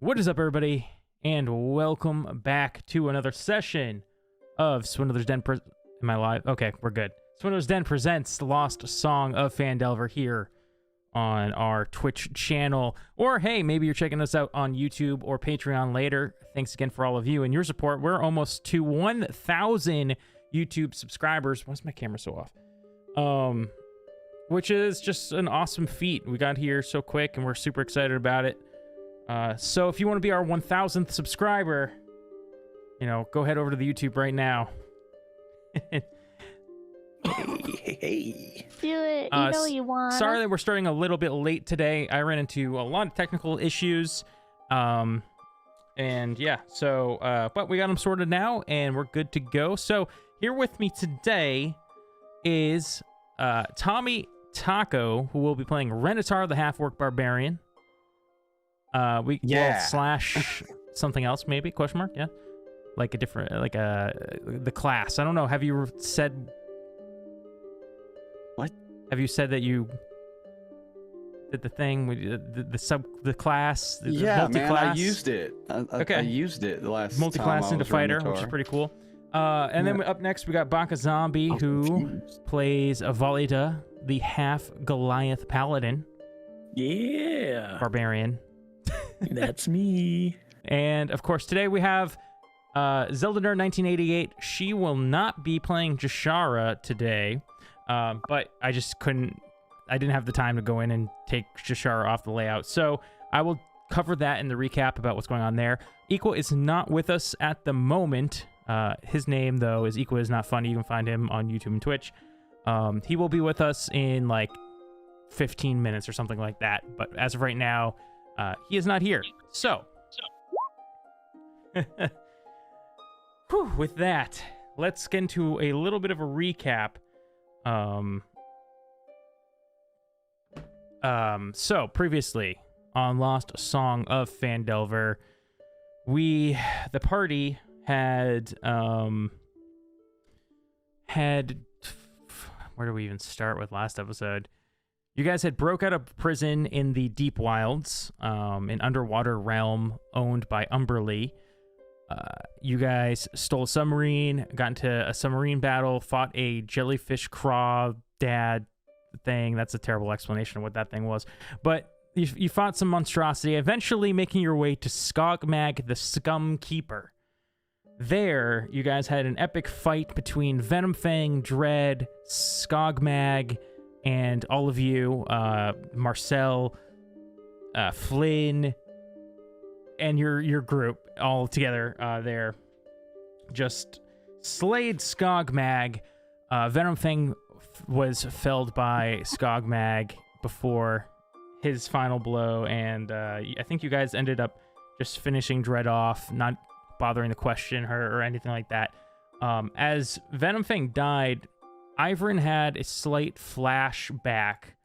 What is up, everybody, and welcome back to another session of Swindler's Den. Am I live? Okay, we're good. Swindler's Den presents the Lost Song of Phandelver here on our Twitch channel. Or, hey, maybe you're checking us out on YouTube or Patreon later. Thanks again for all of you and your support. We're almost to 1,000 YouTube subscribers. Why is my camera so off? Which is just an awesome feat. We got here so quick, and we're super excited about it. So if you want to be our 1,000th subscriber, you know, go head over to the YouTube right now. Hey. Do it. You know you want. Sorry that we're starting a little bit late today. I ran into a lot of technical issues. And yeah, so, but we got them sorted now, and we're good to go. So here with me today is TommieTaco, who will be playing Renatar, the half-orc barbarian. Slash something else, maybe, question mark, yeah, like a different, like the class. I don't know. Have you said what? Have you said that you did the thing with the class? Yeah, man, I used it. Okay, I used it the last multi-class time into fighter, which is pretty cool. And then up next we got BakaZombie, who plays Volida, the half Goliath paladin. Yeah, barbarian. That's me. And of course, today we have Zelda Nerd 1988. She will not be playing Jashara today, but I just couldn't. I didn't have the time to go in and take Jashara off the layout, so I will cover that in the recap about what's going on there. Equa is not with us at the moment. His name though is Equaisnotfunny. You can find him on YouTube and Twitch. He will be with us in like 15 minutes or something like that. But as of right now, he is not here. So, with that, let's get into a little bit of a recap. So previously on Lost Song of Phandelver, the party had where do we even start with last episode? You guys had broke out of prison in the Deep Wilds, an underwater realm owned by Umberlee. You guys stole a submarine, got into a submarine battle, fought a jellyfish crawdad thing. That's a terrible explanation of what that thing was. But you fought some monstrosity, eventually making your way to Skogmag, the Scum Keeper. There, you guys had an epic fight between Venomfang, Dread, Skogmag, and all of you, Marcel, Flynn, and your group all together there, just slayed Skogmag. Venomfang was felled by Skogmag before his final blow, and I think you guys ended up just finishing Dread off, not bothering to question her or anything like that. As Venomfang died, Ivern had a slight flashback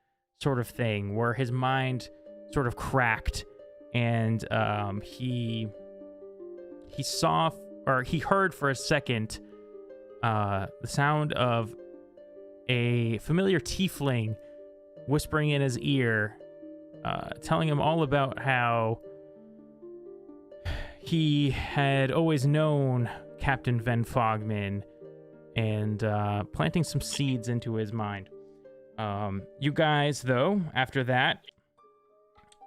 sort of thing where his mind sort of cracked, and he saw, or he heard for a second, the sound of a familiar tiefling whispering in his ear, telling him all about how he had always known Captain Ven Fogman, and planting some seeds into his mind. You guys, though, after that,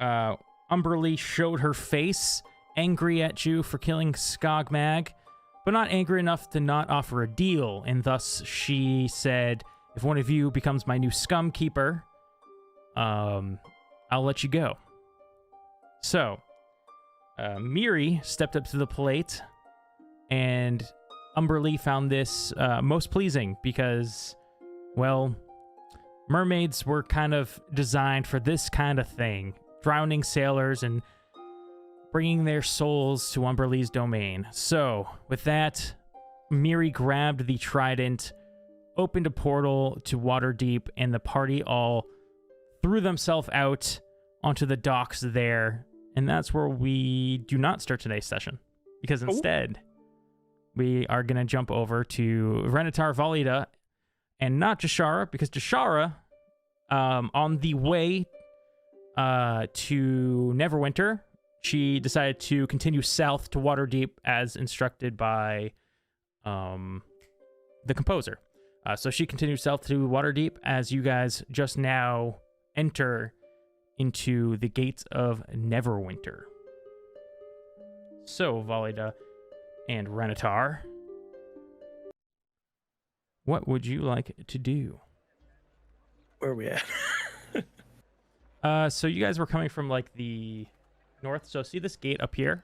Umberlee showed her face, angry at you for killing Skogmag, but not angry enough to not offer a deal, and thus she said, if one of you becomes my new Scum Keeper, I'll let you go. So, Miri stepped up to the plate, and Umberlee found this most pleasing because, well, mermaids were kind of designed for this kind of thing, drowning sailors and bringing their souls to Umberlee's domain. So, with that, Miri grabbed the trident, opened a portal to Waterdeep, and the party all threw themselves out onto the docks there, and that's where we do not start today's session, because instead we are going to jump over to Renatar, Volida, and not Jashara, because Jashara, on the way to Neverwinter, she decided to continue south to Waterdeep as instructed by the composer. So she continued south to Waterdeep as you guys just now enter into the gates of Neverwinter. So, Valida and Renatar, what would you like to do? Where are we at? So you guys were coming from like the north. So see this gate up here?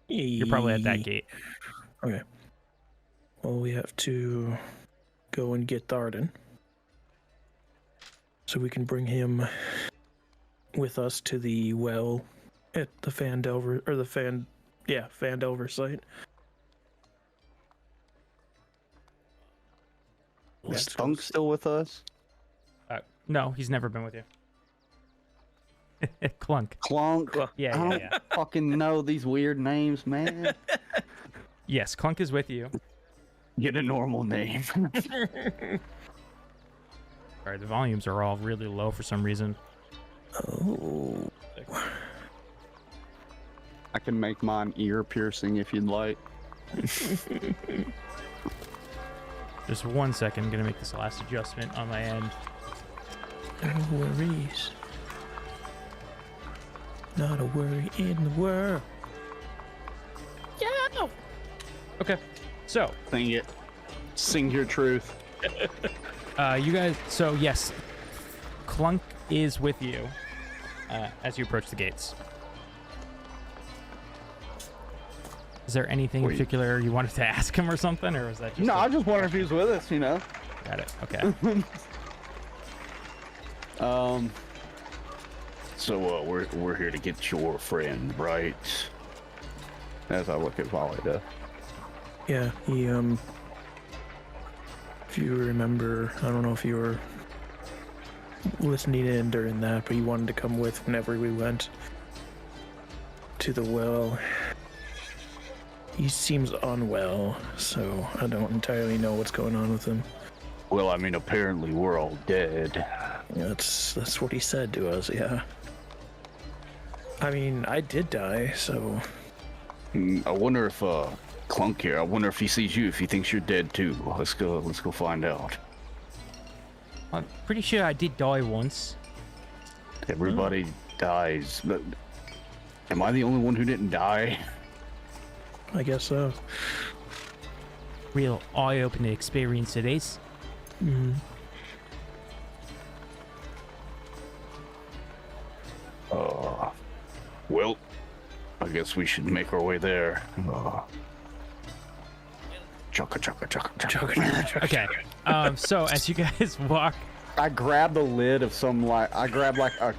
You're probably at that gate. Okay. Well, we have to go and get Tharden, so we can bring him with us to the well at the Phandelver, or the Phandelver site. Is Spunk still with us? No, he's never been with you. Clunk. Clunk? Yeah, I don't fucking know these weird names, man. Yes, Clunk is with you. Get a normal name. Sorry, the volumes are all really low for some reason. Oh. I can make mine ear piercing if you'd like. Just 1 second. I'm going to make this last adjustment on my end. No worries. Not a worry in the world. Yeah. Okay. So. Sing it. Sing your truth. You guys. So, yes. Clunk is with you as you approach the gates. Is there anything in particular you wanted to ask him or something? Or was that just. No, I just wonder if he's with us, you know? Got it. Okay. So we're here to get your friend, right? As I look at Valida. Yeah, he if you remember, I don't know if you were listening in during that, but he wanted to come with whenever we went to the well. He seems unwell, so I don't entirely know what's going on with him. Well, I mean, apparently we're all dead. Yeah, that's what he said to us, yeah. I mean, I did die, so... I wonder if, Clunk here, I wonder if he sees you, if he thinks you're dead too. Let's go find out. I'm pretty sure I did die once. Everybody dies, but... Am I the only one who didn't die? I guess so. Real eye-opening experience it is. Mm-hmm. Well, I guess we should make our way there. Okay. So as you guys walk, I grab the lid of some I grab like a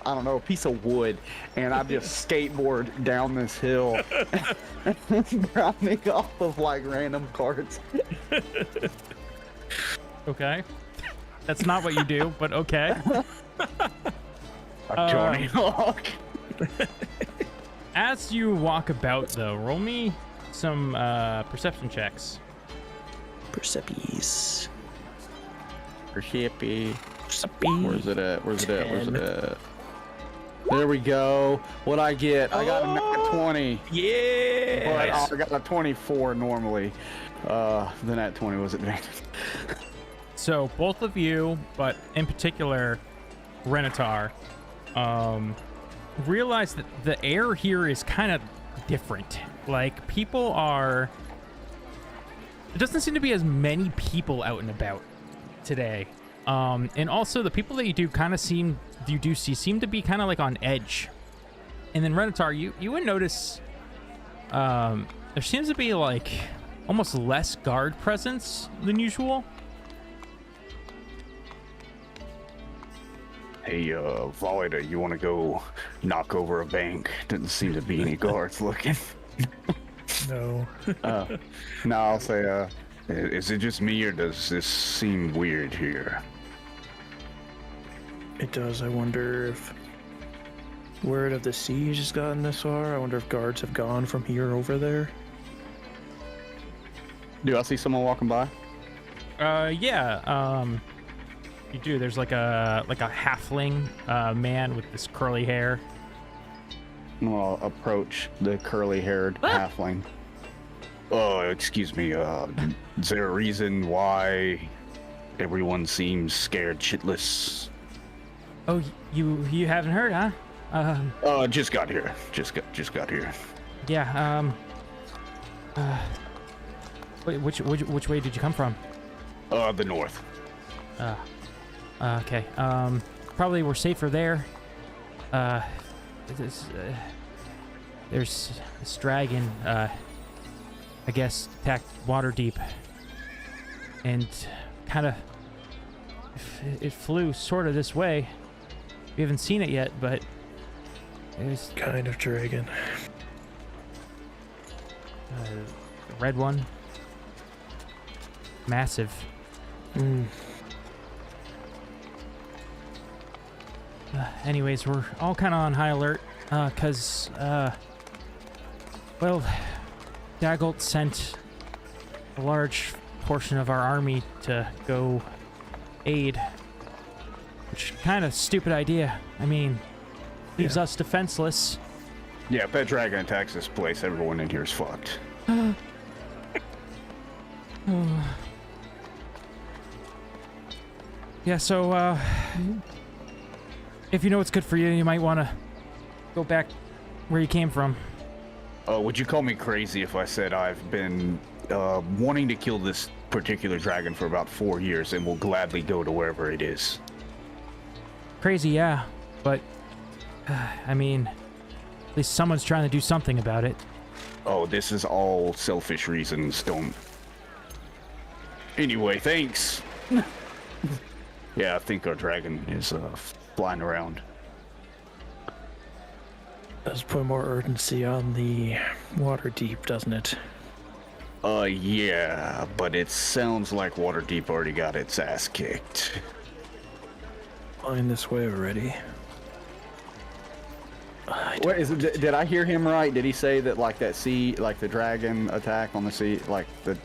I don't know, a piece of wood, and I just skateboard down this hill, grinding off of like random carts. Okay. That's not what you do, but okay. Johnny Hawk. As you walk about, though, roll me some perception checks. Perceppies. Percepi. Where's it at? Where's it at? Where's it at? There we go. What'd I get? I got a nat 20. Yeah. But I got a 24 normally. The nat 20 was advanced. So both of you, but in particular, Renatar, realize that the air here is kind of different. Like, people are... There doesn't seem to be as many people out and about today. And also, the people that you do see seem to be kind of like on edge. And then Renatar, you would notice there seems to be like almost less guard presence than usual. Hey, Valida, you want to go knock over a bank? Doesn't seem to be any guards looking. No. No, I'll say, is it just me, or does this seem weird here? It does. I wonder if word of the siege has gotten this far. I wonder if guards have gone from here over there. Do I see someone walking by? Yeah. You do. There's like a halfling man with this curly hair. I'm gonna approach the curly-haired halfling. Excuse me, is there a reason why everyone seems scared shitless? Oh, you haven't heard, huh? Just got here. Just got here. Yeah, which way did you come from? The north. Okay. Probably we're safer there. There's this dragon, I guess, attacked Waterdeep. And kind of, it flew sort of this way. We haven't seen it yet, but it's kind of dragon. The red one. Massive. Anyways, we're all kind of on high alert, because, well, Dagult sent a large portion of our army to go aid, which kind of stupid idea. I mean, leaves us defenseless. Yeah, if that dragon attacks this place, everyone in here is fucked. Yeah, so, if you know what's good for you, you might want to go back where you came from. Would you call me crazy if I said I've been wanting to kill this particular dragon for about 4 years and will gladly go to wherever it is? Crazy, yeah, but, I mean, at least someone's trying to do something about it. Oh, this is all selfish reasons, don't... Anyway, thanks! Yeah, I think our dragon is flying around. Does put more urgency on the Waterdeep, doesn't it? Yeah, but it sounds like Waterdeep already got its ass kicked. Flying this way already. What is it? Did I hear him right? Did he say that like that sea, like the dragon attack on the sea, like the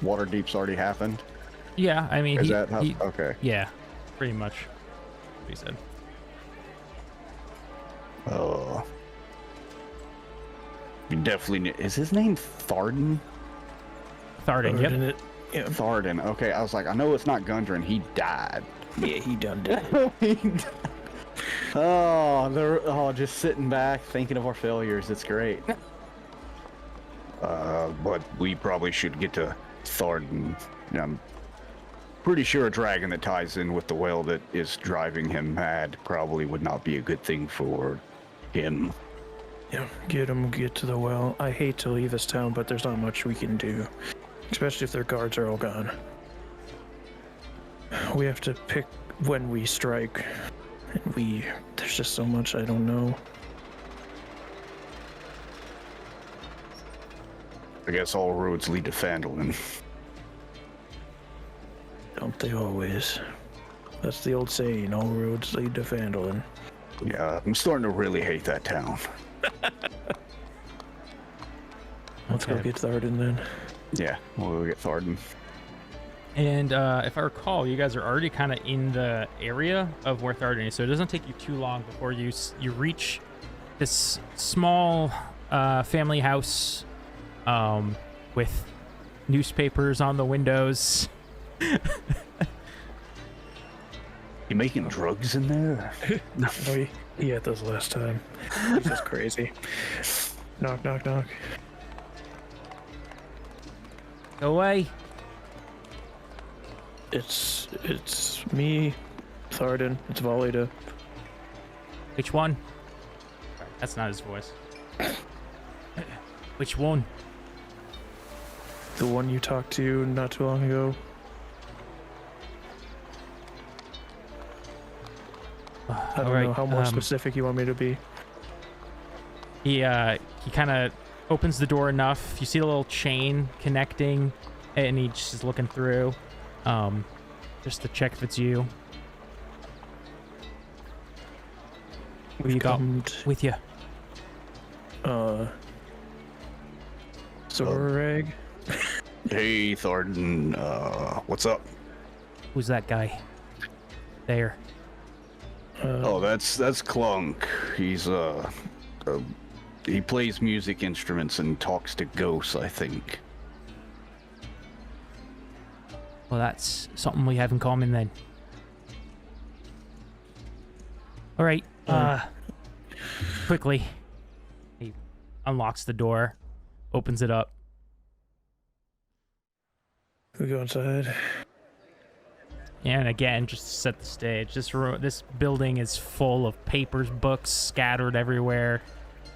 Waterdeep's already happened? Yeah, I mean, is that how, okay? Yeah, pretty much. What he said. Oh, you definitely. Is his name Tharden? Tharden, yep. Yeah. Tharden. Okay, I was like, I know it's not Gundren. He died. Yeah, he done did. Oh, just sitting back thinking of our failures. It's great. But we probably should get to Tharden. I'm pretty sure a dragon that ties in with the whale that is driving him mad probably would not be a good thing for him. Yeah, get to the well. I hate to leave this town, but there's not much we can do. Especially if their guards are all gone. We have to pick when we strike. And there's just so much I don't know. I guess all roads lead to Phandalin. Don't they always? That's the old saying, all roads lead to Phandalin. Yeah, I'm starting to really hate that town. Let's go get Tharden then. Yeah, we'll go get Tharden. And if I recall, you guys are already kind of in the area of where Tharden is, so it doesn't take you too long before you reach this small family house with newspapers on the windows. You making drugs in there? No, he had those last time. He's just crazy. Knock, knock, knock. Go away. It's me, Tharden. It's Volida. Which one? That's not his voice. Which one? The one you talked to not too long ago. I don't know how more specific you want me to be. He kind of opens the door enough. You see the little chain connecting, and he just is looking through, just to check if it's you. What do you got with you? Sorag. Hey, Tharden. What's up? Who's that guy? There. That's Clunk. He's He plays music instruments and talks to ghosts, I think. Well, that's something we have in common then. All right. Quickly. He unlocks the door, opens it up. We go inside. And again, just to set the stage, this building is full of papers, books scattered everywhere.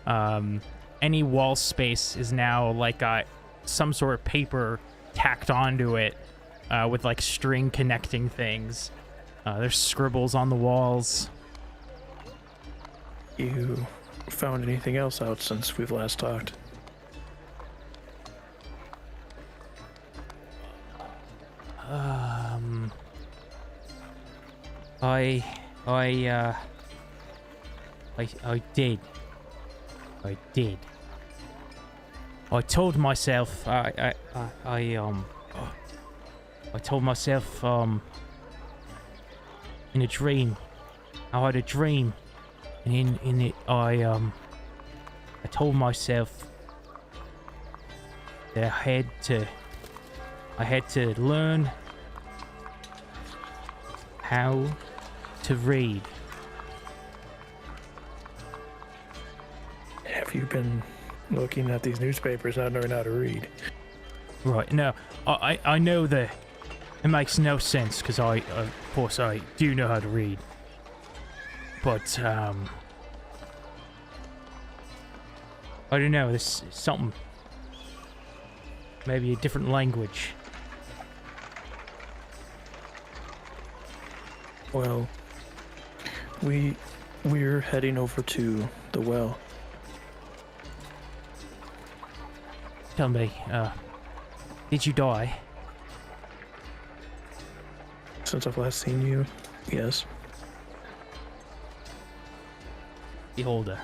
Any wall space is now like some sort of paper tacked onto it with like string connecting things. There's scribbles on the walls. You found anything else out since we've last talked? I did. I told myself, I told myself, in a dream. I had a dream, and in it, I told myself that I had to learn how to read. Have you been looking at these newspapers not knowing how to read? Right, no, I know that it makes no sense, because of course I do know how to read. But, I don't know, this is something, maybe a different language. Well, we're heading over to the well. Tell me, did you die? Since I've last seen you, yes. Beholder.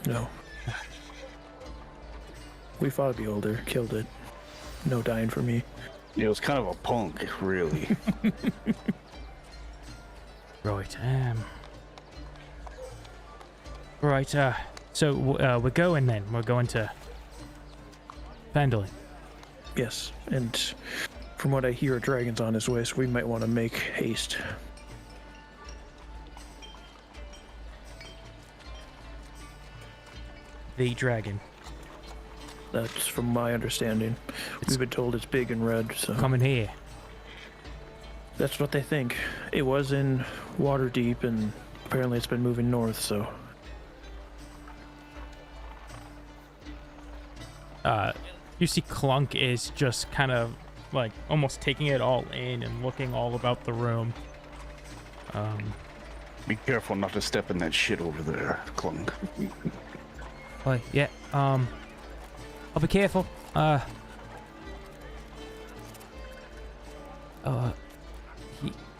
No. We fought a beholder, killed it. No dying for me. It was kind of a punk, really. Right, Right, so, we're going then. We're going to Phandalin. Yes, and from what I hear, a dragon's on his way, so we might want to make haste. The dragon. That's from my understanding. We've been told it's big and red, so... Coming here. That's what they think. It was in Waterdeep, and apparently it's been moving north, so... You see Clunk is just kind of, like, almost taking it all in and looking all about the room. Be careful not to step in that shit over there, Clunk. Oh, yeah, I'll be careful.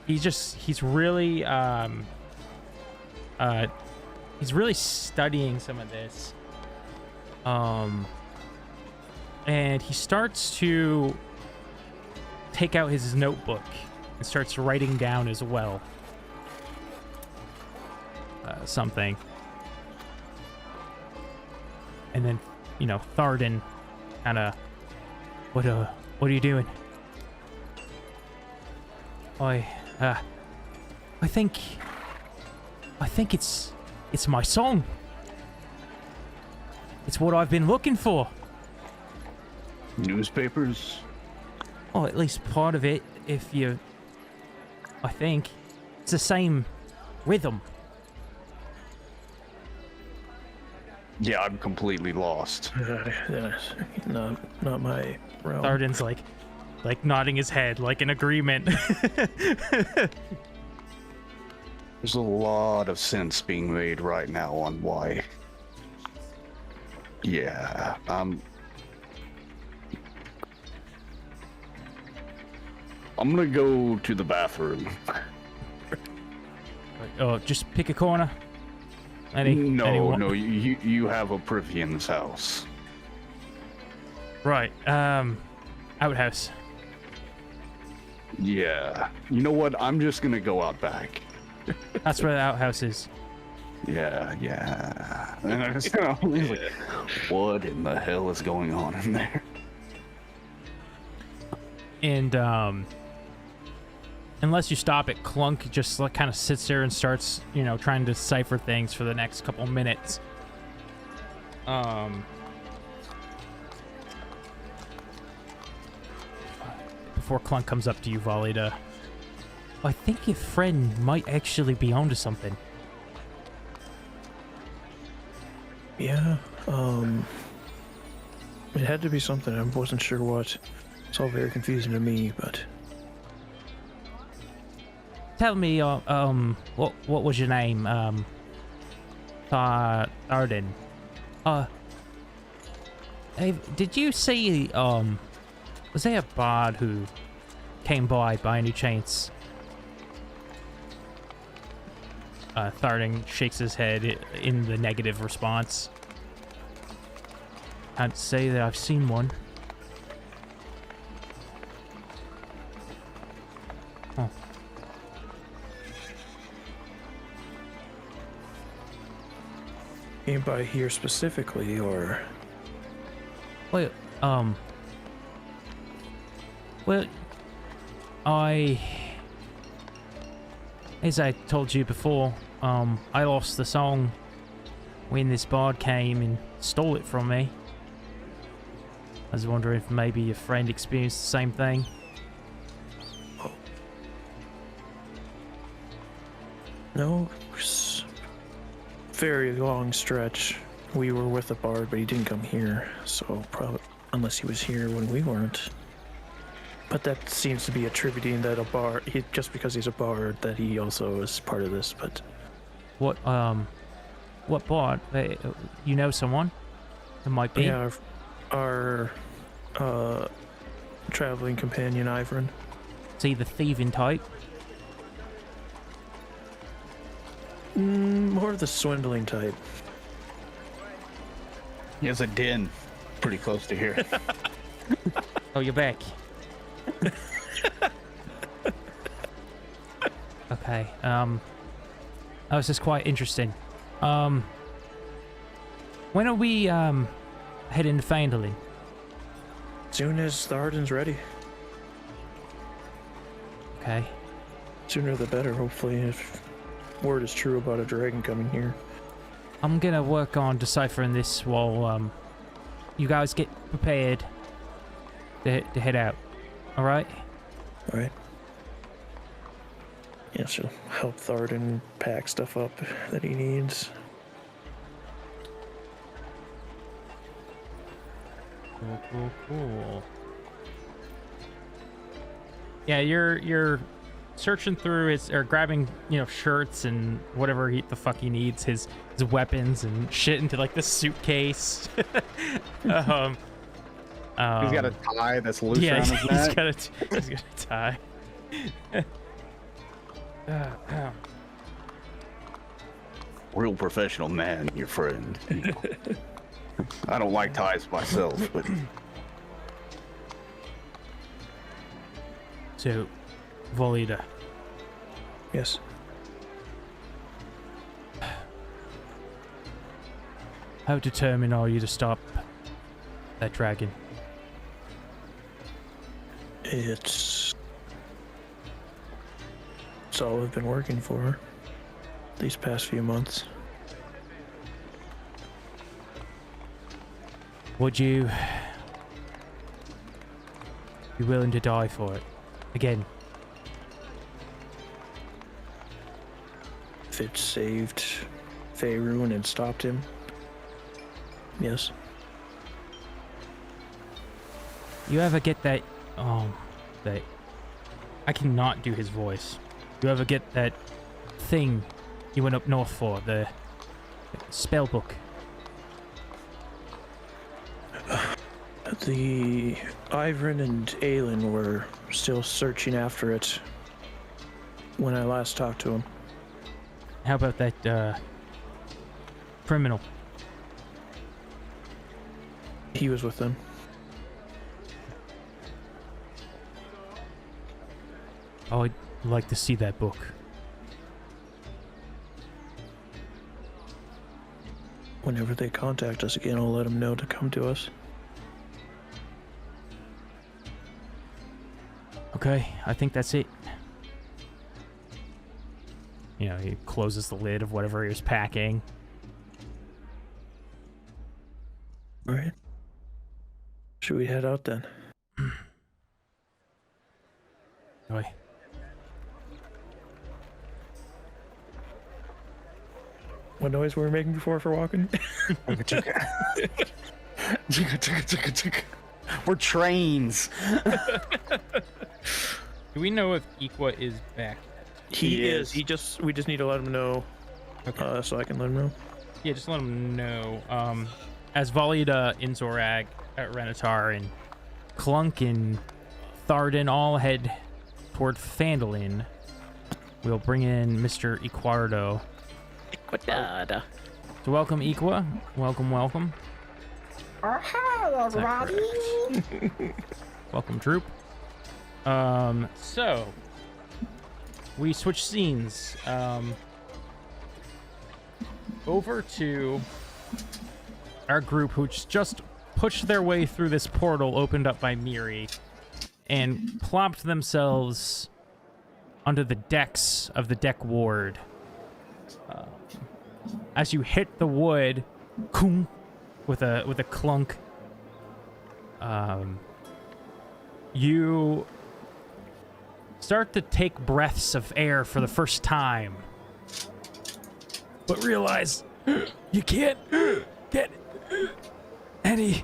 He's really studying some of this. And he starts to take out his notebook and starts writing down as well. Something. And then, you know, Tharden kind of, what are you doing? I think it's my song. It's what I've been looking for. Newspapers? Oh, at least part of it, I think. It's the same rhythm. Yeah, I'm completely lost. Not my realm. Tharden's like nodding his head, like in agreement. There's a lot of sense being made right now on why. Yeah, I'm gonna go to the bathroom. Oh, just pick a corner. No, you have a privy in this house. Right, outhouse. Yeah. You know what? I'm just gonna go out back. That's where the outhouse is. Yeah. And I was like, what in the hell is going on in there? And unless you stop it, Clunk just like kind of sits there and starts, trying to decipher things for the next couple minutes. Before Clunk comes up to you, Volida, I think your friend might actually be onto something. Yeah, it had to be something. I wasn't sure what. It's all very confusing to me, but... Tell me, what was your name? Arden. Did you see, was there a bard who came by any chance? Tharden shakes his head in the negative response. I'd say that I've seen one. Huh. Came by here specifically, or... Well, as I told you before, I lost the song when this bard came and stole it from me. I was wondering if maybe your friend experienced the same thing. No, very long stretch. We were with a bard, but he didn't come here, so probably unless he was here when we weren't. But that seems to be attributing that a bard, just because he's a bard, that he also is part of this. But what bard? You know someone? It might be. Yeah, our traveling companion, Ivrin. Is he the thieving type? More of the swindling type. He has a den pretty close to here. Oh, you're back. Okay. That was just quite interesting. When are we heading to Phandalin? Soon as the Harden's ready. Okay. Sooner the better, hopefully, if word is true about a dragon coming here. I'm gonna work on deciphering this while you guys get prepared to head out. All right? All right. Yeah, she'll help Tharden pack stuff up that he needs. Cool. Yeah, you're searching through his, or grabbing, shirts and whatever the fuck he needs, his weapons and shit into like the suitcase. He's got a tie that's loose around his neck. He's got a tie. Real professional man, your friend. I don't like ties myself, but... So, Volida. Yes. How determined are you to stop that dragon? It's all I've been working for these past few months. Would you be willing to die for it? Again. If it saved Faerun and stopped him, yes. You ever get that, that... I cannot do his voice. You ever get that thing you went up north for, the spell book? The Ivrin and Aelin were still searching after it when I last talked to him. How about that, criminal? He was with them. Oh, I'd like to see that book. Whenever they contact us again, I'll let them know to come to us. Okay, I think that's it. You know, he closes the lid of whatever he was packing. All right. Should we head out then? Okay. What noise were we making before for walking? We're trains. Do we know if Equa is back? He is. We just need to let him know. Okay. So I can let him know. Yeah, just let him know. As Volida, Inzorag, Renatar, and Clunk and Tharden all head toward Phandalin, we'll bring in Mr. Equardo. So welcome, Equa. Welcome, welcome. Oh, hello, everybody. Welcome, troop. So we switch scenes. Over to our group, who just pushed their way through this portal opened up by Miri and plopped themselves onto the decks of the deck ward. As you hit the wood, koom, with a clunk, you start to take breaths of air for the first time, but realize you can't get any.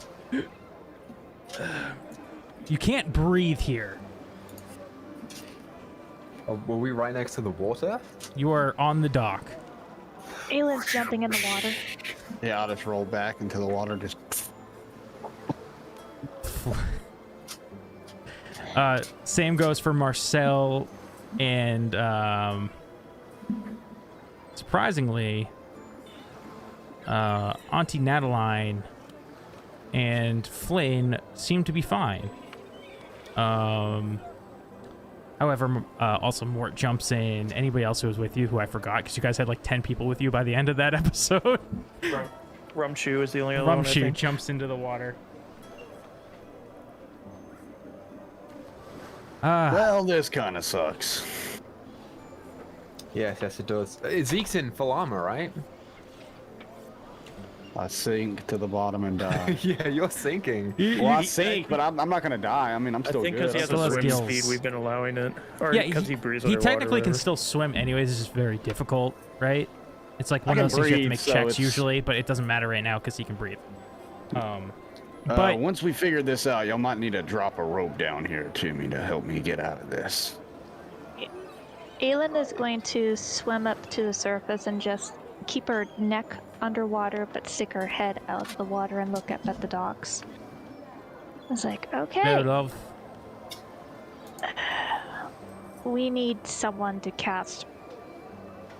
You can't breathe here. Were we right next to the water? You are on the dock. Aylin's jumping in the water. Yeah, I'll just roll back into the water. Just. Same goes for Marcel and surprisingly, Auntie Nataline and Flynn seem to be fine. However, also Mort jumps in. Anybody else who was with you, who I forgot, because you guys had like 10 people with you by the end of that episode. Rumshoe is the only other one, I Rumshoe think. jumps into the water. Well, this kind of sucks. Yes, it does. Zeke's in full armor, right? I sink to the bottom and die. Yeah, you're sinking. Well, I sink, but I'm not gonna die. I mean, I'm I still think good. because he has Still a has swim skills. speed, we've been allowing it. Or Yeah, because he breathes he underwater, technically can whatever. still swim anyways. It's just very difficult, right? It's like one I of those can things you have to breathe, make so checks it's- usually, but it doesn't matter right now because he can breathe. But once we figure this out, y'all might need to drop a rope down here to me to help me get out of this. Aylin is going to swim up to the surface and just keep her neck underwater, but stick her head out of the water and look up at the docks. I was like, no okay, love. we need someone to cast,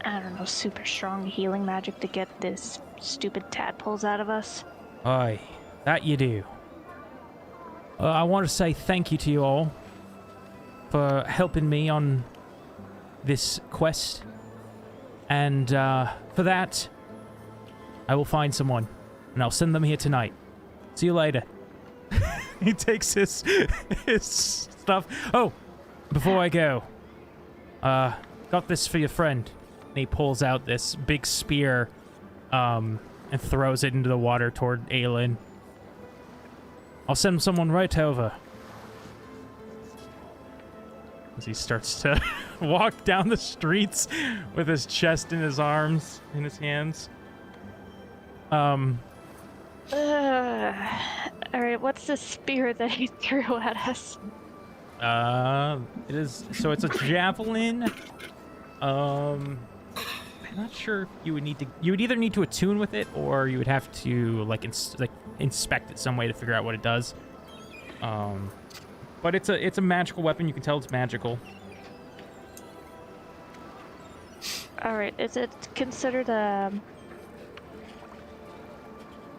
I don't know, super strong healing magic to get this stupid tadpoles out of us. Aye, that you do. I want to say thank you to you all for helping me on this quest, and for that, I will find someone, and I'll send them here tonight. See you later. He takes his stuff. Oh, before I go, got this for your friend. And he pulls out this big spear, and throws it into the water toward Aylin. I'll send someone right over. As he starts to walk down the streets with his chest in his arms, in his hands. Alright, what's the spear that he threw at us? It is, so it's a javelin. I'm not sure if you would either need to attune with it, or you would have to like inspect it some way to figure out what it does. But it's a magical weapon. You can tell it's magical. Alright, is it considered a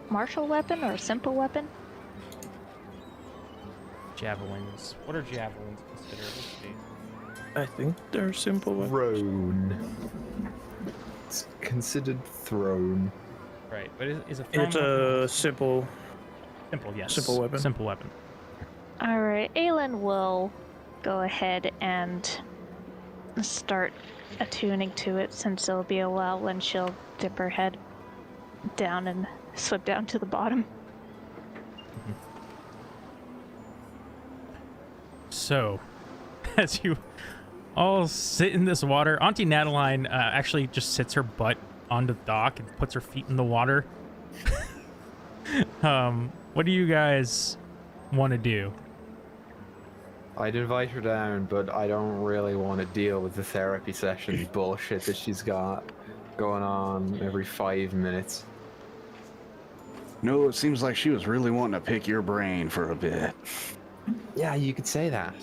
martial weapon or a simple weapon? Javelins. What are javelins considered? Let's see. I think they're simple. Throne. It's considered throne. Right. right. But is a throwing It's weapon a simple. simple? Yes. simple weapon. Simple weapon. All right, Aelin will go ahead and start attuning to it, since it'll be a while when she'll dip her head down and swim down to the bottom. So, as you all sit in this water, Auntie Nataline actually just sits her butt on the dock and puts her feet in the water. What do you guys want to do? I'd invite her down, but I don't really want to deal with the therapy session bullshit that she's got going on every 5 minutes. No, it seems like she was really wanting to pick your brain for a bit. Yeah, you could say that.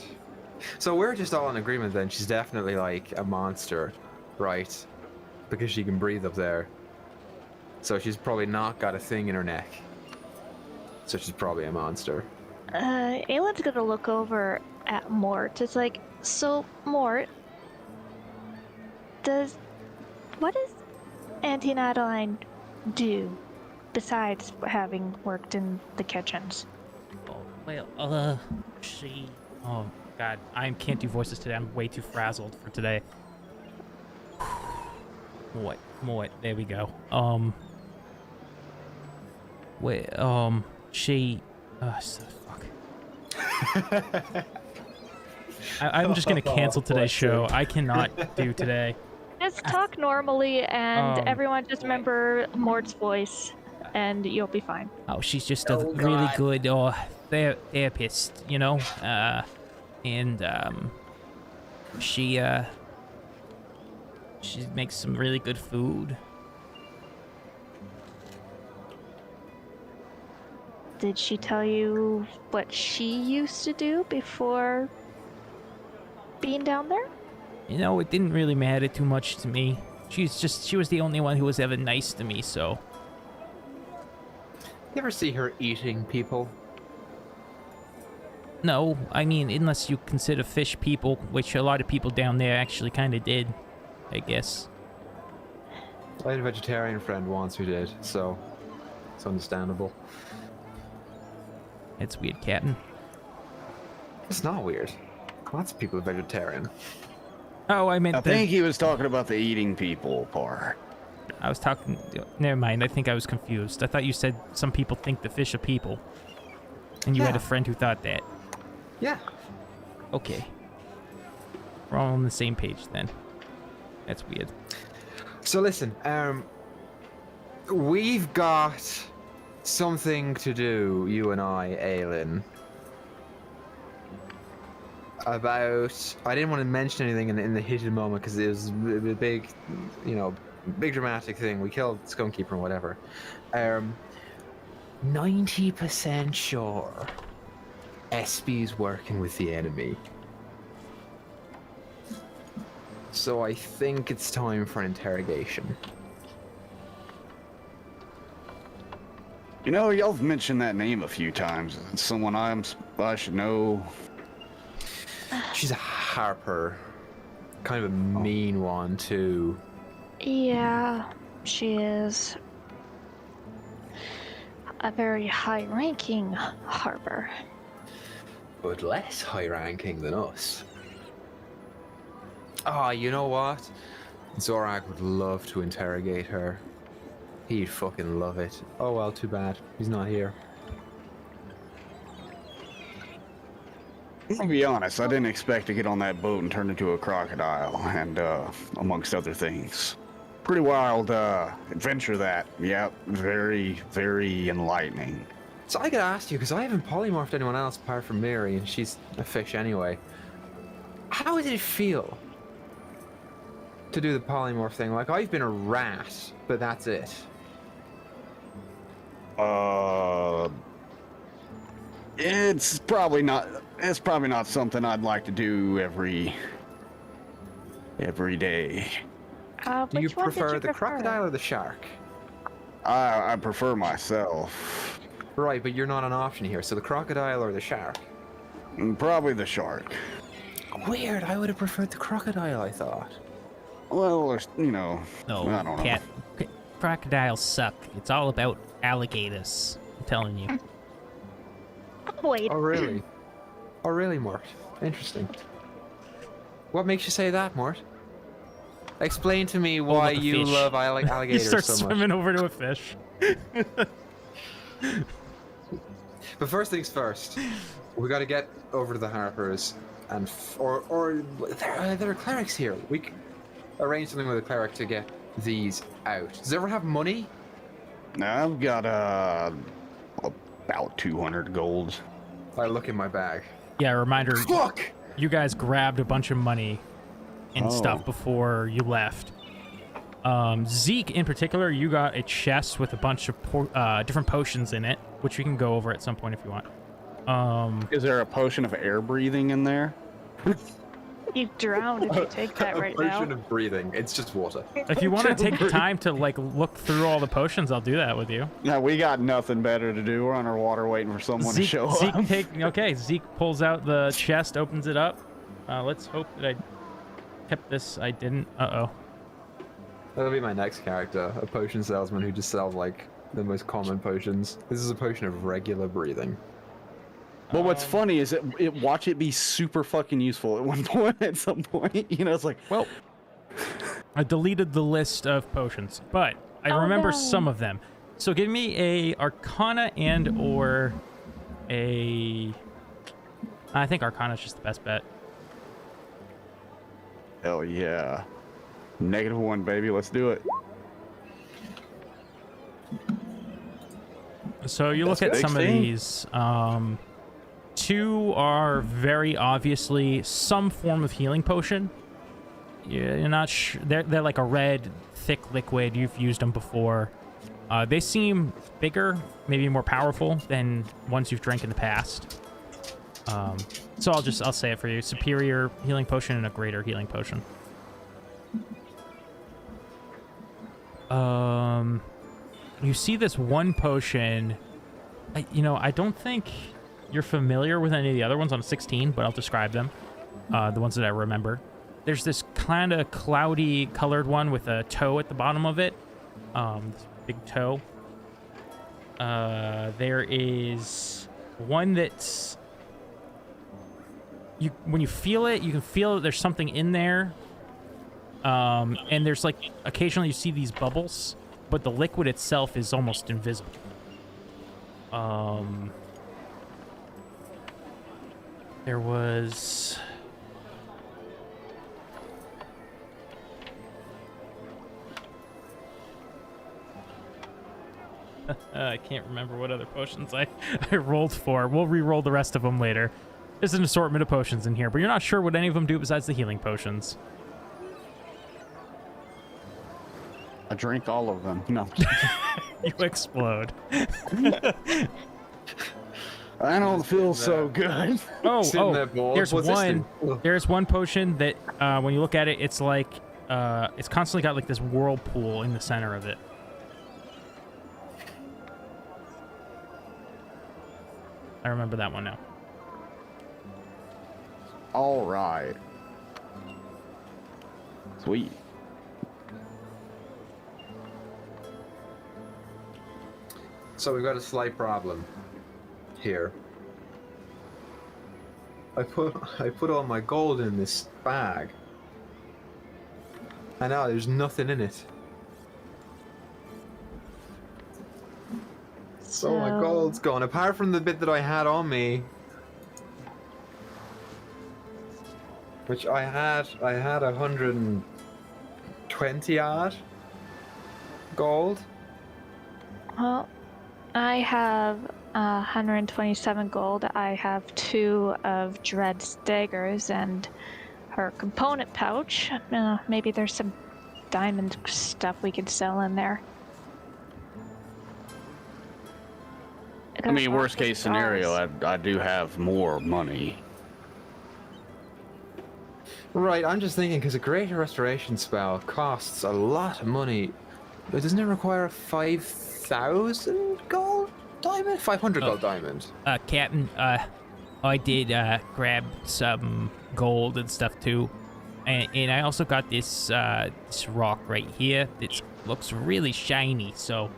So we're just all in agreement then. She's definitely like a monster, right? Because she can breathe up there. So she's probably not got a thing in her neck. So she's probably a monster. Aelin's gonna look over at Mort. It's like, so Mort, what does Auntie Nataline do besides having worked in the kitchens? Oh, well, she... Oh, God, I can't do voices today. I'm way too frazzled for today. What? There we go. She... fuck. I'm just gonna cancel today's show. I cannot do today. Just talk normally, and everyone just remember Mort's voice, and you'll be fine. Oh, she's just a really good therapist, you know? She makes some really good food. Did she tell you what she used to do before being down there? You know, it didn't really matter too much to me. She was the only one who was ever nice to me, so. You ever see her eating people? No, I mean, unless you consider fish people, which a lot of people down there actually kind of did, I guess. I had a vegetarian friend once who did, so it's understandable. It's weird, Captain. It's not weird. Lots of people are vegetarian. Oh, I meant I think he was talking about the eating people part. I was talking... Never mind, I think I was confused. I thought you said some people think the fish are people. And you had a friend who thought that. Yeah. Okay. We're all on the same page then. That's weird. So listen, we've got something to do, you and I, Aelin. About... I didn't want to mention anything in the heated moment because it was a big, big dramatic thing. We killed Skunkkeeper and whatever. 90% sure Espy's working with the enemy. So I think it's time for an interrogation. You know, y'all have mentioned that name a few times. It's someone I should know. She's a Harper. Kind of a mean one, too. Yeah, she is. A very high-ranking Harper. But less high-ranking than us. Ah, you know what? Zorak would love to interrogate her. He'd fucking love it. Oh well, too bad. He's not here. I'll be honest, I didn't expect to get on that boat and turn into a crocodile, and amongst other things. Pretty wild adventure that. Yeah, very, very enlightening. So I gotta ask you, because I haven't polymorphed anyone else apart from Mary, and she's a fish anyway. How did it feel to do the polymorph thing? Like, I've been a rat, but that's it. It's probably not something I'd like to do every day. Do you prefer the crocodile or the shark? I prefer myself. Right, but you're not an option here, so the crocodile or the shark? Probably the shark. Weird, I would have preferred the crocodile, I thought. Well, there's, No, I don't know. crocodiles suck. It's all about alligators. I'm telling you. Wait. Oh, really? Oh, really, Mort? Interesting. What makes you say that, Mort? Explain to me why about the you fish. love You alligators start so much. swimming over to a fish. But first things first, we got to get over to the Harpers, and there are clerics here. We can arrange something with a cleric to get these out. Does everyone have money? I've got about 200 gold. I look in my bag. Yeah, reminder. Fuck! You guys grabbed a bunch of money and Oh. stuff before you left. Zeke, in particular, you got a chest with a bunch of different potions in it, which we can go over at some point if you want. Is there a potion of air breathing in there? You drown if you take that right A now. potion of breathing. It's just water. If you want to take the time to like look through all the potions, I'll do that with you. No, we got nothing better to do. We're on our water waiting for someone to show Zeke up. Zeke pulls out the chest, opens it up. Let's hope that I kept this. I didn't. Uh-oh. That'll be my next character, a potion salesman who just sells like the most common potions. This is a potion of regular breathing. But what's funny is watch it be super fucking useful at one point. At some point, you know, it's like, Well, I deleted the list of potions, but I remember no. some of them. So give me a Arcana and or a... I think Arcana's just the best bet. hell yeah, -1, baby. Let's do it. So you look at some of 16. these. 2 are very obviously some form of healing potion. You're not sure. They're like a red, thick liquid. You've used them before. They seem bigger, maybe more powerful than ones you've drank in the past. So I'll say it for you: superior healing potion and a greater healing potion. You see this one potion. I don't think you're familiar with any of the other ones on a 16, but I'll describe them. The ones that I remember. There's this kind of cloudy colored one with a toe at the bottom of it. This big toe. There is one that's... when you feel it, you can feel that there's something in there. And there's like, occasionally you see these bubbles, but the liquid itself is almost invisible. There was... I can't remember what other potions I rolled for. We'll re-roll the rest of them later. There's an assortment of potions in here, but you're not sure what any of them do besides the healing potions. I drink all of them. No, You explode. I don't feel so good. There's one potion that when you look at it, it's like it's constantly got like this whirlpool in the center of it. I remember that one now. All right. Sweet. So we've got a slight problem here. I put all my gold in this bag, and now there's nothing in it. So my gold's gone, apart from the bit that I had on me, which I had 120 odd gold. Well, I have 127 gold. I have 2 of Dread's daggers and her component pouch. Maybe there's some diamond stuff we could sell in there. I mean, worst case scenario, I do have more money. Right, I'm just thinking because a greater restoration spell costs a lot of money. But doesn't it require a 5,000 gold diamond? 500 gold diamond. Captain, I did grab some gold and stuff too, and I also got this this rock right here that's Looks really shiny, so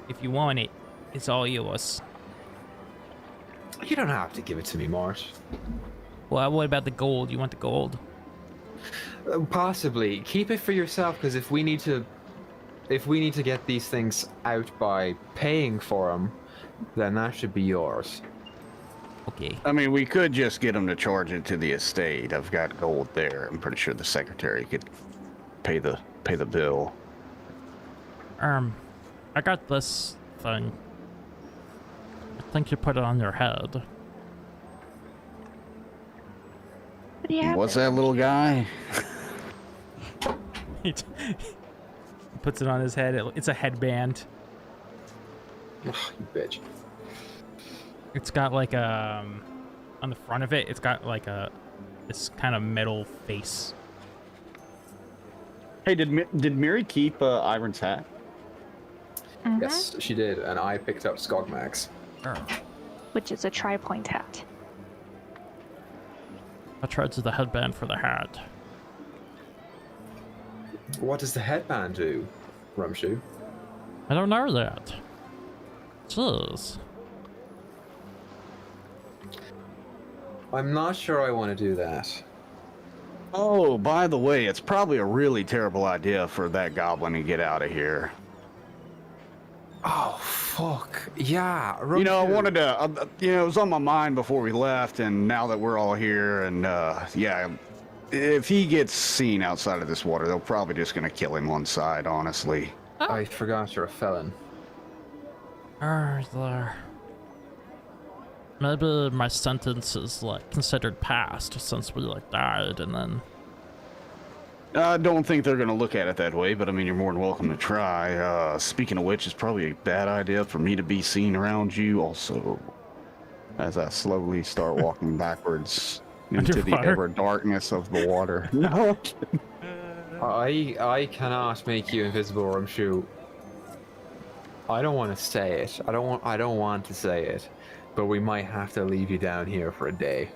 if you want it, it's all yours. You don't have to give it to me, Mort. Well, what about the gold? You want the gold? Possibly. Keep it for yourself, because if we need to get these things out by paying for them, then that should be yours. Okay. I mean, we could just get him to charge it to the estate. I've got gold there. I'm pretty sure the secretary could pay the bill. I got this thing. I think you put it on your head. What do you have? What's that little guy? He puts it on his head. It's a headband. Ugh, you bitch. It's got like on the front of it, it's got like this kind of metal face. Hey, did Mary keep Iron's hat? Mhm. Yes, she did, and I picked up Skogmax. Which is a tri-point hat. I tried to the headband for the hat. What does the headband do, Rumshoe? I don't know that. Jeez. I'm not sure I want to do that. Oh, by the way, it's probably a really terrible idea for that goblin to get out of here. Oh, fuck. Yeah, Rumshoe. You know, I wanted to, it was on my mind before we left, and now that we're all here, and yeah, if he gets seen outside of this water, they're probably just going to kill him on side, honestly. I forgot you're a felon. There. Maybe my sentence is like considered passed since we like died, and then. I don't think they're going to look at it that way, but I mean, you're more than welcome to try. Speaking of which, it's probably a bad idea for me to be seen around you also, as I slowly start walking backwards into the ever darkness of the water. No. I cannot make you invisible, Rumshoe. I don't want to say it. I don't want to say it, but we might have to leave you down here for a day.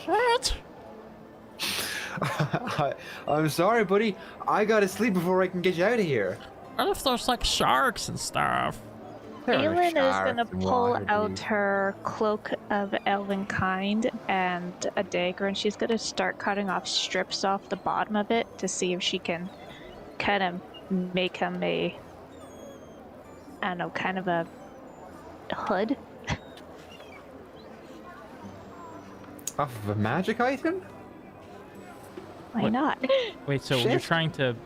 What? I'm sorry, buddy. I gotta sleep before I can get you out of here. What if there's like sharks and stuff? Aelin is gonna pull out her cloak of elven kind and a dagger, and she's gonna start cutting off strips off the bottom of it to see if she can kind of make him a, I don't know, kind of a hood. Off of a magic item? Why What? not? Wait, so Shit. you're trying to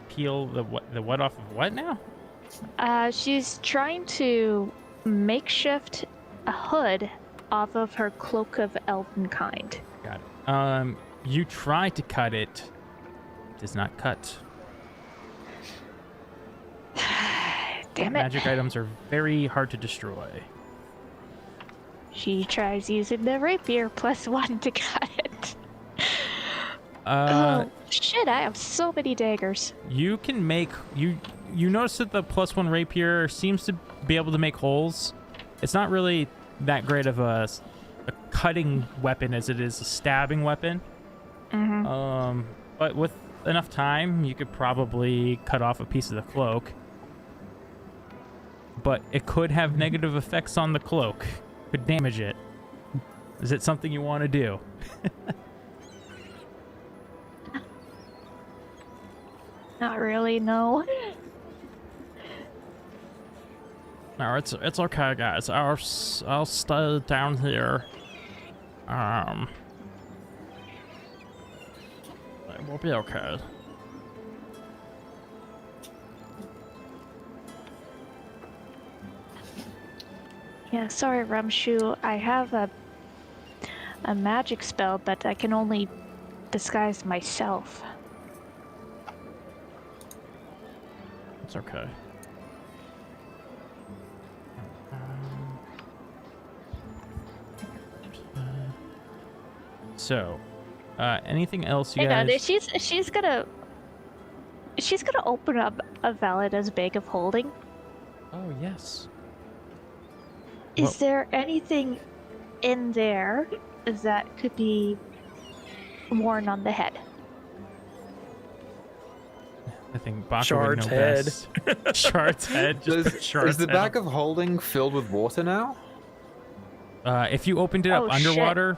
peel the what off of what now? She's trying to makeshift a hood off of her cloak of elven kind. Got it. You try to cut it. It does not cut. Damn it. Magic items are very hard to destroy. She tries using the rapier +1 to cut it. Uh, Oh, shit, I have so many daggers. you can make you notice that the +1 rapier seems to be able to make holes. It's not really that great of a cutting weapon as it is a stabbing weapon. Mm-hmm. But with enough time, you could probably cut off a piece of the cloak. But it could have negative effects on the cloak. Could damage it. Is it something you want to do? Not really, no. No, it's okay, guys. I'll stay down here. We'll be okay. Yeah, sorry, Rumshoe. I have a magic spell, but I can only disguise myself. It's okay. So, anything else you Hang on, guys? she's gonna open up a Valada's bag of holding. Oh yes. Is Well- there anything in there that could be worn on the head? The think Baka Shard's would know head. best. Shard's head. Just put Shard's Is the head bag up. of holding filled with water now? If you opened it up Oh, shit. underwater,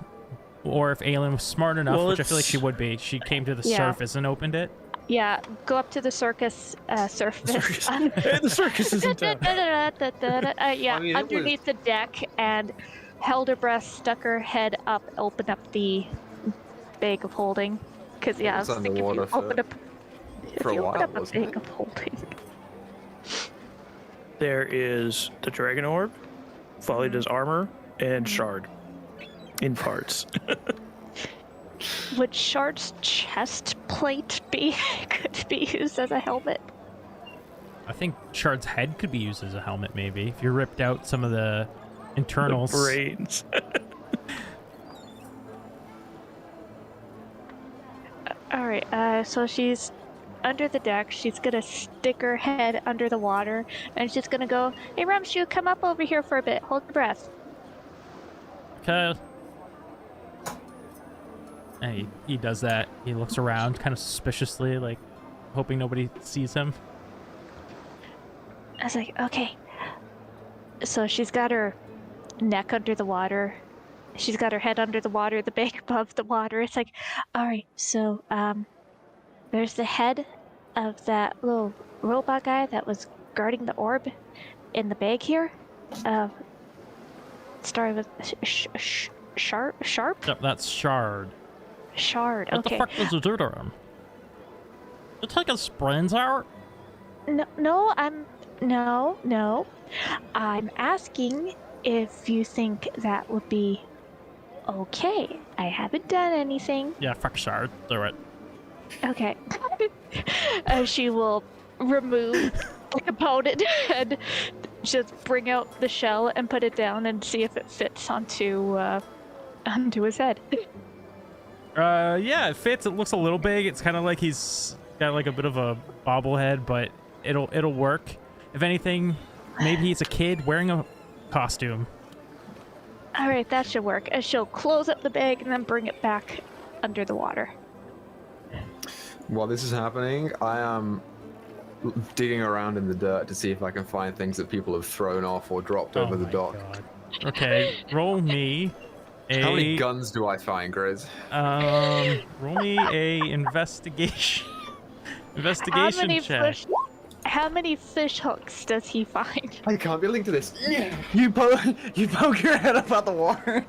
or if Aelin was smart enough, Well, which I feel like it's- she would be, she came to the Yeah. surface and opened it. Yeah, go up to the surface. Circus. The circus is in town. Yeah, I mean, it underneath the deck, and held her breath, stuck her head up, opened up the bag of holding. Because yeah, I was was thinking if you underwater open up, for a while, a wasn't bag it? of holding. There is the dragon orb, Folly does armor, and shard in parts. Would Shard's chest plate could be used as a helmet? I think Shard's head could be used as a helmet, maybe, if you ripped out some of the internals. The brains. All right. So she's under the deck. She's gonna stick her head under the water, and she's gonna go, "Hey, Rumshoe, come up over here for a bit. Hold your breath." Okay. And he does that. He looks around kind of suspiciously, like hoping nobody sees him. I was like, okay. So she's got her neck under the water. She's got her head under the water, the bag above the water. It's like, all right, so there's the head of that little robot guy that was guarding the orb in the bag here. Started with sharp? Yep, that's Shard. Shard, What okay. the fuck did you do to him? You take his brains out? No, I'm asking if you think that would be okay. I haven't done anything. Yeah, fuck Shard. Do it. Okay. She will remove the component and just bring out the shell and put it down and see if it fits onto his head. Yeah, it fits. It looks a little big. It's kind of like he's got like a bit of a bobblehead, but it'll work. If anything, maybe he's a kid wearing a costume. All right, that should work. And she'll close up the bag and then bring it back under the water. While this is happening, I am digging around in the dirt to see if I can find things that people have thrown off or dropped over the my dock. God. Okay, roll me a. How many guns do I find, Grizz? Roll me a investigation. Investigation check. How many fish hooks does he find? I can't be linked to this. You poke your head up out the water.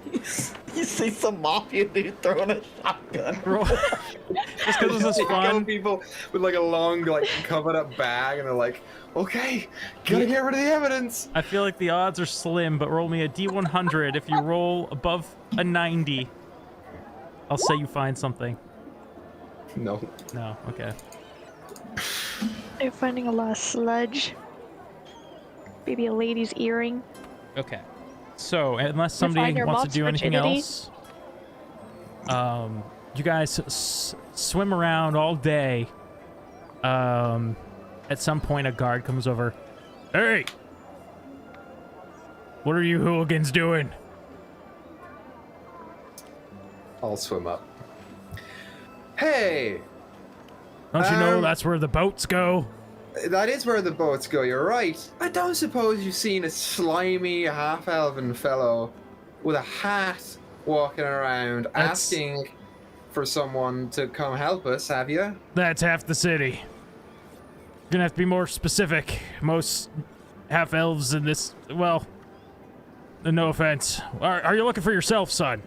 You see some mafia dude throwing a shotgun. Roll. Just because this is A couple fun. people with like a long, like covered up bag, and they're like, "Okay, gotta get rid of the evidence." I feel like the odds are slim, but roll me a D100. If you roll above a 90, I'll say you find something. No. No, okay. They're finding a lot of sludge. Maybe a lady's earring. Okay. So, unless find somebody your wants to mom's do anything virginity. else, you guys swim around all day. At some point, a guard comes over. Hey! What are you hooligans doing? I'll swim up. Hey, Don't you know that's where the boats go? that is where the boats go. You're right. I don't suppose you've seen a slimy half-elven fellow with a hat walking around That's- asking for someone to come help us, have you? That's half the city. You're gonna have to be more specific. Most half-elves in this, well, no offense. Are you looking for yourself, son?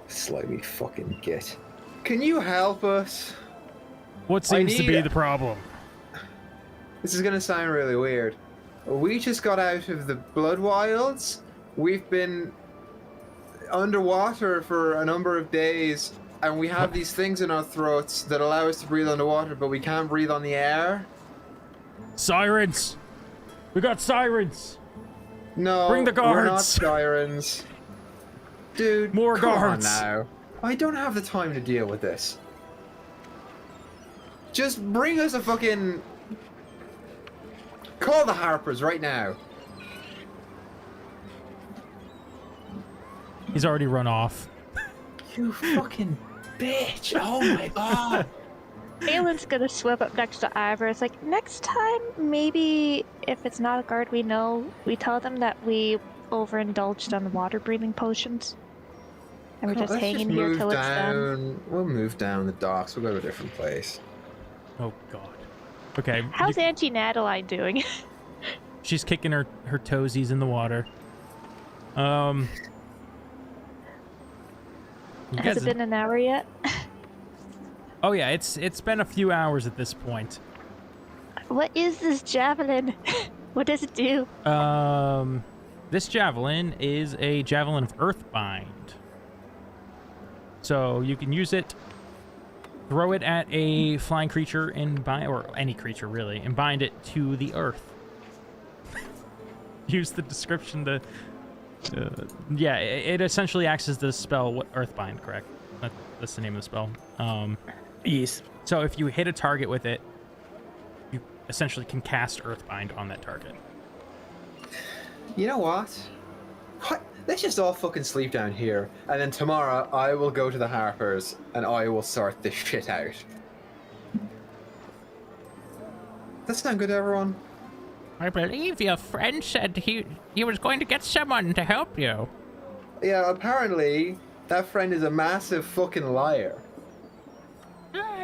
Slimy fucking git. Can you help us? What seems to need be it. the problem? This is gonna sound really weird. We just got out of the Blood Wilds. We've been underwater for a number of days, and we have these things in our throats that allow us to breathe underwater, but we can't breathe on the air. Sirens! We got sirens! No, Bring the we're not guards. sirens. Dude, More come guards. on now. I don't have the time to deal with this. Just bring us a fucking... Call the Harpers right now. He's already run off. You fucking bitch. Oh my god. Aylin's gonna swim up next to Ivor. It's like, next time, maybe if it's not a guard we know, we tell them that we overindulged on water breathing potions. And we're just Let's hanging just here move till it's done. down. We'll move down the docks. We'll go to a different place. Oh god. Okay. How's Auntie Natalie doing? She's kicking her toesies in the water. You Has guys- it been an hour yet? Oh yeah, it's been a few hours at this point. What is this javelin? What does it do? This javelin is a javelin of Earthbind. So you can use it, throw it at a flying creature and bind, or any creature really, and bind it to the earth. Use the description to. Yeah, it essentially acts as the spell Earthbind, correct? That's the name of the spell. Yes. So if you hit a target with it, you essentially can cast Earthbind on that target. You know what? Let's just all fucking sleep down here, and then tomorrow I will go to the Harpers and I will sort this shit out. That sound good to everyone? I believe your friend said he was going to get someone to help you. Yeah, apparently that friend is a massive fucking liar.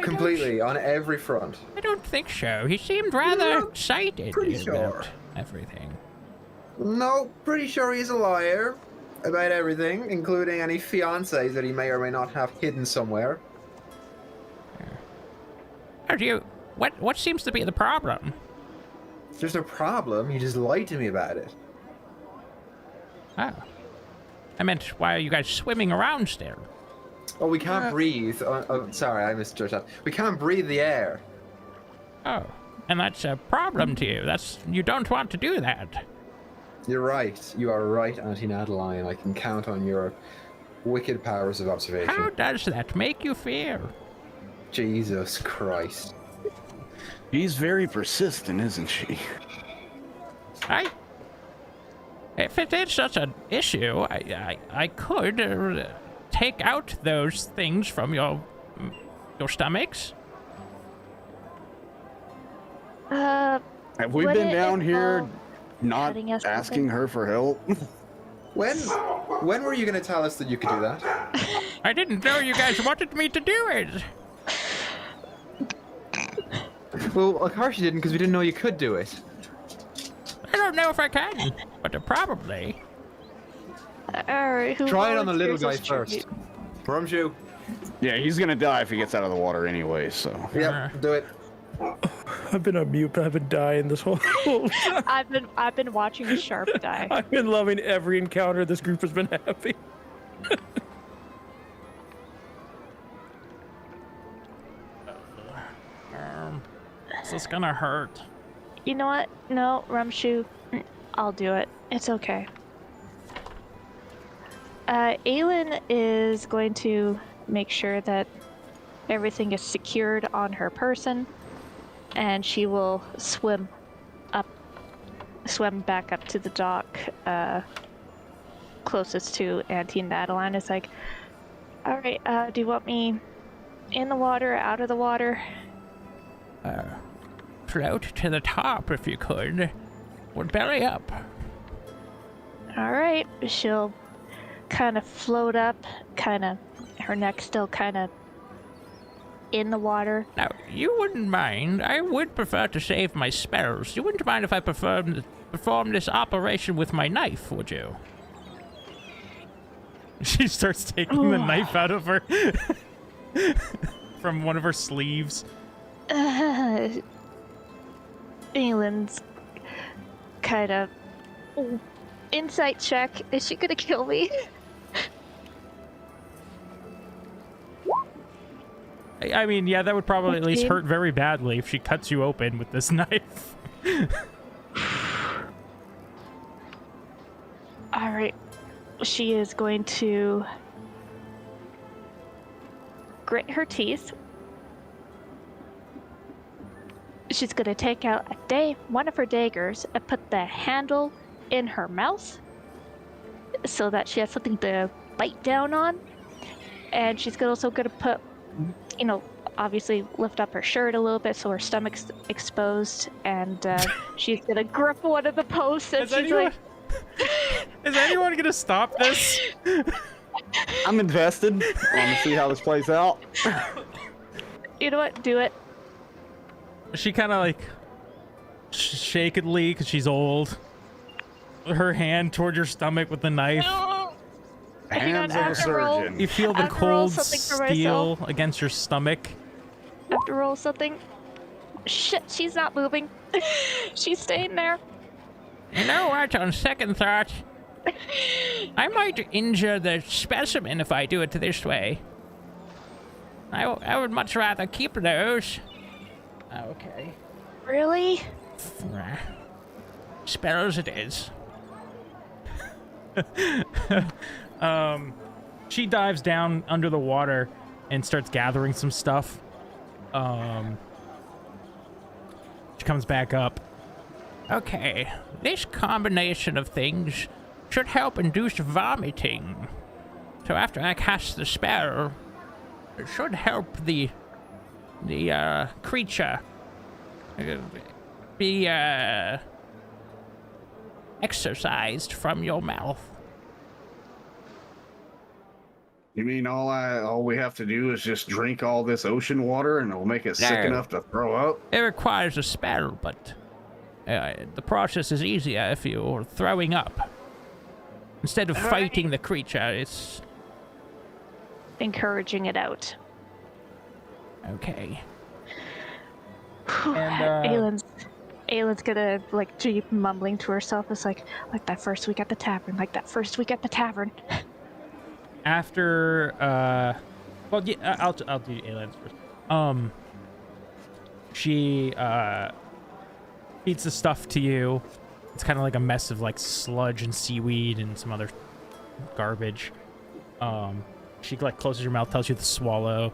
Completely, on every front. I don't think so. He seemed rather excited pretty about sure. everything. No, pretty sure he's a liar about everything, including any fiancés that he may or may not have hidden somewhere. How do you... What seems to be the problem? There's no problem, he just lied to me about it. Oh. I meant, why are you guys swimming around still? Oh, we can't breathe. Sorry, I misjudged that. We can't breathe the air. Oh. And that's a problem to you. You don't want to do that. You're right. You are right, Auntie Natalie. I can count on your wicked powers of observation. How does that make you feel? Jesus Christ. She's very persistent, isn't she? If it is such an issue, I could take out those things from your stomachs. Have we Would been it down here involve not cutting us asking open? her for help? When were you going to tell us that you could do that? I didn't know you guys wanted me to do it. Well, of course you didn't, because we didn't know you could do it. I don't know if I can, but probably. Alright, who Try it on the little volunteers guy as first. tribute? Rumshoe. Yeah, he's gonna die if he gets out of the water anyway, so. Yep, do it. I've been on mute, but I've been dying this whole time. I've been watching the shark die. I've been loving every encounter this group has been having. Is this gonna hurt? You know what? No, Rumshoe, I'll do it. It's okay. Aylin is going to make sure that everything is secured on her person, and she will swim back up to the dock closest to Auntie Natalie. It's like, alright, do you want me in the water, out of the water? Float to the top if you could. Or belly up. Alright, she'll kind of float up, her neck still kind of in the water. Now, you wouldn't mind. I would prefer to save my spells. You wouldn't mind if I perform this operation with my knife, would you? She starts taking the knife out of her from one of her sleeves. Aylin's kind of insight check. Is she gonna kill me? I mean, yeah, that would probably at least Okay. hurt very badly if she cuts you open with this knife. Alright. She is going to grit her teeth. She's gonna take out one of her daggers and put the handle in her mouth so that she has something to bite down on. And she's also gonna put, obviously lift up her shirt a little bit so her stomach's exposed, and she's gonna grip one of the posts and Is anyone gonna stop this? I'm invested. I want to see how this plays out. You know what? Do it. She kind of like shakily, because she's old, her hand toward your stomach with the knife. No. Hang on, Hands of a surgeon. You feel the cold steel against your stomach. I have to roll something. Shit, she's not moving. She's staying there. You know what, on second thought, I might injure the specimen if I do it this way. I would much rather keep those. Okay. Really? Spells it is. She dives down under the water and starts gathering some stuff. She comes back up. Okay, this combination of things should help induce vomiting. So after I cast the spell, it should help the creature be exorcised from your mouth. You mean all we have to do is just drink all this ocean water and it'll make it sick No. enough to throw up? It requires a spell, but the process is easier if you're throwing up. Instead of fighting the creature, it's... Encouraging it out. Okay. And, Aylin's gonna like keep mumbling to herself. It's like that first week at the tavern, like that first week at the tavern. After, well, yeah, I'll do Aylin's first. She feeds the stuff to you. It's kind of like a mess of like sludge and seaweed and some other garbage. She like closes your mouth, tells you to swallow,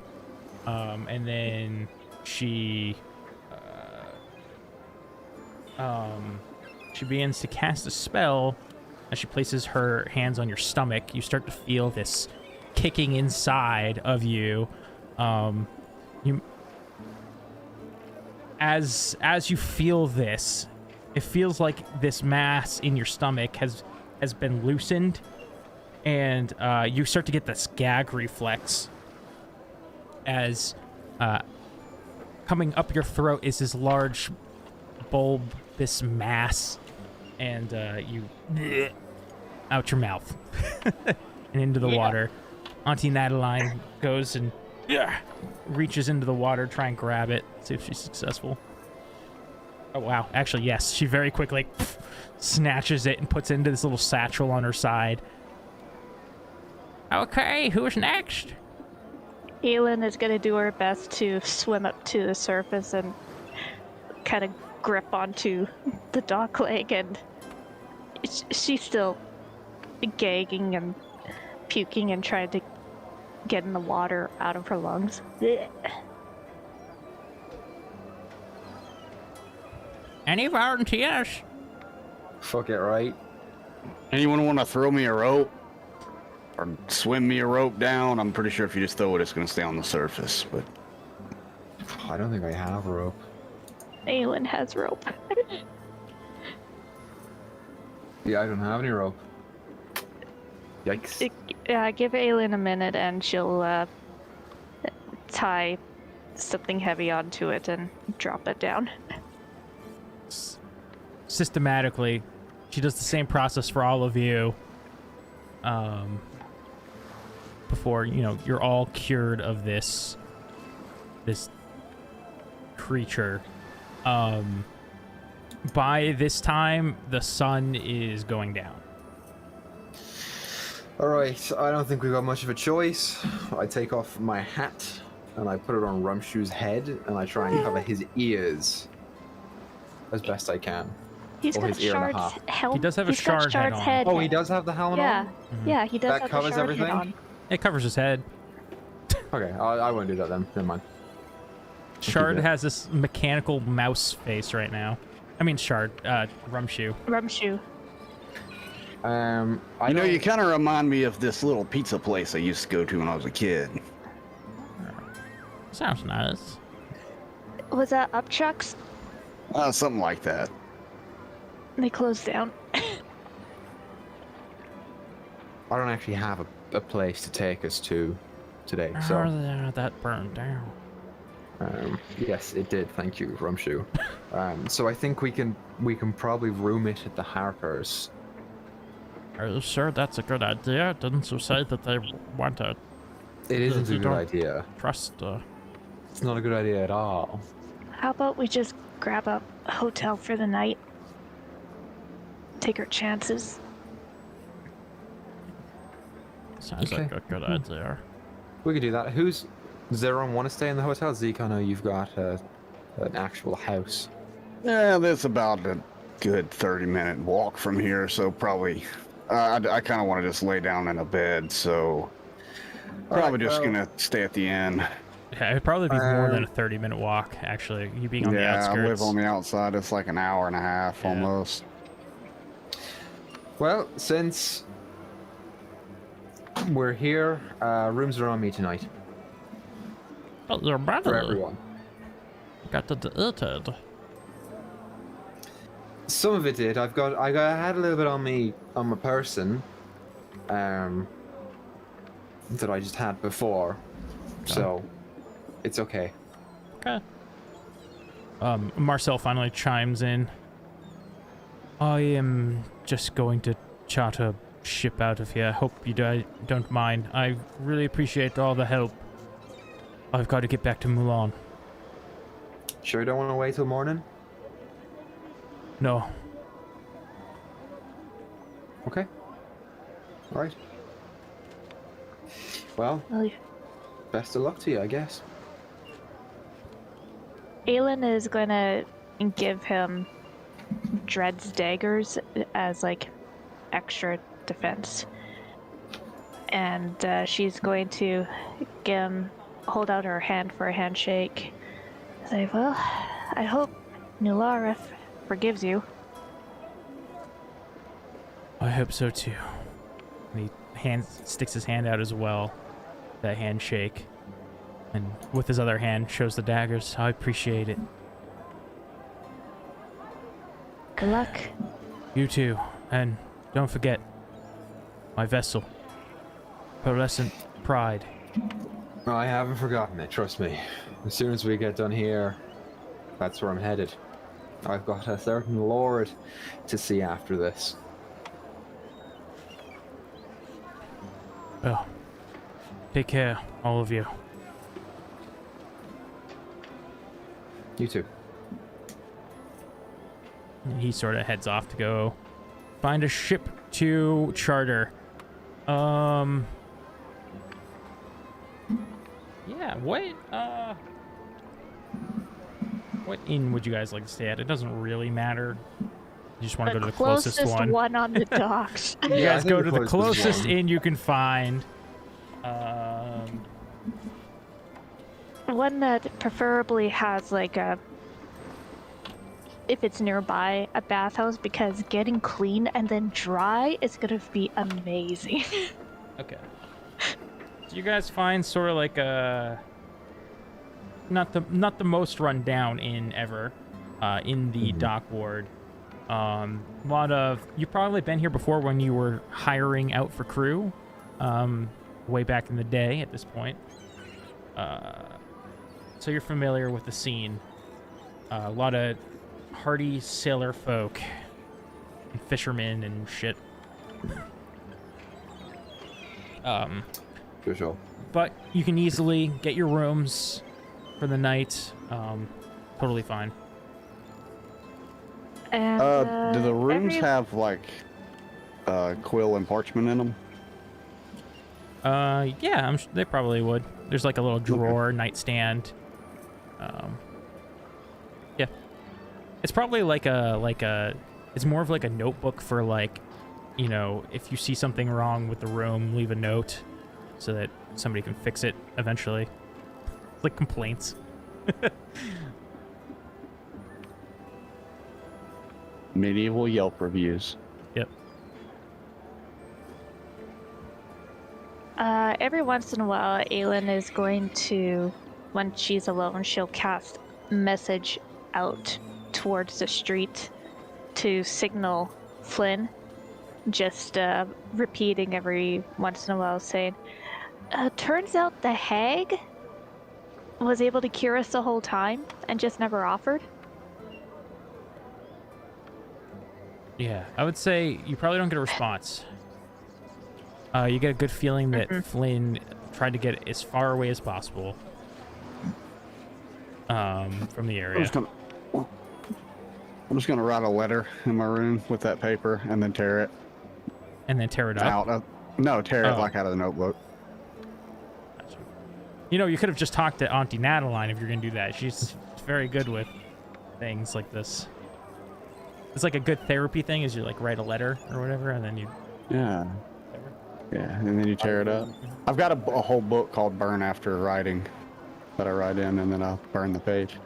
and then she begins to cast a spell. As she places her hands on your stomach, you start to feel this kicking inside of you. As you feel this, it feels like this mass in your stomach has been loosened, and you start to get this gag reflex as coming up your throat is this large bulbous mass, and you out your mouth and into the water. Auntie Nataline goes and reaches into the water, try and grab it, see if she's successful. Oh wow, actually yes, she very quickly snatches it and puts it into this little satchel on her side. Okay, who's next? Aylin is gonna do her best to swim up to the surface and kind of grip onto the dock leg, and she's still gagging and puking and trying to get in the water out of her lungs. Any volunteers? Fuck it, right? Anyone want to throw me a rope? Or swim me a rope down? I'm pretty sure if you just throw it, it's going to stay on the surface, but... I don't think I have a rope. Aylin has rope. Yeah, I don't have any rope. Yikes. Give Aylin a minute and she'll tie something heavy onto it and drop it down. Systematically, she does the same process for all of you. Before, you know, you're all cured of this creature. By this time, the sun is going down. Alright, I don't think we've got much of a choice. I take off my hat and I put it on Rumshoe's head and I try and cover his ears as best I can. He's Or got his ear and a Shard's half. helmet. He does have a He's got Shard head Shard's on. head. Oh, he does have the helmet Yeah, on? yeah, he does That have covers the Shard everything? head on. It covers his head. Okay, I won't do that then. Never mind. Shard that. has this mechanical mouse face right now. I mean, Shard, Rumshoe. Rumshoe. I You know, don't- you kind of remind me of this little pizza place I used to go to when I was a kid. Sounds nice. Was that up trucks? Something like that. They closed down. I don't actually have a place to take us to today, so That burned down. yes, it did. Thank you, Rumshoe. So I think we can probably room it at the Harpers. Are you sure that's a good idea? Didn't you say that they want to It isn't a You good don't- idea. trust? It's not a good idea at all. How about we just grab a hotel for the night? Take our chances. Sounds like a good idea. We could do that. Does everyone want to stay in the hotel? Zeke, I know you've got an actual house. Yeah, that's about a good 30-minute walk from here, so probably I kind of want to just lay down in a bed, so probably just gonna stay at the inn. Yeah, it'd probably be more than a 30-minute walk, actually. You being on the Yeah, outskirts. I live on the outside. It's like an hour and a half Yeah. almost. Well, since we're here, rooms are on me tonight Oh, your for brother everyone. got to eat it. Some of it did. I had a little bit on my person, that I just had before, so it's okay. Okay. Marcel finally chimes in. I am just going to charter a ship out of here. Hope you don't mind. I really appreciate all the help. I've got to get back to Mulan. Sure, you don't want to wait till morning? No. Okay. All right. Well, Well, best of luck to you, I guess. Aelin is going to give him Dread's daggers as like extra defense. And she's going to hold out her hand for a handshake. Say, well, I hope Nulara forgives you. I hope so too. And he sticks his hand out as well. That handshake. And with his other hand shows the daggers. I appreciate it. Good luck. You too. And don't forget my vessel. Pearlescent Pride. I haven't forgotten it, trust me. As soon as we get done here, that's where I'm headed. I've got a certain lord to see after this. Well, take care, all of you. You too. And he sort of heads off to go find a ship to charter. Yeah, what inn would you guys like to stay at? It doesn't really matter. You just want to go to the closest one. on the docks. You Yeah, I guys think go the to the closest closest one. inn you can find. One that preferably has like if it's nearby, a bathhouse, because getting clean and then dry is gonna be amazing. Okay. So you guys find sort of like a not the most run down inn ever, in the dock ward. A lot of you've probably been here before when you were hiring out for crew, way back in the day. At this point, so you're familiar with the scene. A lot of hardy sailor folk, and fishermen and shit. Sure. But you can easily get your rooms for the night. Totally fine. And Do the rooms every- have like quill and parchment in them? Yeah, they probably would. There's like a little drawer, nightstand. Yeah, it's probably like a. It's more of like a notebook for like, you know, if you see something wrong with the room, leave a note, so that somebody can fix it eventually. It's like complaints. Medieval Yelp reviews. Yep. Every once in a while, Aelin is going to when she's alone, she'll cast message out towards the street to signal Flynn, just repeating every once in a while, saying, turns out the hag was able to cure us the whole time and just never offered. Yeah, I would say you probably don't get a response. You get a good feeling that Flynn tried to get as far away as possible from the area. I'm just gonna write a letter in my room with that paper and then tear it. And then tear it up? Tear it like out of the notebook. You know, you could have just talked to Auntie Nataline if you're going to do that. She's very good with things like this. It's like a good therapy thing is you like write a letter or whatever and then you... Yeah. Yeah, and then you tear it up. I've got a whole book called Burn After Writing that I write in and then I'll burn the page.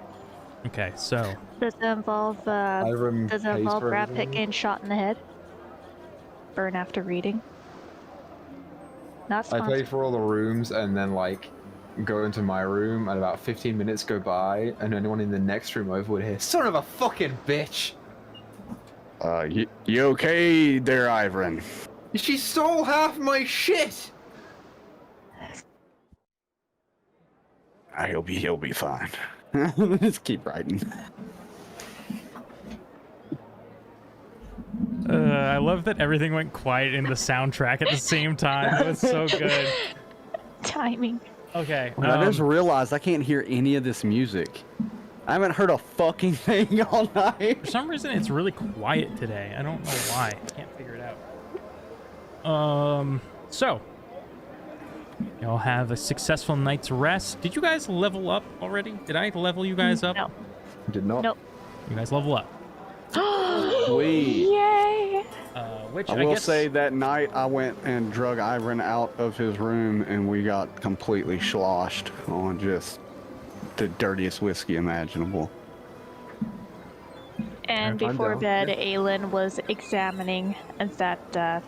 Okay, so... Does it involve, Brad Pitt getting shot in the head? Burn after reading? Not I sponsored. pay for all the rooms and then like go into my room and about 15 minutes go by and anyone in the next room over would hear, son of a fucking bitch! You okay there, Ivrin? She stole half my shit! He'll be fine. Just keep writing. I love that everything went quiet in the soundtrack at the same time. That was so good. Timing. Okay. I just realized I can't hear any of this music. I haven't heard a fucking thing all night. For some reason, it's really quiet today. I don't know why. I can't figure it out. So, y'all have a successful night's rest. Did you guys level up already? Did I level you guys up? No. Did not. Nope. You guys level up. Sweet. Yay! Which I will say that night I went and drug Ivrin out of his room and we got completely sloshed on just the dirtiest whiskey imaginable. And before bed, Aelin was examining that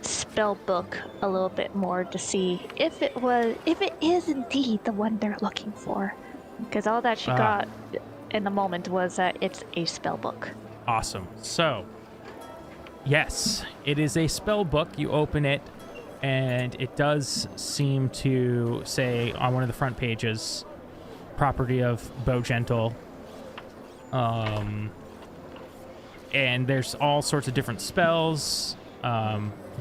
spell book a little bit more to see if it is indeed the one they're looking for. Because all that she got in the moment was that it's a spell book. Awesome. So, yes, it is a spell book. You open it, and it does seem to say on one of the front pages, property of Bow Gentle. And there's all sorts of different spells,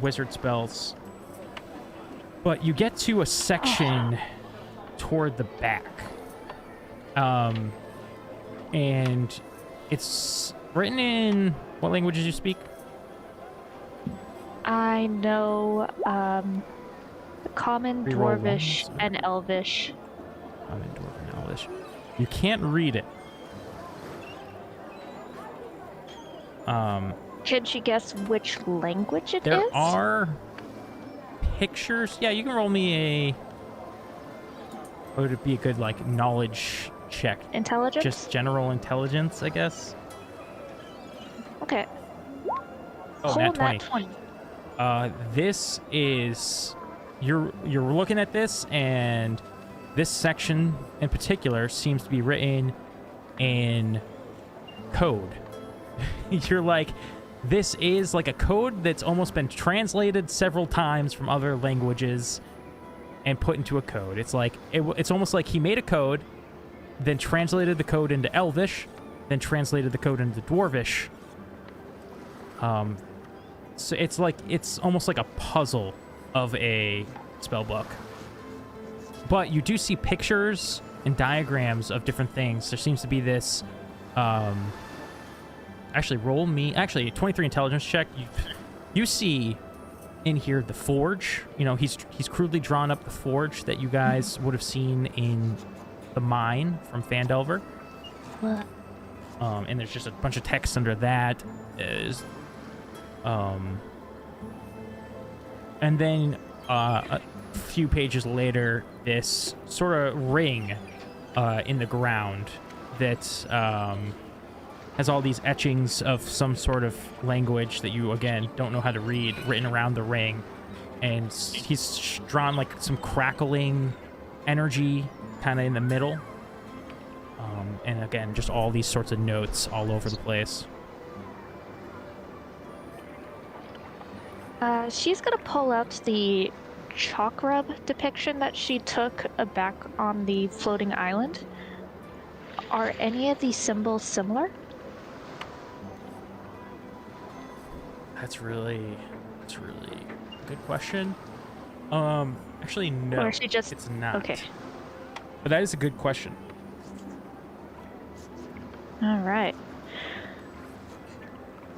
wizard spells. But you get to a section toward the back. And it's written in what language did you speak? I know Common, Reroll Dwarvish, one, and Elvish. Common, Dwarven, Elvish. You can't read it. Can she guess which language it is? There are pictures. Yeah, you can roll me a... What would it be a good, like, knowledge check? Intelligence? Just general intelligence, I guess. Okay. Oh, Whole nat 20. nat 20. This is... You're looking at this, and this section in particular seems to be written in code. You're like, this is like a code that's almost been translated several times from other languages and put into a code. It's like, it's almost like he made a code, then translated the code into Elvish, then translated the code into Dwarvish. So it's like, it's almost like a puzzle of a spell book. But you do see pictures and diagrams of different things. There seems to be this, actually roll me, actually 23 intelligence check. You see in here the forge. You know, he's crudely drawn up the forge that you guys would have seen in the mine from Phandelver. What? And there's just a bunch of text under that. And then a few pages later, this sort of ring in the ground that has all these etchings of some sort of language that you, again, don't know how to read, written around the ring. And he's drawn like some crackling energy kind of in the middle. And again, just all these sorts of notes all over the place. She's gonna pull out the chalk rub depiction that she took back on the floating island. Are any of these symbols similar? That's really a good question. Actually, no. Or is she just... It's not. Okay. But that is a good question. All right.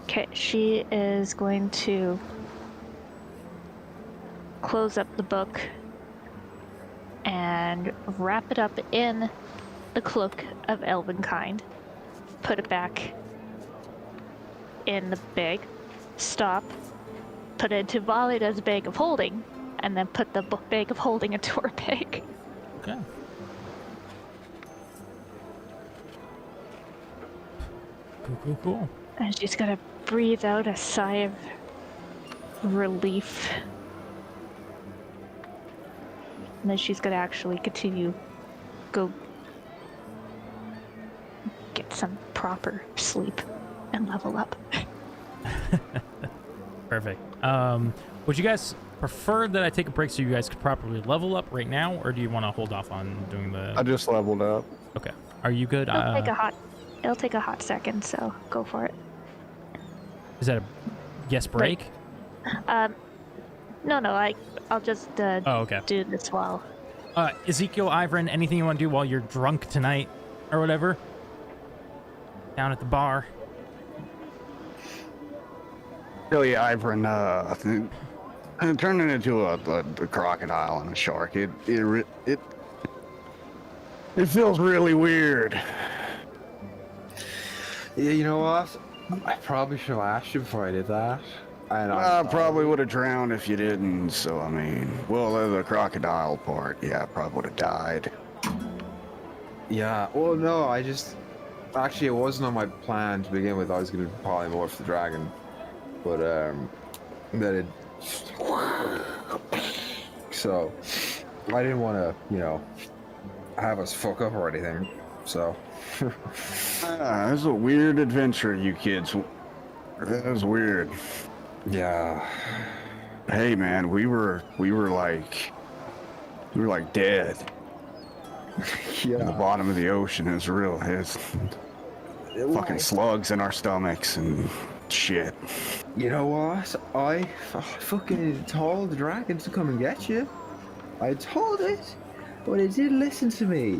Okay, she is going to close up the book and wrap it up in the cloak of Elvenkind. Put it back in the bag. Stop. Put it into Valida's bag of holding, and then put the bag of holding into her bag. Okay. Cool. And she's gonna breathe out a sigh of relief. And then she's gonna actually go get some proper sleep and level up. Perfect. Would you guys prefer that I take a break so you guys could properly level up right now, or do you want to hold off on doing the... I just leveled up. Okay. Are you good? It'll take a hot second, so go for it. Is that a yes break? No, I'll just okay. do this while. Ezekiel, Ivran, anything you want to do while you're drunk tonight or whatever? Down at the bar. Really, Ivran, turning into a crocodile and a shark. It feels really weird. Yeah, you know what? I probably should have asked you before I did that. I probably would have drowned if you didn't, so I mean, well, the crocodile part, yeah, I probably would have died. Yeah, well, no, actually, it wasn't on my plan to begin with. I was going to polymorph the dragon, but, then so, I didn't want to, have us fuck up or anything, so. It was a weird adventure, you kids. That was weird. Yeah. Hey, man, we were like dead. Yeah. At the bottom of the ocean is real. It's fucking slugs in our stomachs and shit. You know what? I fucking told the dragon to come and get you. I told it, but it didn't listen to me.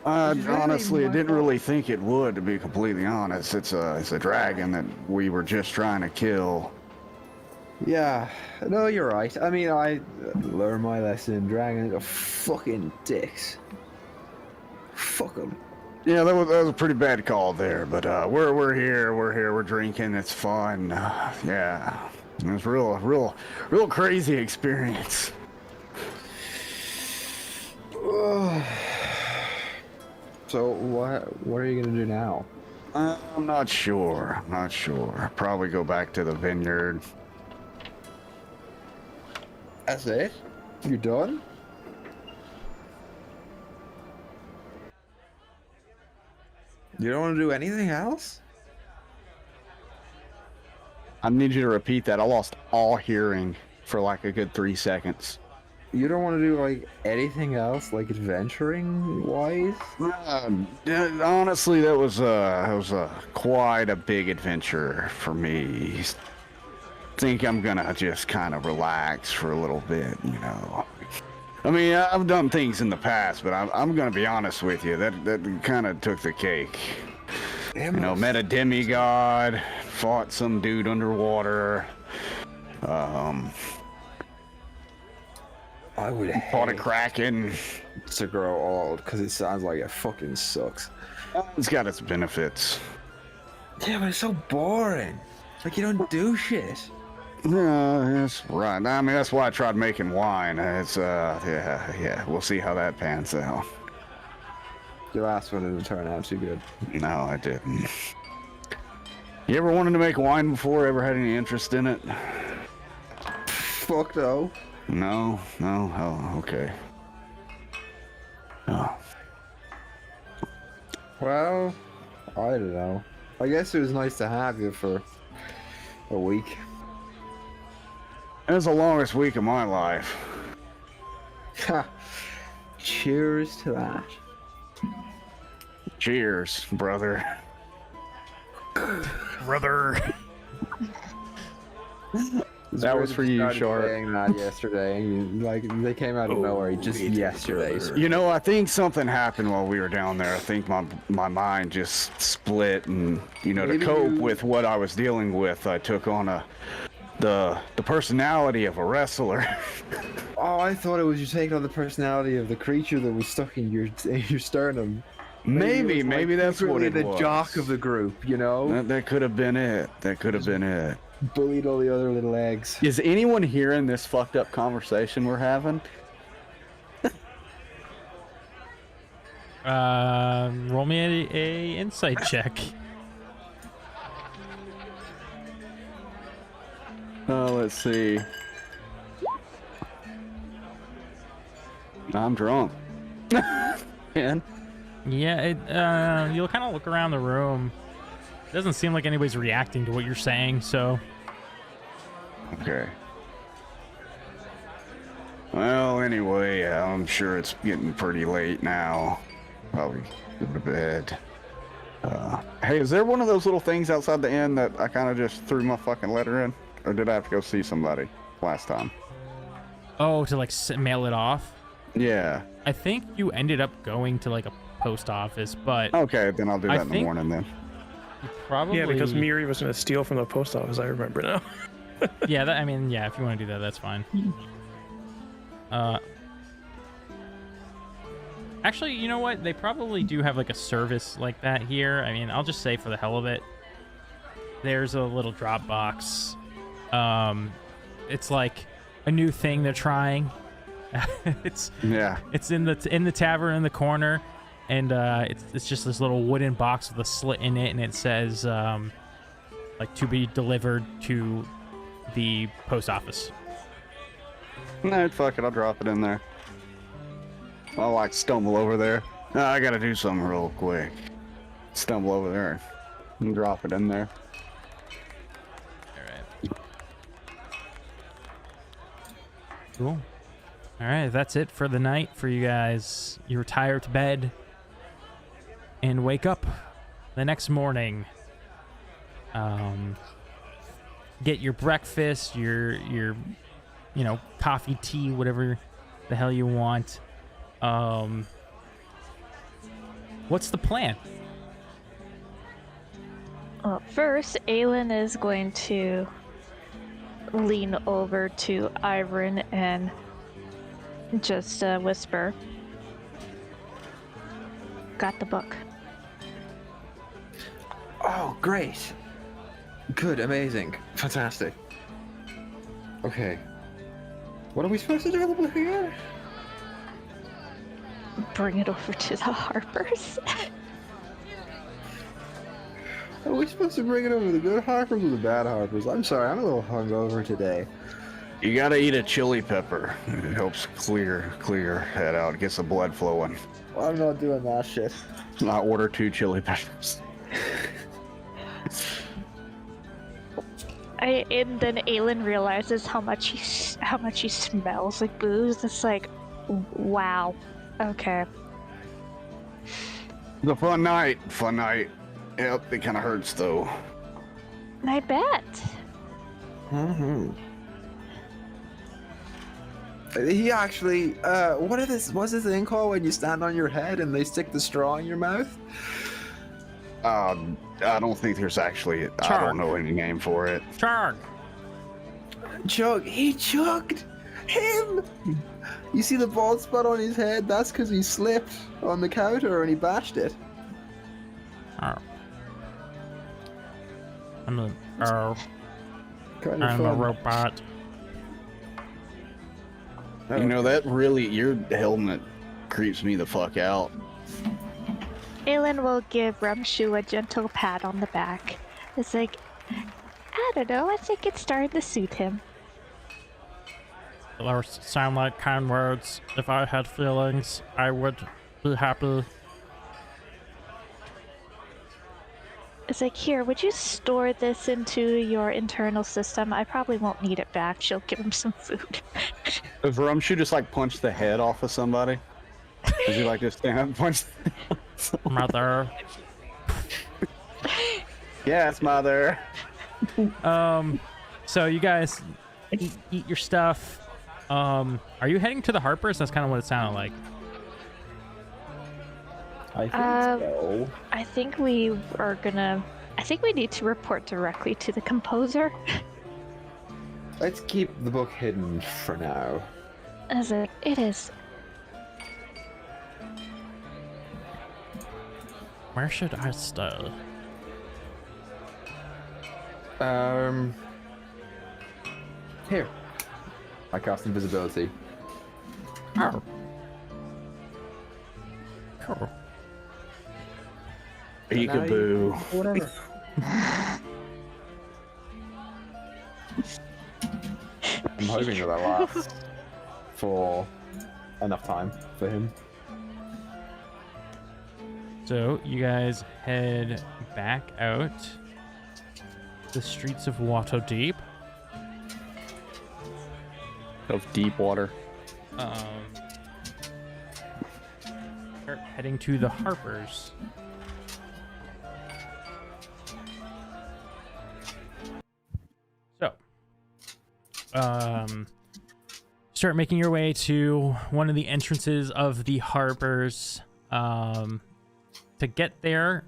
Honestly, I didn't really think it would, to be completely honest. It's a dragon that we were just trying to kill. Yeah, no, you're right. I mean, I learned my lesson. Dragons are fucking dicks. Fuck them. Yeah, that was a pretty bad call there, but we're here, we're drinking, it's fun. Yeah, it was real crazy experience. So what are you gonna do now? I'm not sure. Probably go back to the vineyard. That's it? You done? You don't want to do anything else? I need you to repeat that. I lost all hearing for like a good 3 seconds. You don't want to do like anything else, like adventuring wise? Honestly, that was quite a big adventure for me. Think I'm gonna just kind of relax for a little bit, I mean, I've done things in the past, but I'm gonna be honest with you. That kind of took the cake. Met a demigod, fought some dude underwater. I would fought a kraken. To grow old, because it sounds like it fucking sucks. It's got its benefits. Yeah, but it's so boring. Like, you don't do shit. Yeah, that's right. I mean, that's why I tried making wine. It's, yeah, we'll see how that pans out. Your last one didn't turn out too good. No, I didn't. You ever wanted to make wine before? Ever had any interest in it? Fuck no. No? Oh, okay. Oh. Well, I don't know. I guess it was nice to have you for a week. It was the longest week of my life. Ha! Cheers to that. Cheers, brother. Brother. That was for you, Started Sharp. saying that yesterday, and they came out of nowhere just yesterday. So. You know, I think something happened while we were down there. I think my mind just split, and you know, to cope with what I was dealing with, I took on the personality of a wrestler. Oh, I thought it was you taking on the personality of the creature that was stuck in your sternum. Maybe that's what it the was. jock of the group, you know? That could have been it. That could have been it. Bullied all the other little eggs. Is anyone hearing this fucked up conversation we're having? Roll me a insight check. Let's see. I'm drunk. Man. Yeah, you'll kind of look around the room. It doesn't seem like anybody's reacting to what you're saying, so. Okay. Well, anyway, I'm sure it's getting pretty late now. Probably go to bed. Hey, is there one of those little things outside the inn that I kind of just threw my fucking letter in? Or did I have to go see somebody last time? Oh, to like mail it off? Yeah. I think you ended up going to like a post office, but Okay, then I'll do that in the morning then. you probably... Yeah, because Miri was going to steal from the post office, I remember now. Yeah, I mean, yeah, if you want to do that, that's fine. Actually, you know what? They probably do have like a service like that here. I mean, I'll just say for the hell of it, there's a little drop box. It's like a new thing they're trying. It's in the tavern in the corner, and it's just this little wooden box with a slit in it, and it says like to be delivered to the post office. No, fuck it, I'll drop it in there. I'll like stumble over there. I gotta do something real quick. Stumble over there and drop it in there. All right. Cool. All right, that's it for the night for you guys. You retire to bed and wake up the next morning. Get your breakfast, your coffee, tea, whatever the hell you want. What's the plan? Well, first, Aelin is going to lean over to Ivern and just whisper, "Got the book." Oh, great. Good, amazing, fantastic. Okay. What are we supposed to do with the book again? Bring it over to the Harpers. Are we supposed to bring it over to the good Harpers or the bad Harpers? I'm sorry, I'm a little hungover today. You gotta eat a chili pepper. It helps clear head out, gets the blood flowing. Well, I'm not doing that shit. I order 2 chili peppers. And then Aelin realizes how much he smells like booze. It's like, wow. Okay. It's a fun night. Yep, it kind of hurts though. I bet. Mm-hmm. He actually, what's this thing called when you stand on your head and they stick the straw in your mouth? I don't think there's actually, I don't know any name for it. Charg. Chug, he chugged him! You see the bald spot on his head? That's because he slipped on the counter and he bashed it. Oh. I'm a robot. You know, that really, your helmet creeps me the fuck out. Aelin will give Rumshu a gentle pat on the back. It's like, I don't know, I think it's starting to suit him. Those sound like kind words. If I had feelings, I would be happy. It's like, here, would you store this into your internal system? I probably won't need it back. She'll give him some food. Does Rumshu just like punch the head off of somebody? Does he like just stand up and punch? Mother. Yes, mother. So you guys eat your stuff. Are you heading to the Harpers? That's kind of what it sounded like. I think so. I think we are gonna... I think we need to report directly to the composer. Let's keep the book hidden for now. As it is. Where should I stay? Here. I cast invisibility. Oh. Cool. Peekaboo. Whatever. I'm hoping that lasts for enough time for him. So you guys head back out the streets of Waterdeep. Of deep water. Start heading to the Harpers. So, start making your way to one of the entrances of the Harpers. To get there,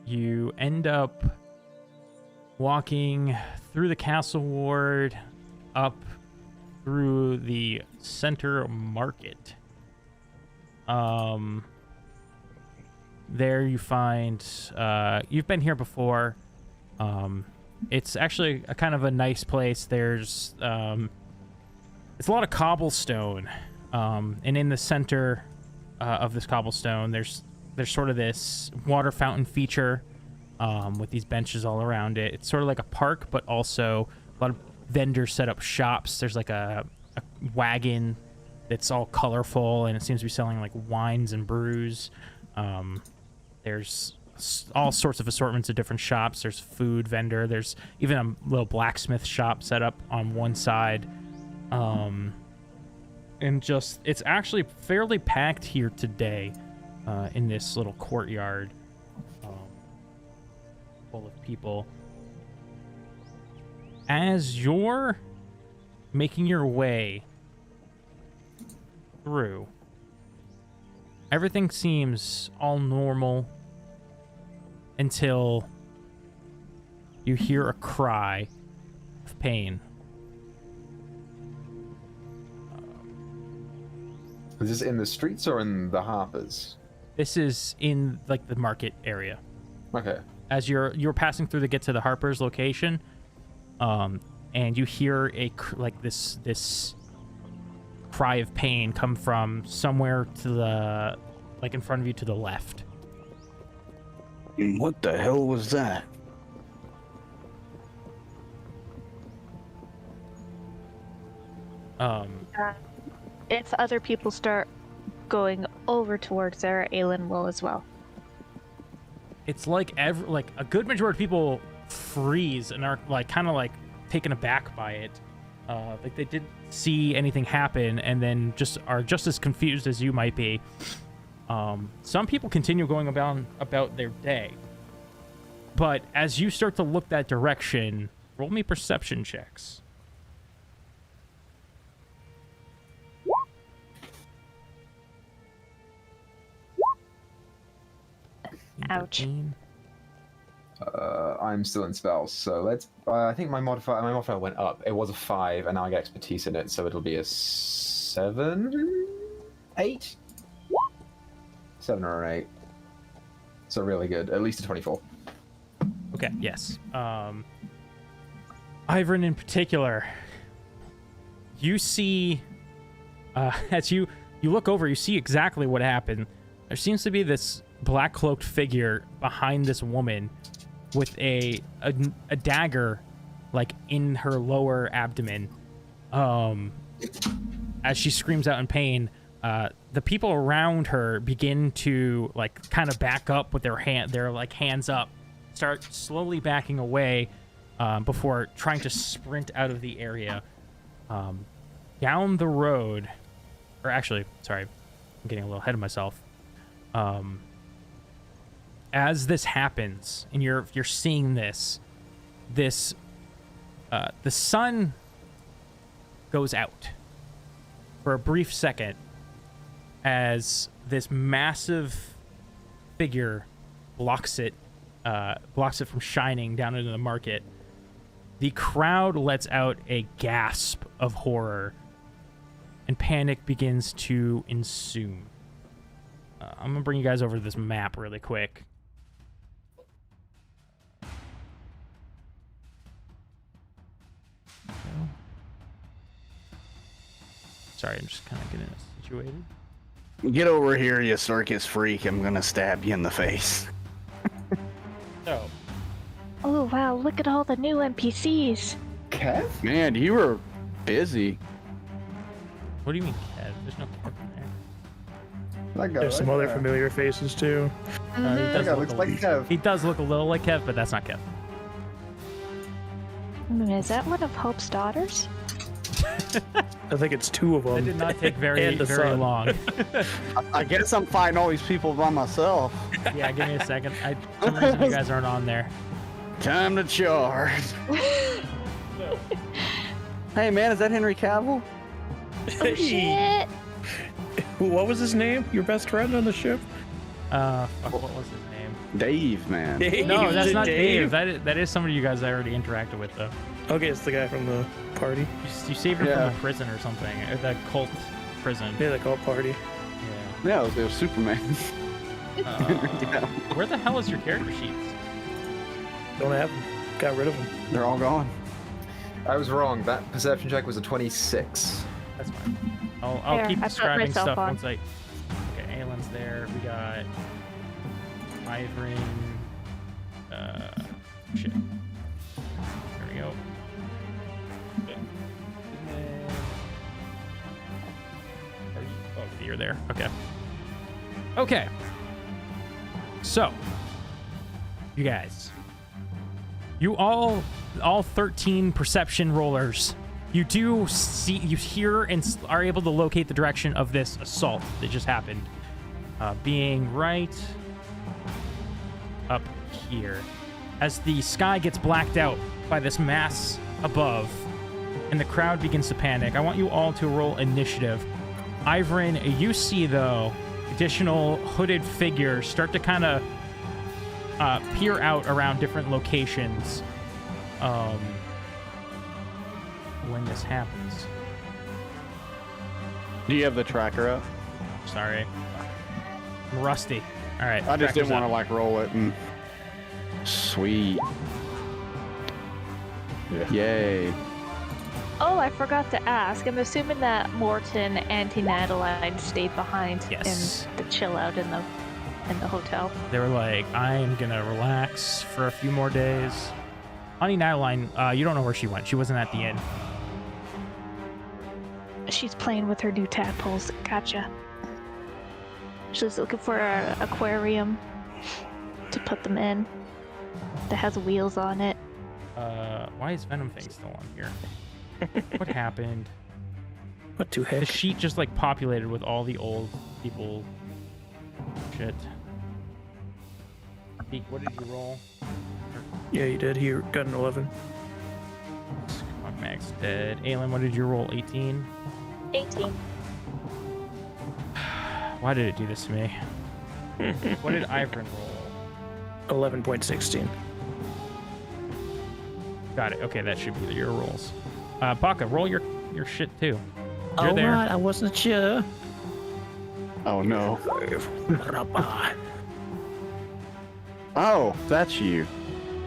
you end up walking through the castle ward, up through the center market. There you find, you've been here before. It's actually a kind of a nice place. There's, it's a lot of cobblestone. And in the center of this cobblestone, there's sort of this water fountain feature with these benches all around it. It's sort of like a park, but also a lot of vendors set up shops. There's like a wagon that's all colorful, and it seems to be selling like wines and brews. There's all sorts of assortments of different shops. There's food vendor. There's even a little blacksmith shop set up on one side. And just, it's actually fairly packed here today in this little courtyard full of people. As you're making your way through, everything seems all normal until you hear a cry of pain. Is this in the streets or in the Harpers? This is in like the market area. Okay. As you're passing through to get to the Harper's location, and you hear this cry of pain come from somewhere to the, like in front of you to the left. What the hell was that? If other people start going over towards there, Aelin will as well. It's like a good majority of people freeze and are like kind of like taken aback by it. Like they didn't see anything happen and then are just as confused as you might be. Some people continue going about their day. But as you start to look that direction, roll me perception checks. Ouch. I'm still in spells, so let's. I think my modifier went up. It was a 5, and now I get expertise in it, so it'll be a 7, 8, 7 or an 8. So really good, at least a 24. Okay. Yes. Ivern in particular, you see, as you look over, you see exactly what happened. There seems to be this black cloaked figure behind this woman with a dagger like in her lower abdomen, as she screams out in pain, the people around her begin to like kind of back up with their hands up, start slowly backing away before trying to sprint out of the area. Down the road, or actually, sorry, I'm getting a little ahead of myself. As this happens, and you're seeing this, the sun goes out for a brief second as this massive figure blocks it from shining down into the market. The crowd lets out a gasp of horror, and panic begins to ensue. I'm gonna bring you guys over to this map really quick. Sorry, I'm just kind of getting it situated. Get over here, you circus freak. I'm gonna stab you in the face. So, Oh wow, look at all the new NPCs. Kev? Man, you were busy. what do you mean, Kev? There's no Kev in there. That guy There's some right other there. familiar faces too. He That does guy look looks a like little- Kev. He does look a little like Kev, but that's not Kev. Is that one of Hope's daughters? I think it's two of them. It did not take very And the very sun. long. I guess I'm fighting all these people by myself. Yeah, give me a second. For some reason you guys aren't on there. Time to charge. Hey man, is that Henry Cavill? Oh shit! What was his name? Your best friend on the ship? Fuck, what was his name? Dave, man. Dave. No, that's Is it not Dave. That is somebody you guys already interacted with, though. Okay, it's the guy from the party. You saved him Yeah. from the prison or something, or the cult prison. Yeah, they call it party. Yeah, it was Superman. Yeah. Where the hell is your character sheets? Don't have them. Got rid of them. They're all gone. I was wrong. That perception check was a 26. That's fine. I'll There, keep I put describing myself stuff on. once I. Okay, Aylin's there. We got Ivrin. Shit. There we go. Okay. And then- Oh, you're there. Okay. Okay. So, you guys, you all 13 perception rollers, you do see, you hear, and are able to locate the direction of this assault that just happened, being right up here. As the sky gets blacked out by this mass above, and the crowd begins to panic, I want you all to roll initiative. Ivrin, you see, though, additional hooded figures start to kind of peer out around different locations when this happens. Do you have the tracker up? Sorry. I'm rusty. All right. I just didn't want to to. like roll it and. Sweet. Yay. Oh, I forgot to ask. I'm assuming that Morton and Natalie stayed behind Yes. in the chill out in the hotel. They were like, I am going to relax for a few more days. Honey Natalie, you don't know where she went. She wasn't at the inn. She's playing with her new tadpoles. Gotcha. She's looking for an aquarium to put them in that has wheels on it. Why is Venom thing still on here? What happened? What to The heck? sheet just like populated with all the old people. Shit. Beak, what did you roll? Yeah, you did. He got an 11. Fuck, Max dead. Aylin, what did you roll? 18? 18. Why did it do this to me? What did Ivrin roll? 11.16. Got it. Okay, that should be your rolls. Baka, roll your shit too. You're there. Alright, I wasn't sure. Oh no. Oh, that's you.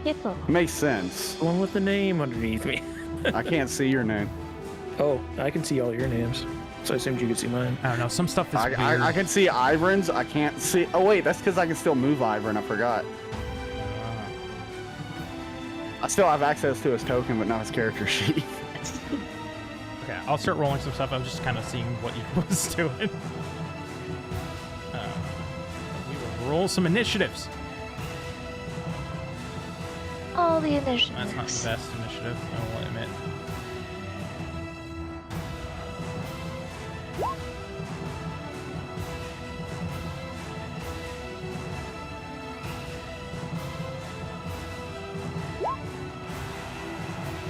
Yiffle. Makes sense. One with the name underneath me. I can't see your name. Oh, I can see all your names. So I assumed you could see mine. I don't know. Some stuff is weird. I can see Ivrin's. I can't see. Oh wait, that's because I can still move Ivrin. I forgot. I still have access to his token, but not his character sheet. Okay, I'll start rolling some stuff. I'm just kind of seeing what you was doing. We will roll some initiatives. All the initiatives. That's not the best initiative, I will admit.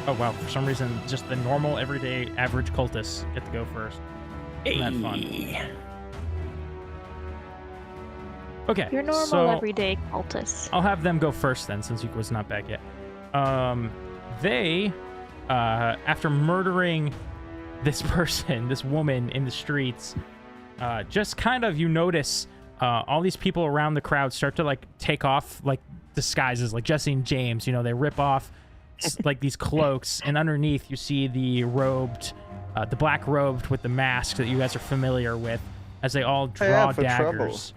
Oh wow, for some reason, just the normal, everyday, average cultists get to go first. Isn't that fun? Okay, Your normal so everyday cultists. I'll have them go first then, since Yuka was not back yet. They, after murdering this person, this woman in the streets, just kind of, you notice all these people around the crowd start to like take off like disguises, like Jesse and James, you know, they rip off like these cloaks, and underneath you see the robed, the black robed with the mask that you guys are familiar with, as they all draw daggers.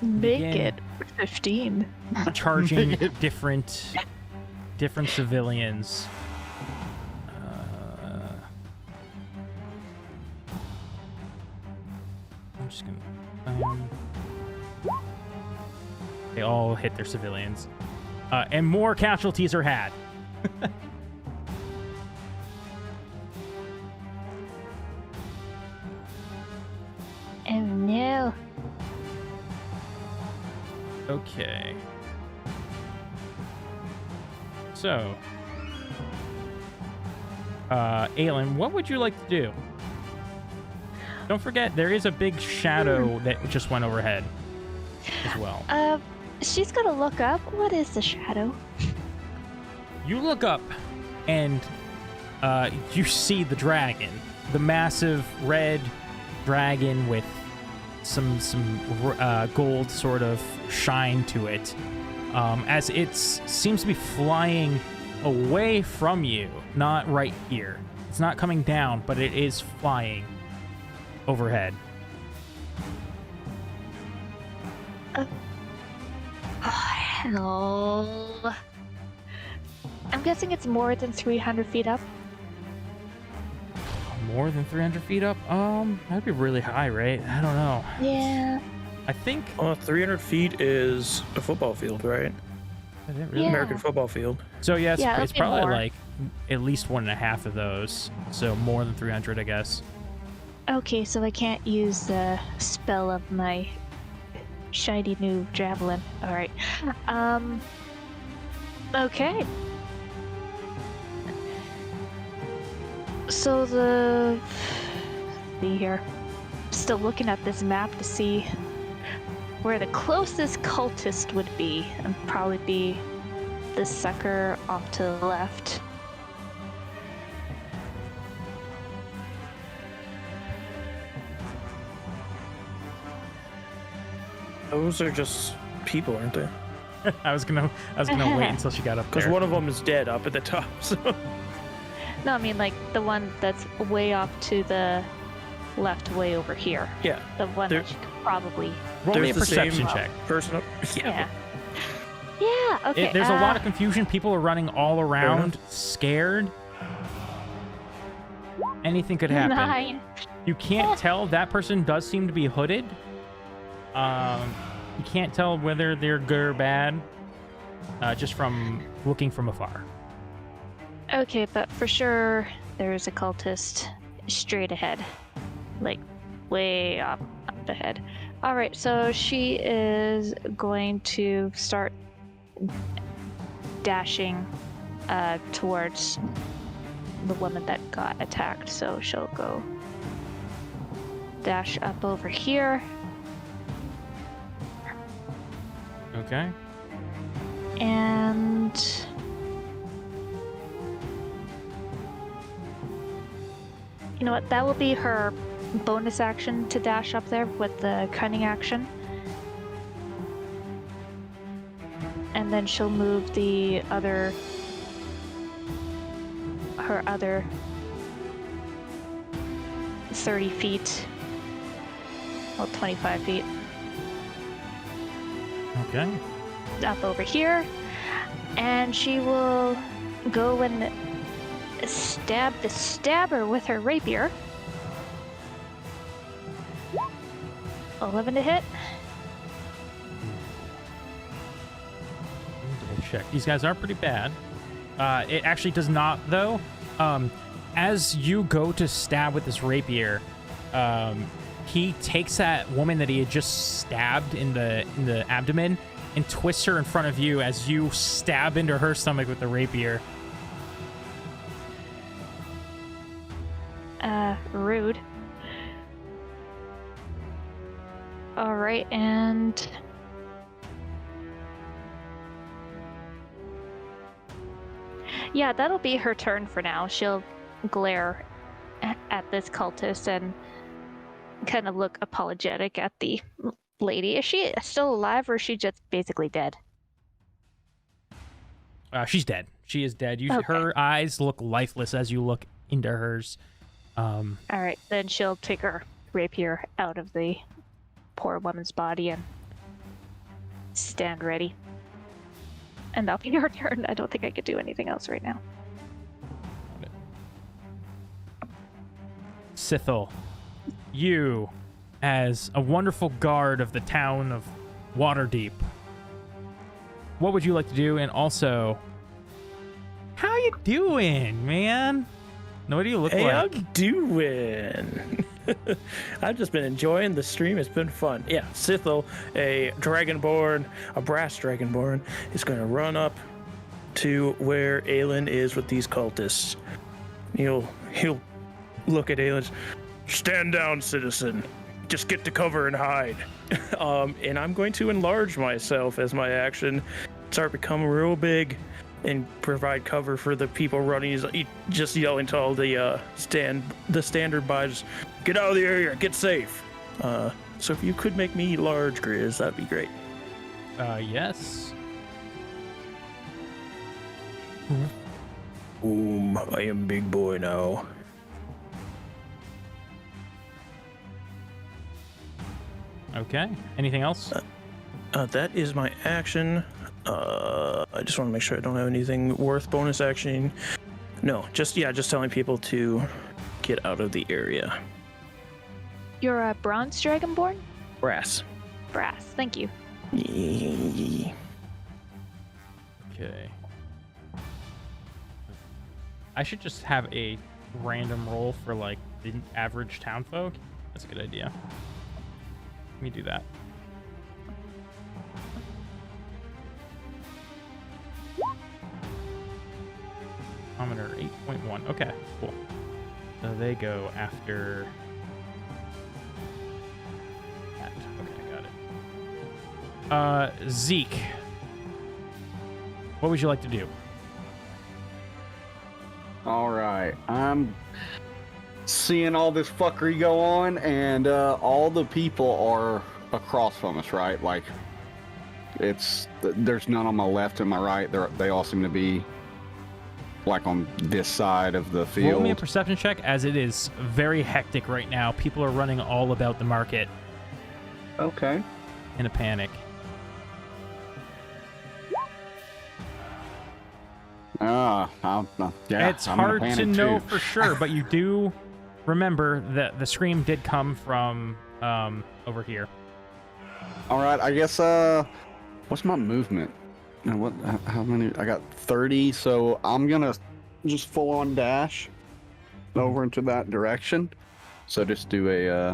Make begin it 15. charging different civilians. I'm just gonna. They all hit their civilians. And more casualties are had. Oh no. Okay. So, Aelin, what would you like to do? Don't forget, there is a big shadow that just went overhead as well. She's gonna look up. What is the shadow? You look up, and you see the dragon, the massive red dragon with some gold sort of shine to it, as it seems to be flying away from you, not right here. It's not coming down, but it is flying overhead. Hell. I'm guessing it's more than 300 feet up. More than 300 feet up? That'd be really high, right? I don't know. Yeah. I think... 300 feet is a football field, right? Is it really? Yeah. American football field. So yeah, Yeah, it's it'll be probably more. like at least 1.5 of those. So more than 300, I guess. Okay, so I can't use the spell of my shiny new javelin. Alright. Okay. So see here. Still looking at this map to see where the closest cultist would be, and probably be this sucker off to the left. Those are just people, aren't they? I was gonna wait until she got up Because there. one of them is dead up at the top. So. No, I mean like the one that's way off to the left, way over here. Yeah. The one There- that you could probably. Roll me a There's the same perception check. person up. Yeah. Yeah. Okay. There's a lot of confusion. People are running all around, scared. Anything could happen. 9. You can't tell. That person does seem to be hooded. You can't tell whether they're good or bad, just from looking from afar. Okay, but for sure there's a cultist straight ahead, like way up ahead. All right, so she is going to start dashing towards the woman that got attacked. So she'll go dash up over here. Okay. And you know what? That will be her bonus action to dash up there with the cunning action. And then she'll move her other 30 feet. Well, 25 feet. Okay. Up over here, and she will go and stab the stabber with her rapier. 11 to hit. Check. These guys are pretty bad. It actually does not, though. As you go to stab with this rapier, he takes that woman that he had just stabbed in the abdomen and twists her in front of you as you stab into her stomach with the rapier. Rude. All right, and yeah, that'll be her turn for now. She'll glare at this cultist and kind of look apologetic at the lady. Is she still alive, or is she just basically dead? She's dead. She is dead. Okay. Her eyes look lifeless as you look into hers. All right, then she'll take her rapier out of the poor woman's body and stand ready. And that'll be her turn. I don't think I could do anything else right now. Sithel, you, as a wonderful guard of the town of Waterdeep, what would you like to do? And also, how you doing, man? What do you look Hey, like? I'm doing. I've just been enjoying the stream. It's been fun. Yeah, Sithel, a dragonborn, a brass dragonborn, is going to run up to where Aelin is with these cultists. He'll look at Aelin. Stand down, citizen. Just get to cover and hide. And I'm going to enlarge myself as my action. Start becoming real big and provide cover for the people running. He's just yelling to all the standard buys, get out of the area, get safe. So if you could make me large, Grizz, that'd be great. Yes. I am big boy now. Okay. Anything else? That is my action. I just want to make sure I don't have anything worth bonus action. No, just telling people to get out of the area. You're a bronze dragonborn? Brass. Brass, thank you. Okay. I should just have a random roll for, like, the average townfolk. That's a good idea. Let me do that. Thermometer 8.1. Okay, cool. So they go after that. Okay, I got it. Zeke, what would you like to do? All right, I'm seeing all this fuckery go on, and all the people are across from us, right? Like, there's none on my left and my right. They all seem to be like on this side of the field. Roll me a perception check, as it is very hectic right now. People are running all about the market. Okay. In a panic. Yeah, It's hard to know for sure, but you do remember that the scream did come from over here. All right, I guess. What's my movement? How many? I got 30, so I'm gonna just full on dash over into that direction. So just do a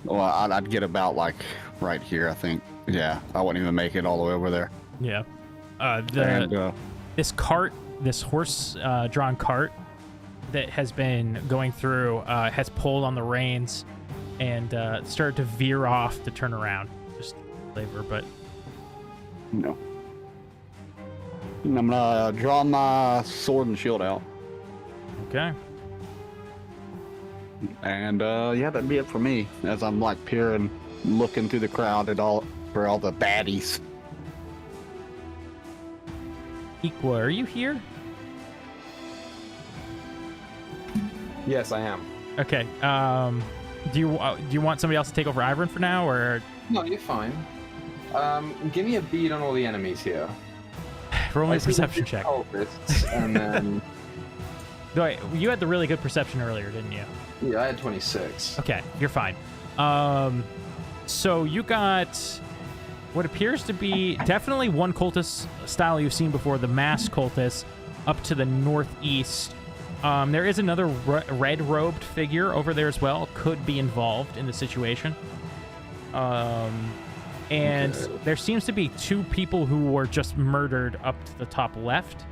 well, I'd get about like right here, I think. Yeah, I wouldn't even make it all the way over there. Yeah. This horse drawn cart that has been going through has pulled on the reins and started to veer off to turn around. Just flavor, but no. And I'm gonna draw my sword and shield out. Okay. And yeah, that'd be it for me. As I'm like peering, looking through the crowd for all the baddies. Equa, are you here? Yes, I am. Okay. Do you want somebody else to take over Ivern for now, or? No, you're fine. Give me a bead on all the enemies here. Roll me I a see the perception big check. cultists, and then No, wait, you had the really good perception earlier, didn't you? yeah, I had 26. Okay, you're fine. So you got what appears to be definitely one cultist style you've seen before, the mass cultist, up to the northeast. There is another red-robed figure over there as well. Could be involved in the situation. And there seems to be 2 people who were just murdered up to the top left.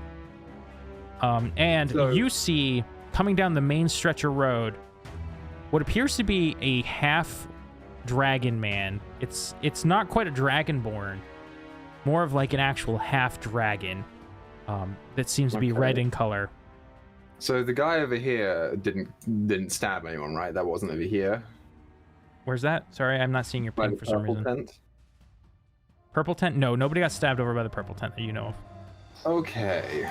And So- you see, coming down the main stretch of road, what appears to be a half dragon man. It's not quite a dragonborn, more of like an actual half dragon that seems to be red in color. So the guy over here didn't stab anyone, right? That wasn't over here. Where's that? Sorry, I'm not seeing your By ping the for some purple reason. tent. Purple tent? No, nobody got stabbed over by the purple tent that you know of. Okay,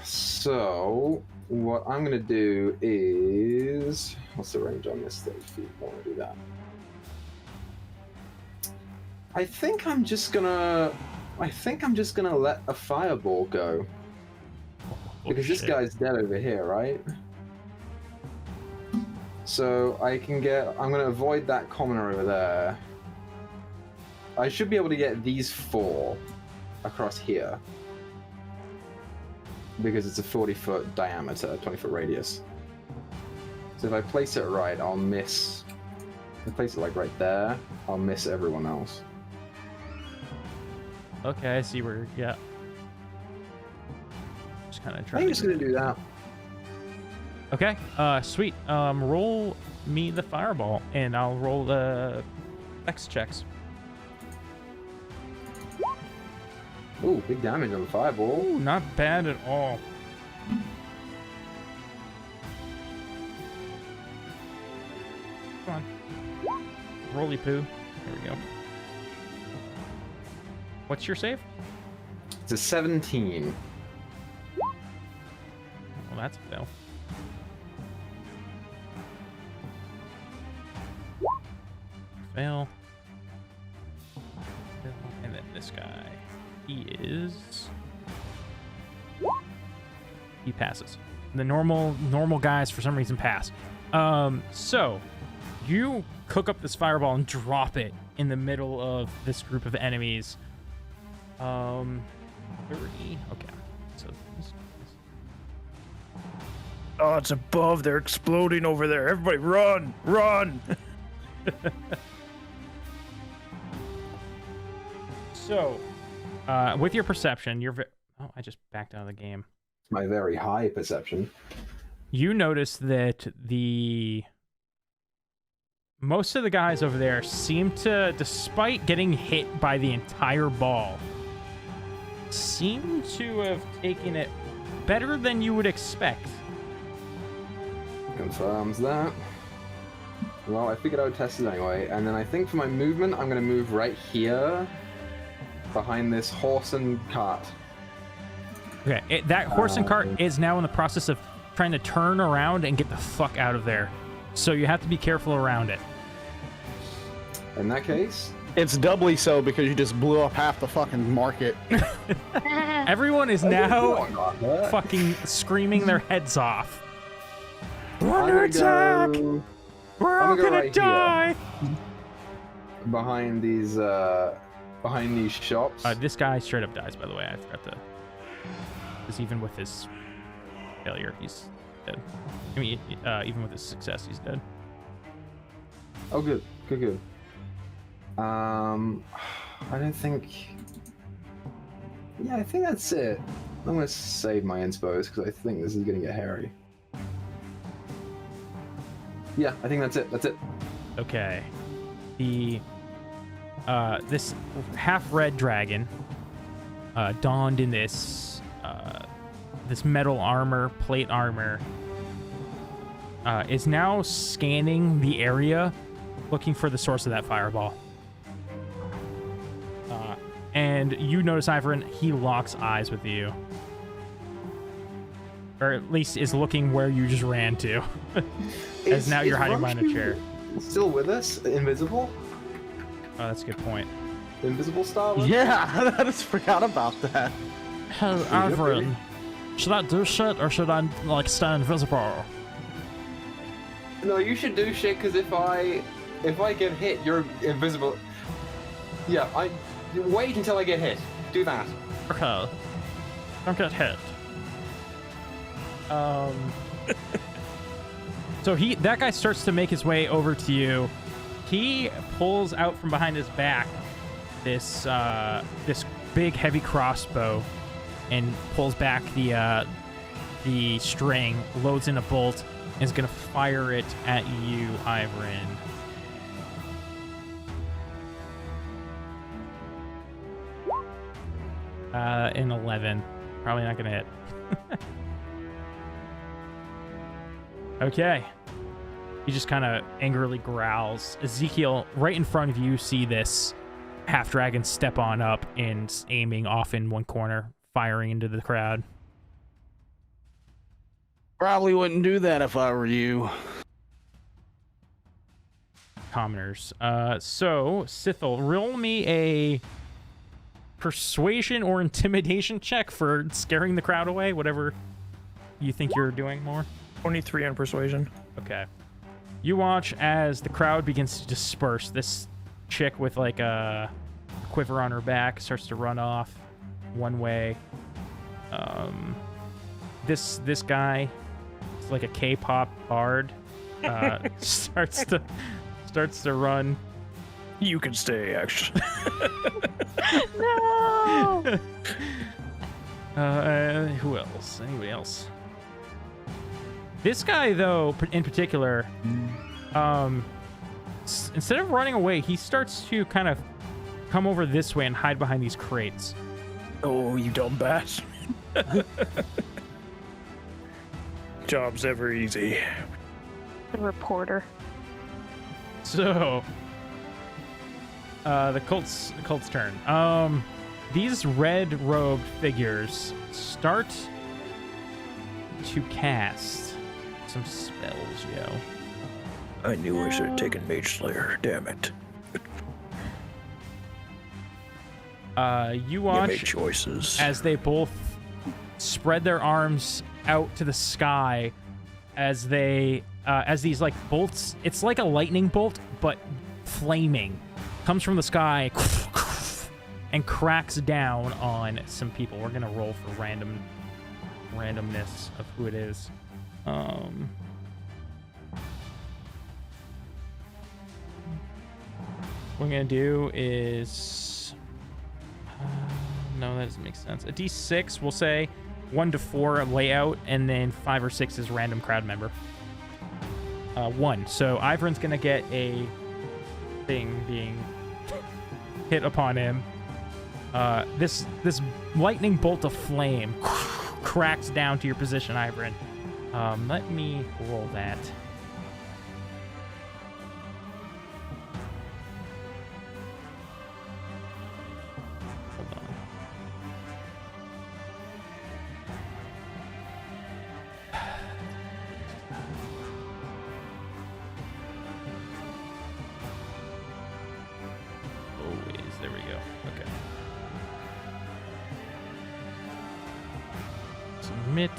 so what I'm gonna do is, what's the range on this 30 feet? I want to do that. I think I'm just gonna let a fireball go because this shit. guy's dead over here, right? So I'm gonna avoid that commoner over there. I should be able to get these 4 across here. Because it's a 40-foot diameter, 20-foot radius. So if I place it right, I'll miss... If I place it like right there, I'll miss everyone else. Okay, I see where. Yeah. Just kind of I'm trying. just gonna do that. Okay. Sweet. Roll me the fireball, and I'll roll the X checks. Ooh, big damage on the fireball. Ooh, not bad at all. Come on. Rolly poo. There we go. What's your save? It's a 17. Well, that's a fail. Fail. And then this guy. He passes. The normal guys for some reason pass. So you cook up this fireball and drop it in the middle of this group of enemies. 30. Okay. So Oh, it's above. They're exploding over there. Everybody run! Run! So, with your perception, oh, I just backed out of the game. My very high perception. You notice that most of the guys over there seem to, despite getting hit by the entire ball, seem to have taken it better than you would expect. Confirms that. Well, I figured I would test it anyway, and then I think for my movement, I'm gonna move right here, behind this horse and cart. Okay, that horse and cart is now in the process of trying to turn around and get the fuck out of there. So you have to be careful around it. In that case, It's doubly so because you just blew up half the fucking market. Everyone is now fuck. fucking screaming their heads off. We're I'm under gonna attack! go We're all I'm gonna go gonna right die! behind these shops. This guy straight up dies, by the way. I forgot to... Because even with his failure, he's dead. I mean, even with his success, he's dead. Oh, good. Good. I don't think... Yeah, I think that's it. I'm gonna save my inspos because I think this is gonna get hairy. Yeah, I think that's it. That's it. Okay. This half-red dragon, donned in this metal armor, plate armor, is now scanning the area, looking for the source of that fireball. And you notice, Ivorin, he locks eyes with you. Or at least is looking where you just ran to. As you're hiding behind a chair. Still with us? Invisible? Oh, that's a good point. invisible style? Yeah, I just forgot about that. Hey, Ivrin. Should I do shit or should I, like, stay invisible? No, you should do shit, because if I get hit, you're invisible. Yeah, wait until I get hit. Do that. Okay. Don't get hit. So that guy starts to make his way over to you. He pulls out from behind his back this big heavy crossbow and pulls back the string, loads in a bolt, and is gonna fire it at you, Ivrin. An 11. Probably not gonna hit. Okay. He just kind of angrily growls. Ezekiel, right in front of you, see this half-dragon step on up and aiming off in one corner, firing into the crowd. Probably wouldn't do that if I were you. Commoners. So, Sithel, roll me a persuasion or intimidation check for scaring the crowd away, whatever you think you're doing more. 23 on persuasion. Okay. You watch as the crowd begins to disperse. This chick with like a quiver on her back starts to run off one way. This guy, it's like a K-pop bard, starts to run. You can stay, actually. No! Who else? Anybody else? This guy, though, in particular, instead of running away, he starts to kind of come over this way and hide behind these crates. Oh, you dumb bat. Job's ever easy. The reporter. So, the cult's turn. These red-robed figures start to cast some spells, yo. I knew I should have taken Mage Slayer. Damn it. You watch You make choices. as they both spread their arms out to the sky as these like bolts, it's like a lightning bolt but flaming, comes from the sky and cracks down on some people. We're gonna roll for randomness of who it is. What I'm gonna do is no, that doesn't make sense. A D6, we'll say 1 to 4 layout, and then 5 or 6 is random crowd member. 1. So Ivrin's gonna get a thing being hit upon him. This lightning bolt of flame cracks down to your position, Ivrin. Let me roll that. Hold on. Always, there we go. Okay. Submit.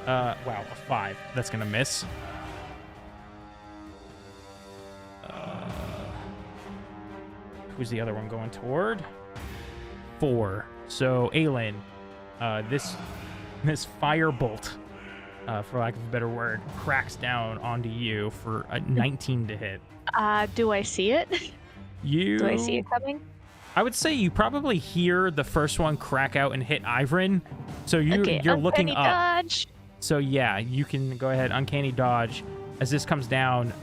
Wow, a 5. That's gonna miss. Who's the other one going toward? 4. So, Aelin, this fire bolt, for lack of a better word, cracks down onto you for a 19 to hit. Do I see it? Do I see it coming? I would say you probably hear the first one crack out and hit Ivrin, so you're looking up. Dodge. So yeah, you can go ahead, uncanny dodge, as this comes down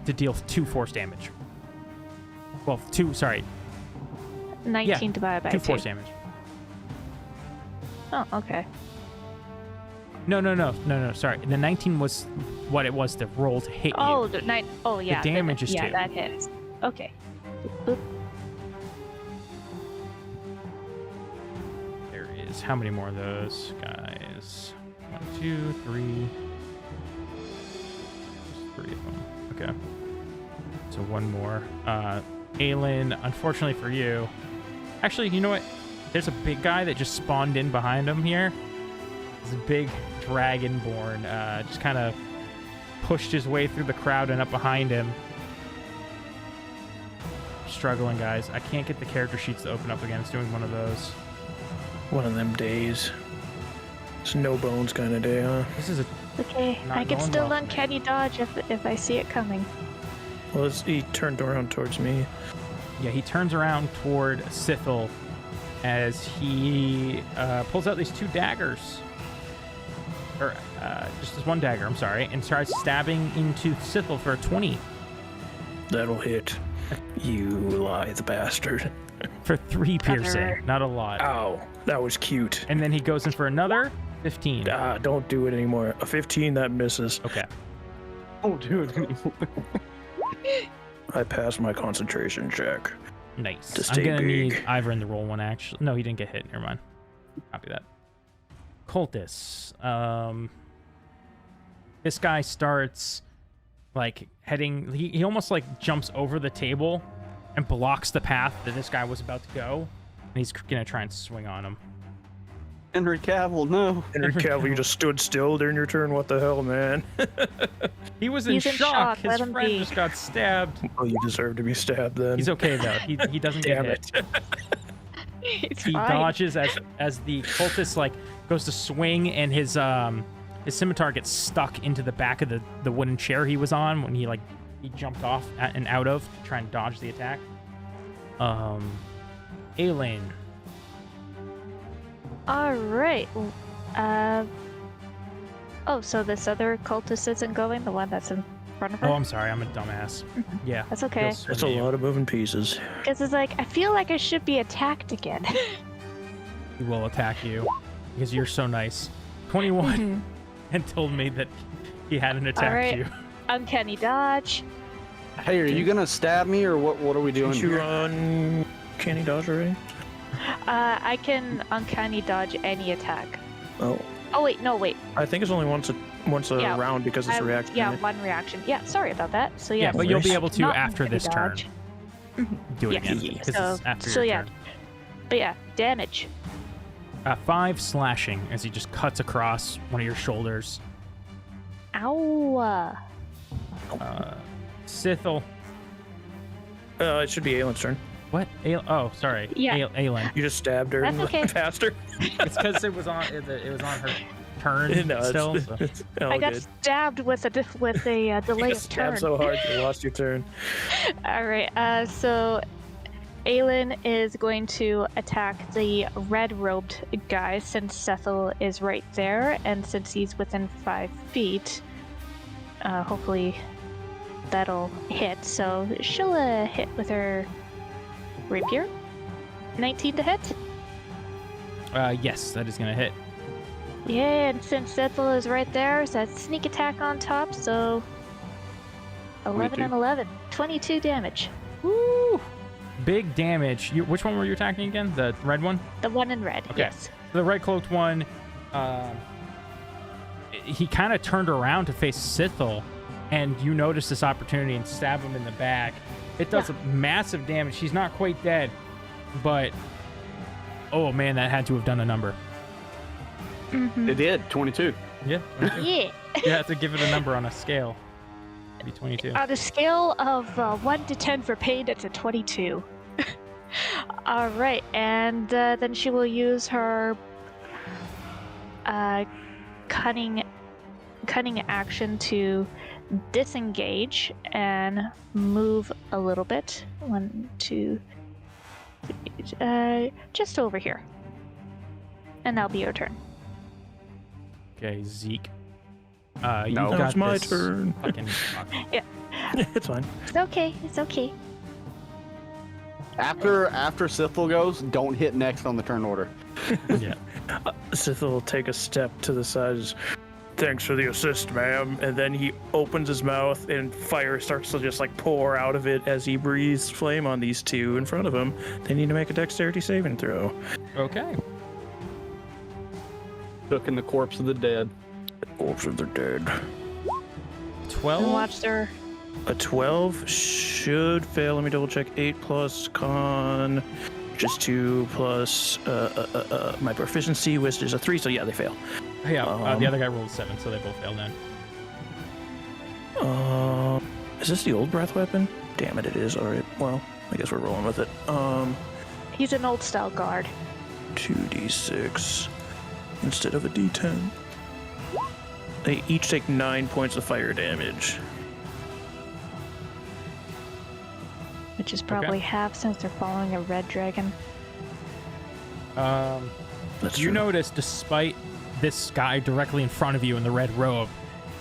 to deal 2 force damage. Well, 19 divided by 2. 2 force damage. Oh, okay. No, sorry. The 19 was what it was to roll to hit Oh, you. the 9. Oh, yeah. The damage is 2. Yeah, that hits. Okay. Boop. There is. How many more of those guys? 1, 2, 3. There's 3 of them. Okay. So one more. Aelin, unfortunately for you. Actually, you know what? There's a big guy that just spawned in behind him here. This big dragonborn just kind of pushed his way through the crowd and up behind him. Struggling, guys. I can't get the character sheets to open up again. It's doing one of those. One of them days. It's no bones kind of day, huh? This is a Okay, Not I can going still well for me. uncanny dodge if I see it coming. Well, he turned around towards me. Yeah, he turns around toward Sithel as he pulls out these two daggers. Or just this one dagger, I'm sorry, and starts stabbing into Sithel for a 20. That'll hit. You lithe bastard. For 3 piercing, not a lot. Ow, that was cute. And then he goes in for another 15. Don't do it anymore. A 15, that misses. Okay. Oh, dude. I passed my concentration check. Nice. To I'm stay gonna need big. Ivor in the roll one, actually. No, he didn't get hit. Never mind. Copy that. Cultists. This guy starts like heading. He almost like jumps over the table and blocks the path that this guy was about to go, and he's gonna try and swing on him. Henry Cavill, no. Henry Cavill, you just stood still during your turn. What the hell, man? He was in He's in shock. shock, His let him friend be. just got stabbed. Oh, you deserve to be stabbed then. He's okay though. He doesn't get Damn hit. it. It's He fine. dodges as the cultist like goes to swing, and his scimitar gets stuck into the back of the wooden chair he was on when he jumped off and out of to try and dodge the attack. Aelin. All right. Oh, so this other cultist isn't going? The one that's in front of her? Oh, I'm sorry. I'm a dumbass. Yeah. That's okay. he'll swing That's a at you. lot of moving pieces. Because it's like, I feel like I should be attacked again. He will attack you because you're so nice. 21 and told me that he hadn't attacked right. you. Uncanny dodge. Hey, are you gonna stab me or what are we doing Didn't you here? run Canny Dodge already? I can uncanny dodge any attack. Oh. Oh, wait, no, wait. I think it's only once a Yeah, round because it's a reaction. Yeah, right? one reaction. Yeah, sorry about that. So, yeah. Yeah, but you'll be able to not after uncanny this turn. dodge. Do it Yes. again. 'Cause So, it's after so your yeah. turn. But yeah, damage. 5 slashing as he just cuts across one of your shoulders. Ow. Sithel. It should be Aelin's turn. What? Oh, sorry. Yeah. Aelin. You just stabbed her That's and okay. passed her. It's because it was on her turn No, still. it's, So. it's all I got good. stabbed with a You delayed stabbed turn. so hard you lost your turn. All right. So Aelin is going to attack the red-robed guy since Sethel is right there, and since he's within 5 feet, hopefully that'll hit. So she'll hit with her rapier. 19 to hit. Yes, that is gonna hit. Yeah, and since Sethel is right there, so that's sneak attack on top. So 11 22. and 11, 22 damage. Woo! Big damage. Which one were you attacking again? The red one? The one in red. Okay. Yes. The red cloaked one. He kind of turned around to face Sithel, and you notice this opportunity and stab him in the back. It does massive damage. He's not quite dead, but oh man, that had to have done a number. It did, 22. Yeah. Yeah. You have to give it a number on a scale. Maybe 22. On a scale of 1 to 10 for pain, it's a 22. All right, and then she will use her cunning action to disengage and move a little bit. 1, 2, just over here, and that'll be your turn. Okay, Zeke. No. You've That got was my this turn. fucking- It's fine. It's okay. It's okay. After Sithel goes, don't hit next on the turn order. yeah. Sith will take a step to the side. Thanks for the assist, ma'am. And then he opens his mouth and fire starts to just like pour out of it as he breathes flame on these two in front of him. They need to make a dexterity saving throw. Okay. Cooking the corpse of the dead. Corpse of the dead. 12. And watch their A 12 should fail. Let me double check. 8 plus con, just 2 plus my proficiency, which is a 3. So yeah, they fail. Yeah, the other guy rolled 7, so they both failed then. Is this the old breath weapon? Damn it, it is. All right. Well, I guess we're rolling with it. He's an old style guard. 2d6 instead of a d10. They each take 9 points of fire damage. Which is probably half since they're following a red dragon. That's You true. notice, despite this guy directly in front of you in the red robe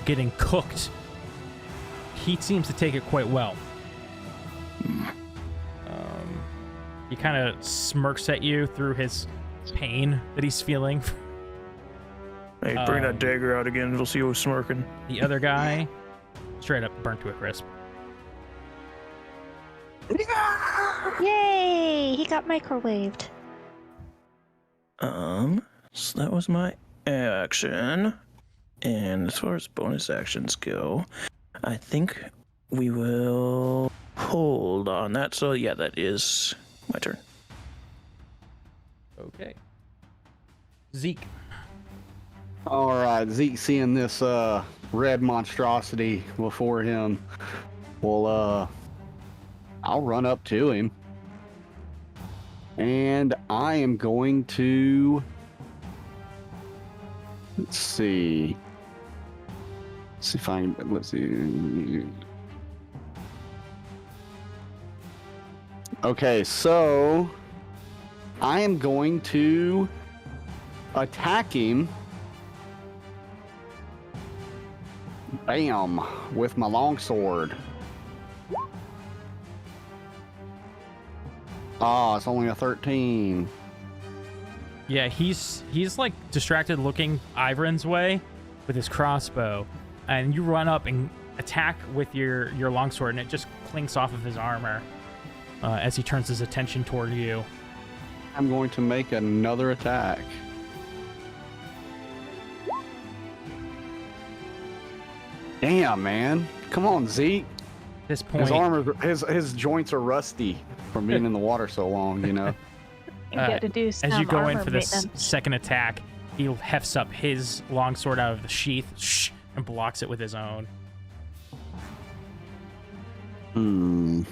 getting cooked, he seems to take it quite well. He kind of smirks at you through his pain that he's feeling. Hey, bring that dagger out again. We'll see who's smirking. The other guy, straight up burnt to a crisp. Yay! He got microwaved. So that was my action. And as far as bonus actions go, I think we will hold on that. So yeah, that is my turn. Okay. Zeke. All right, Zeke, seeing this red monstrosity before him, will I'll run up to him, and I am going to, let's see if I can, let's see. Okay, so I am going to attack him. Bam! With my longsword. Ah, it's only a 13. Yeah, he's like distracted looking Ivrin's way with his crossbow, and you run up and attack with your longsword, and it just clinks off of his armor as he turns his attention toward you. I'm going to make another attack. Damn, man. Come on, Zeke. At this point, His armor, his joints are rusty from being in the water so long, you know? You get to do some as you go in armor for this maintenance. second attack, he hefts up his longsword out of the sheath and blocks it with his own. Hmm.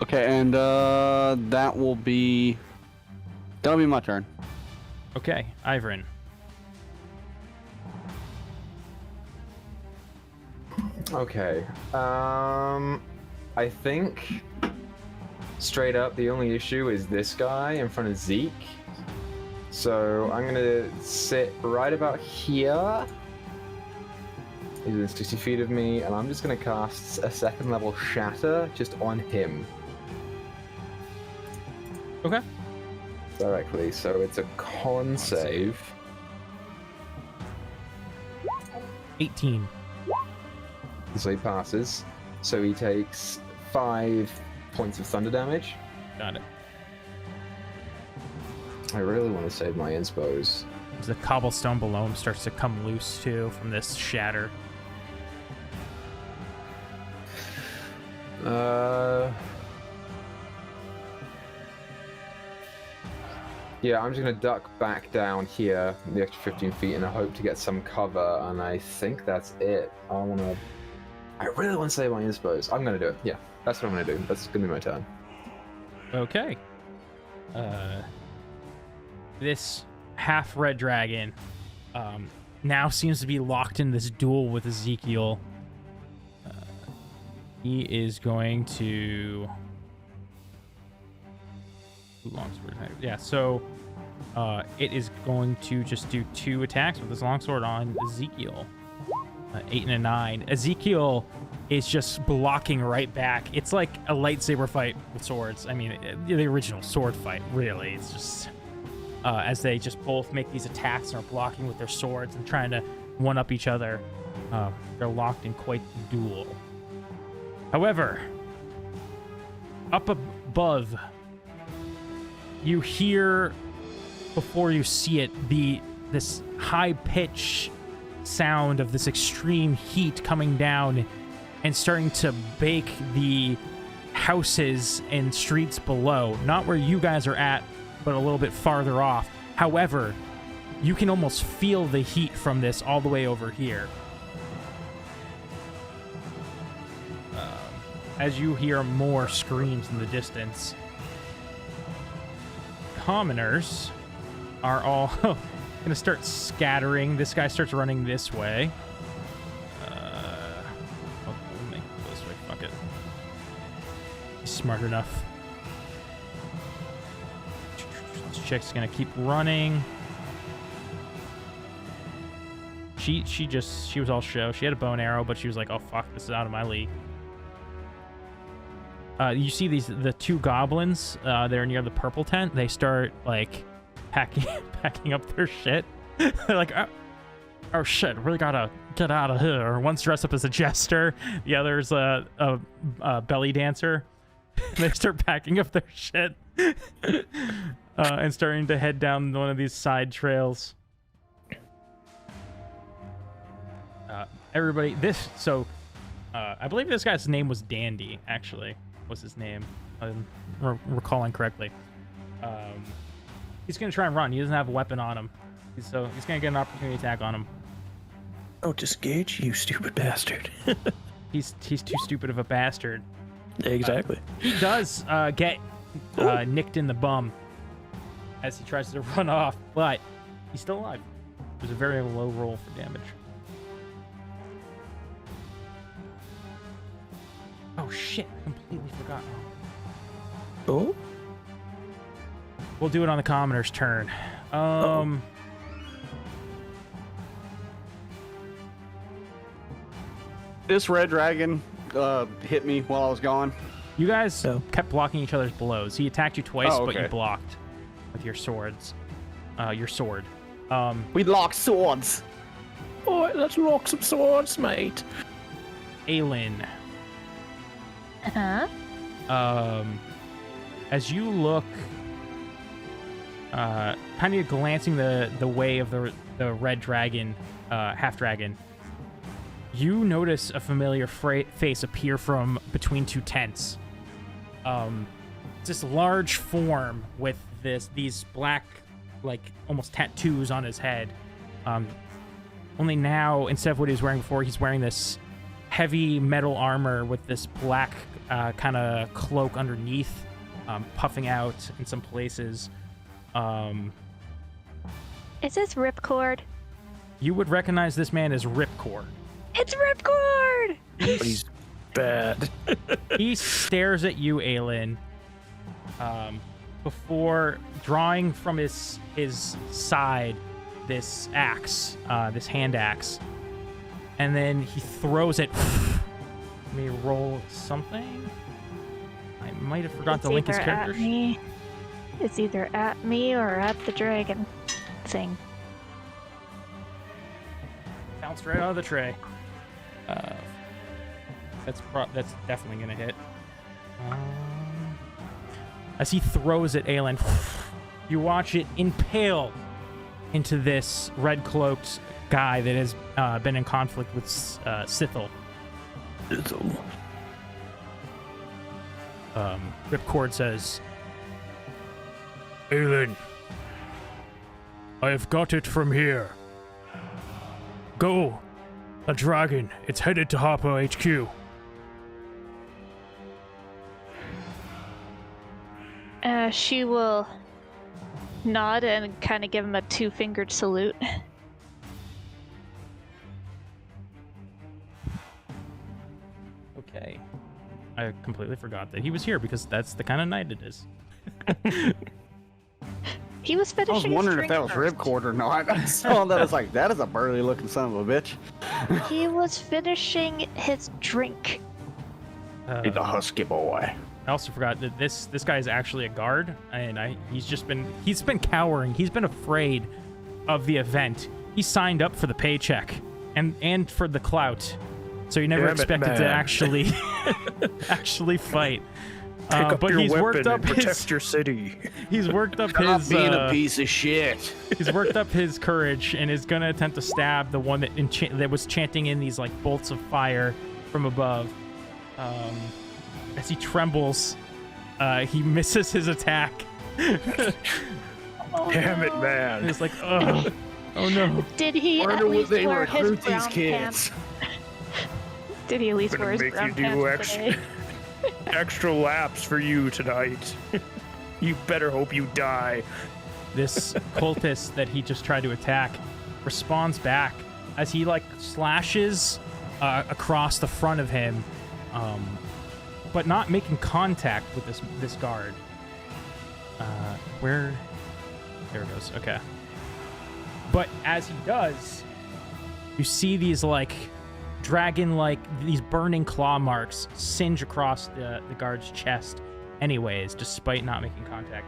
Okay, and that'll be my turn. Okay, Ivrin. Okay. I think straight up the only issue is this guy in front of Zeke. So I'm gonna sit right about here. He's within 60 feet of me, and I'm just gonna cast a second level shatter just on him Okay. directly. So it's a con save. 18. So he passes. So he takes 5 points of thunder damage. Got it. I really want to save my inspos. As the cobblestone below him starts to come loose too from this shatter. Yeah, I'm just gonna duck back down here, the extra 15 feet, and I hope to get some cover. And I think that's it. I really want to save my inspos. I'm gonna do it. Yeah, that's what I'm gonna do. That's gonna be my turn. Okay. This half red dragon now seems to be locked in this duel with Ezekiel. He is going to longsword. Yeah, so it is going to just do 2 attacks with his longsword on Ezekiel. 8 and a 9. Ezekiel is just blocking right back. It's like a lightsaber fight with swords. I mean, the original sword fight, really. It's just as they just both make these attacks and are blocking with their swords and trying to one-up each other. They're locked in quite the duel. However, up above, you hear before you see it, this high-pitched sound of this extreme heat coming down and starting to bake the houses and streets below. Not where you guys are at, but a little bit farther off. However, you can almost feel the heat from this all the way over here. As you hear more screams in the distance, commoners are all gonna start scattering. This guy starts running this way. We'll make it this way. Fuck it. He's smart enough. This chick's gonna keep running. She was all show. She had a bow and arrow, but she was like, "Oh fuck, this is out of my league." You see the two goblins. They're near the purple tent. They start like packing up their shit. They're like, oh shit, really gotta get out of here. One's dressed up as a jester. The other's a belly dancer. They start packing up their shit and starting to head down one of these side trails. Everybody, I believe this guy's name was Dandy, actually, was his name. I'm recalling correctly. He's going to try and run. He doesn't have a weapon on him. So he's going to get an opportunity attack on him. Oh, disengage, you stupid bastard. He's too stupid of a bastard. Exactly. He does get nicked in the bum as he tries to run off, but he's still alive. It was a very low roll for damage. Oh shit, I completely forgot. Oh? We'll do it on the commoner's turn. This red dragon hit me while I was gone. You guys kept blocking each other's blows. He attacked you twice, but you blocked with your swords. Your sword. We lock swords. All right, let's lock some swords, mate. Aelin. Uh-huh. As you look, kind of glancing the way of the red dragon, half dragon, you notice a familiar face appear from between two tents. It's this large form with these black, like almost tattoos on his head. Only now, instead of what he was wearing before, he's wearing this heavy metal armor with this black kind of cloak underneath, puffing out in some places. Is this Ripcord? You would recognize this man as Ripcord. It's Ripcord! But he's bad. He stares at you, Aelin, before drawing from his side this axe, this hand axe, and then he throws it. Let me roll something. I might have forgotten to link his character. It's either at me or at the dragon thing. Bounced right out of the tray. That's definitely gonna hit. As he throws at Aelin, you watch it impale into this red-cloaked guy that has been in conflict with Sithel. Ripcord says, Aelin, I have got it from here. Go. A dragon. It's headed to Harper HQ. She will nod and kind of give him a two-fingered salute. Okay. I completely forgot that he was here because that's the kind of night it is. He was finishing I was his wondering if drink that was first. Ripcord or not. I saw that. I was like, that is a burly looking son of a bitch. He was finishing his drink. He's a husky boy. I also forgot that this guy is actually a guard, and he's been cowering. He's been afraid of the event. He signed up for the paycheck and for the clout, so you never expected to actually fight. Pick up but your he's weapon worked up and protect his your city. he's worked up Stop his being a piece of shit. he's worked up his courage and is gonna attempt to stab the one that was chanting in these like bolts of fire from above. As he trembles, he misses his attack. Damn it, man. He's like, oh no. Did he Wonder at what least they wear his recruit these brown kids. pants? Did he at least Gonna wear his make brown you do pants today? Extra laps for you tonight. You better hope you die. This cultist that he just tried to attack responds back as he like slashes across the front of him, but not making contact with this guard. Where? There it goes. Okay. But as he does, you see these like dragon-like, these burning claw marks singe across the guard's chest anyways, despite not making contact.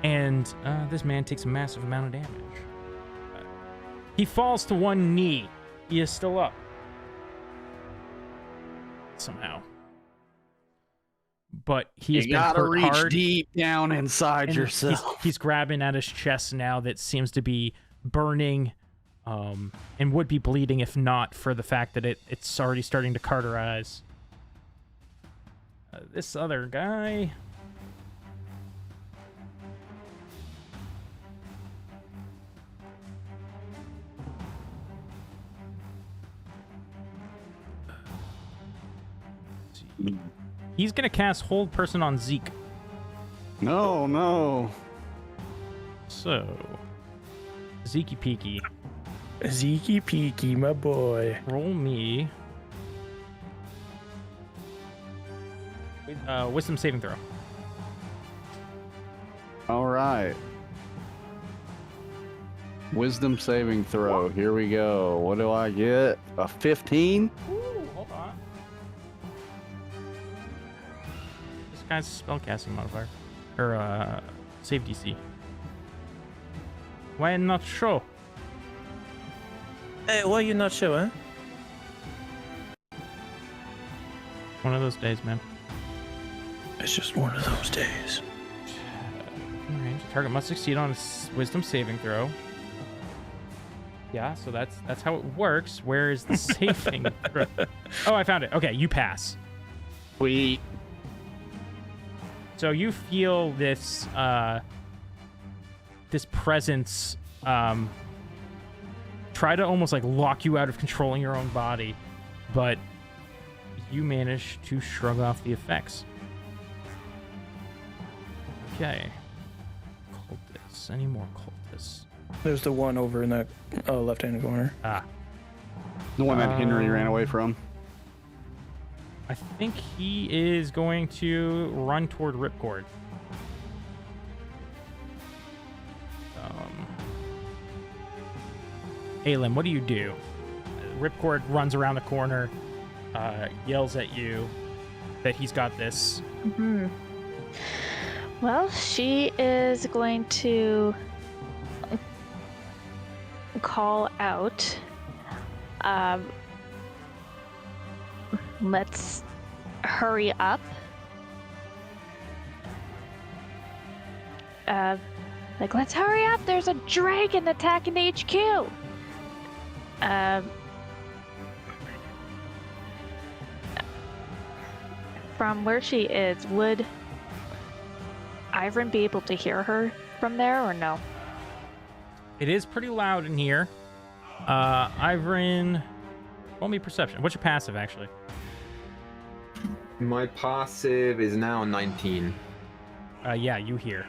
And this man takes a massive amount of damage. He falls to one knee. He is still up. Somehow. But he has You been gotta hurt reach hard. deep down inside And yourself. he's grabbing at his chest now that seems to be burning, and would be bleeding if not for the fact that it's already starting to cauterize. This other guy... He's gonna cast Hold Person on Zeke. No, no. So, Zeke Peeky, Zeeky Peeky, my boy. roll me wisdom saving throw. All right. Wisdom saving throw. Here we go. What do I get? A 15? Ooh, hold on. This guy's spellcasting modifier. Or, save DC. Why not sure? Hey, why you not sure, huh? One of those days, man. It's just one of those days. Range. Target must succeed on a wisdom saving throw. Yeah, so that's how it works. Where is the saving throw? Oh, I found it. Okay, you pass. Sweet. So you feel this this presence try to almost like lock you out of controlling your own body, but you manage to shrug off the effects. Okay. Cultists. Any more cultists? There's the one over in that left-hand corner. Ah. The one that Henry ran away from. I think he is going to run toward Ripcord. Aelin, what do you do? Ripcord runs around the corner, yells at you that he's got this. Mm-hmm. Well, she is going to call out. Let's hurry up. Let's hurry up. There's a dragon attacking HQ. From where she is, would Ivern be able to hear her from there or no? It is pretty loud in here. Ivern, roll me perception. What's your passive, actually? My passive is now 19. Yeah, you hear.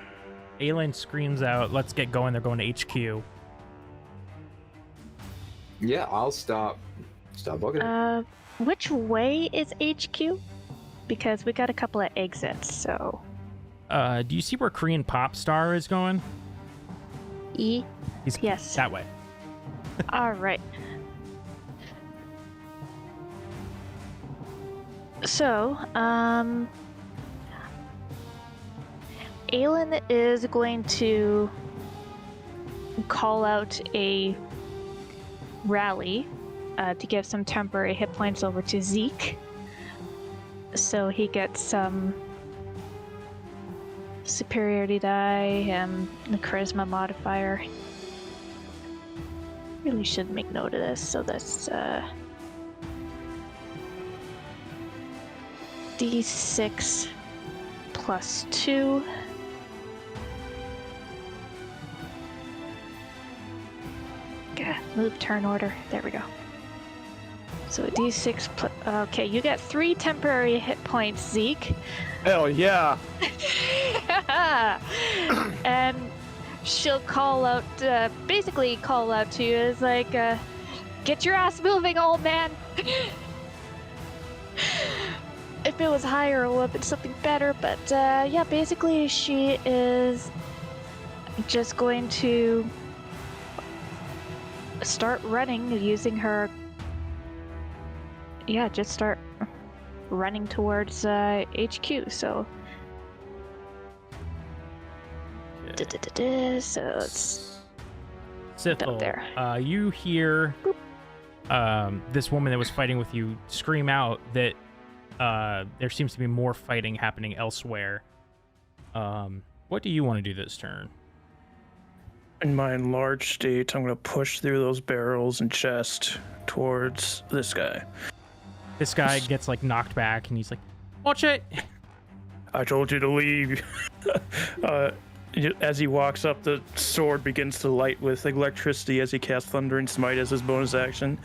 Aelin screams out, let's get going. They're going to HQ. Yeah, I'll stop bugging. Which way is HQ? Because we got a couple of exits, so... Do you see where Korean Pop Star is going? E? He's Yes. that way. All right. So, Aelin is going to call out a rally to give some temporary hit points over to Zeke, so he gets some superiority die and the charisma modifier. Really should make note of this. So that's D6 plus 2. Okay, move turn order. There we go. So a D6 plus. Okay, you get 3 temporary hit points, Zeke. Hell yeah. And she'll call out, basically call out to you as like, get your ass moving, old man. If it was higher, it would have been something better, but yeah, basically she is just going to start running using her. Yeah, just start running towards HQ. So, so it's Sithel, up there. You hear this woman that was fighting with you scream out that there seems to be more fighting happening elsewhere. What do you want to do this turn? In my enlarged state, I'm going to push through those barrels and chest towards this guy. This guy gets like knocked back and he's like, watch it. I told you to leave. As he walks up, the sword begins to light with electricity as he casts Thundering Smite as his bonus action.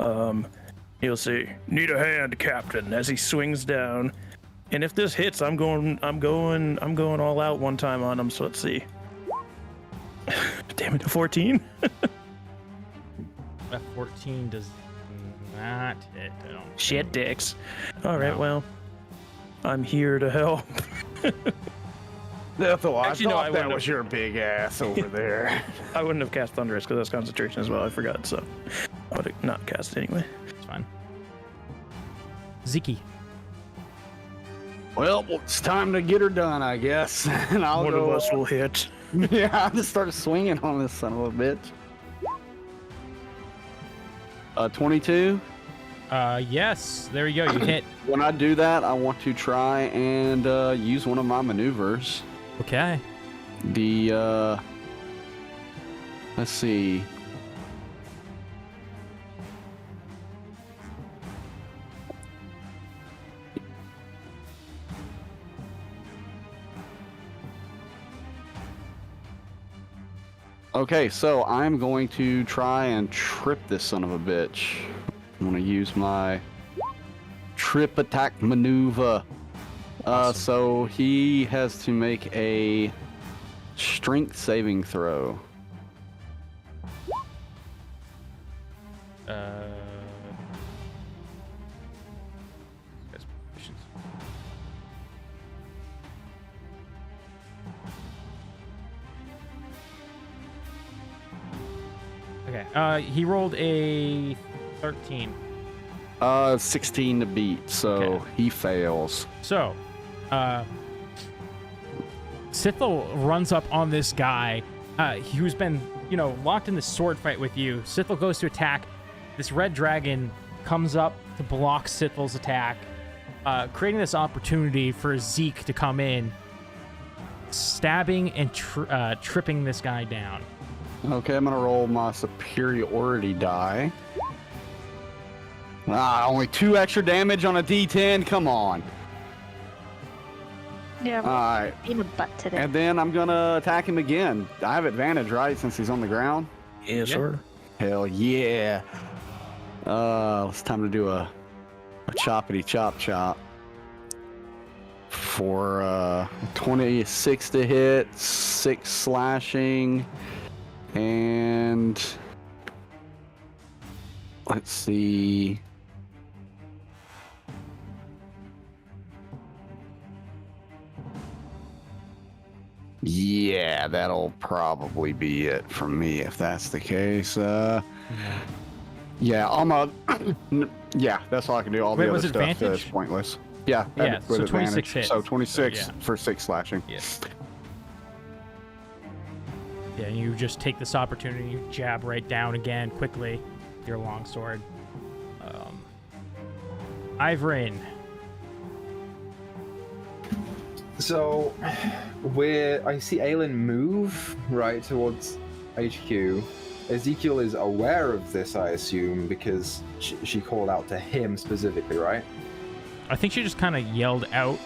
You'll see, need a hand, Captain, as he swings down. And if this hits, I'm going all out one time on him. So let's see. Damn it, a 14. A 14 does not hit. I don't Shit think. dicks. All right, No. well, I'm here to help. That's a lot. Actually, no, I that wouldn't was your big ass over there. I wouldn't have cast Thunderous because that's concentration as well. I forgot, so I would have not cast it anyway. It's fine. Ziki. Well, it's time to get her done, I guess. And I'll One go. of us will hit. Yeah, I just started swinging on this son of a bitch. 22. Yes, there you go. You hit. When I do that, I want to try and use one of my maneuvers. Okay. The let's see. Okay, so I'm going to try and trip this son of a bitch. I'm going to use my trip attack maneuver. Awesome. So he has to make a strength saving throw. Guys, proficiency. Okay. He rolled a 13. 16 to beat, so Okay. he fails. So, Sithel runs up on this guy who's been, locked in this sword fight with you. Sithel goes to attack. This red dragon comes up to block Sithel's attack, creating this opportunity for Zeke to come in, stabbing and tripping this guy down. Okay, I'm gonna roll my superiority die. Only 2 extra damage on a D10. Come on. Yeah, All right, in the butt today. and then I'm gonna attack him again. I have advantage, right, since he's on the ground? Yeah, sir. Hell yeah. It's time to do a choppity chop for 26 to hit, 6 slashing, and let's see. Yeah, that'll probably be it from me if that's the case. Yeah, I'm yeah, that's all I can do. All Wait, the was other stuff advantage? is pointless. Yeah, Yeah, with so 26 advantage. hits. So 26 Yeah. for 6 slashing. Yes. Yeah, you just take this opportunity, you jab right down again quickly with your longsword. Ivrin. So, I see Aelin move right towards HQ. Ezekiel is aware of this, I assume, because she called out to him specifically, right? I think she just kind of yelled out,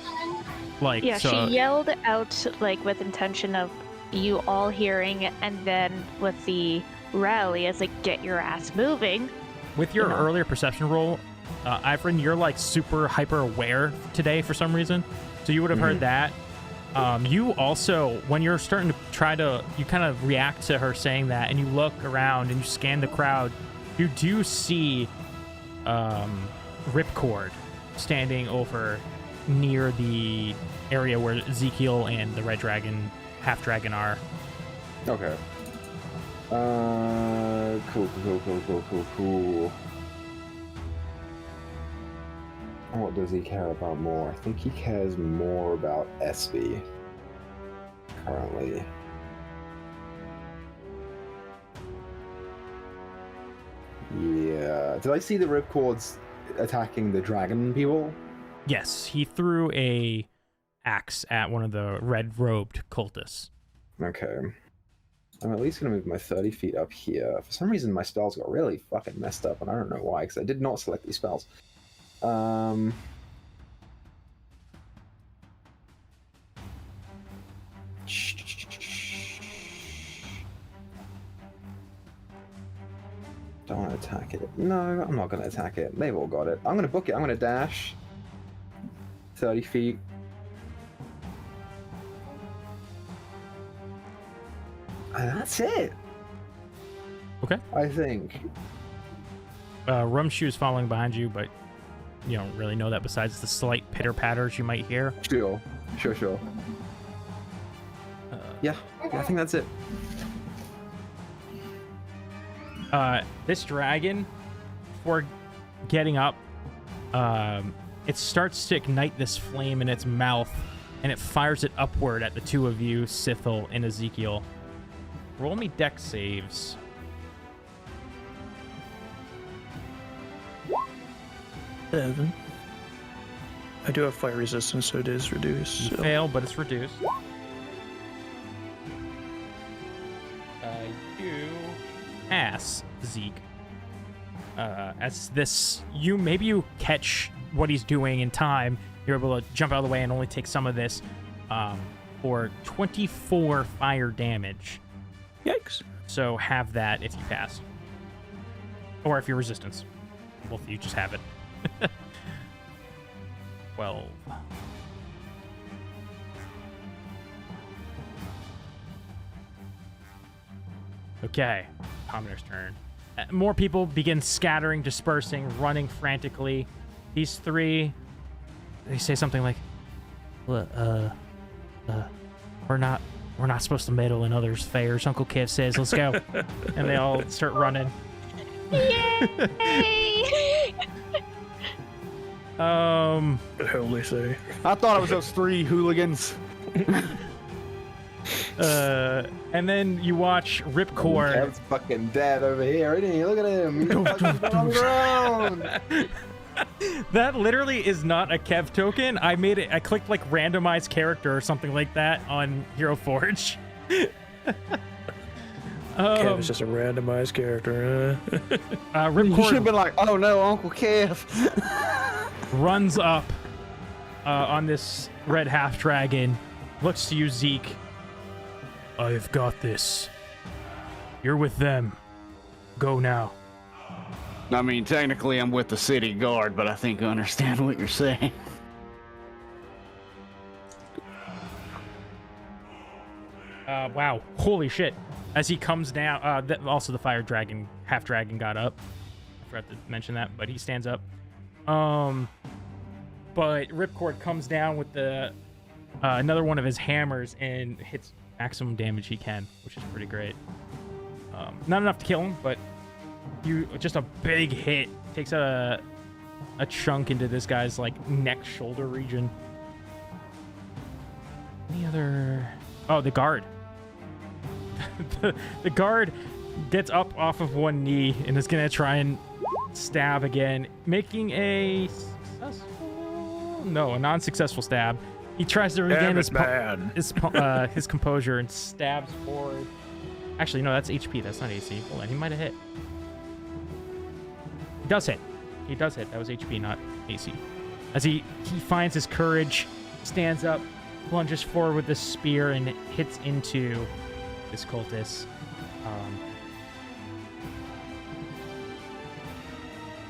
like, Yeah, so, she yelled out like with intention of you all hearing, and then with the rally as like, get your ass moving. with your earlier perception roll, Ivrin, you're like super hyper aware today for some reason, so you would have heard that. You also, when you're starting to you kind of react to her saying that, and you look around and you scan the crowd, you do see Ripcord standing over near the area where Ezekiel and the Red Dragon, Half Dragon are. Okay. Cool. What does he care about more? I think he cares more about Espy currently. Yeah. Did I see the Ripcords attacking the dragon people? Yes, he threw a axe at one of the red-robed cultists. Okay. I'm at least going to move my 30 feet up here. For some reason, my spells got really fucking messed up, and I don't know why, because I did not select these spells. Don't want to attack it. No, I'm not going to attack it. They've all got it. I'm going to book it. I'm going to dash 30 feet. And that's it. Okay. I think. Rumshoe is following behind you, but you don't really know that besides the slight pitter-patters you might hear. Sure. Yeah, I think that's it. This dragon, before getting up, it starts to ignite this flame in its mouth, and it fires it upward at the two of you, Sithel and Ezekiel. Roll me dex saves. 7. I do have fire resistance, so it is reduced. You So. fail, but it's reduced. You pass, Zeke. As this, maybe you catch what he's doing in time. You're able to jump out of the way and only take some of this for 24 fire damage. Yikes. So have that if you pass. Or if you're resistance. Both of you just have it. 12. Okay, Commoner's turn. More people begin scattering, dispersing, running frantically. These three, they say something like, we're not supposed to meddle in others' affairs. Uncle Kev says, let's go. And they all start running. Yay! What hell they say? I thought it was those 3 hooligans. And then you watch Ripcord. Kev's fucking dead over here, isn't he? Look at him. He's fucking on the ground. That literally is not a Kev token. I clicked like randomized character or something like that on Hero Forge. Kev is just a randomized character, huh? You should have Ripcord been like, oh no, Uncle Kev. runs up on this red half dragon, looks to you, Zeke. I've got this. You're with them. Go now. I mean, technically I'm with the city guard, but I think I understand what you're saying. Wow. Holy shit. As he comes down, also the fire dragon, half dragon got up. I forgot to mention that, but he stands up. But Ripcord comes down with the another one of his hammers and hits maximum damage he can, which is pretty great. Not enough to kill him, but just a big hit takes a chunk into this guy's like neck shoulder region. Any other? Oh, the guard. the guard gets up off of one knee and is gonna try and stab again, making a non-successful stab. He tries to regain his man. his composure and stabs forward. Actually, no, that's HP. That's not AC. Hold on, he might have hit. He does hit. He does hit. That was HP, not AC. As he finds his courage, stands up, plunges forward with the spear, and hits into this cultist.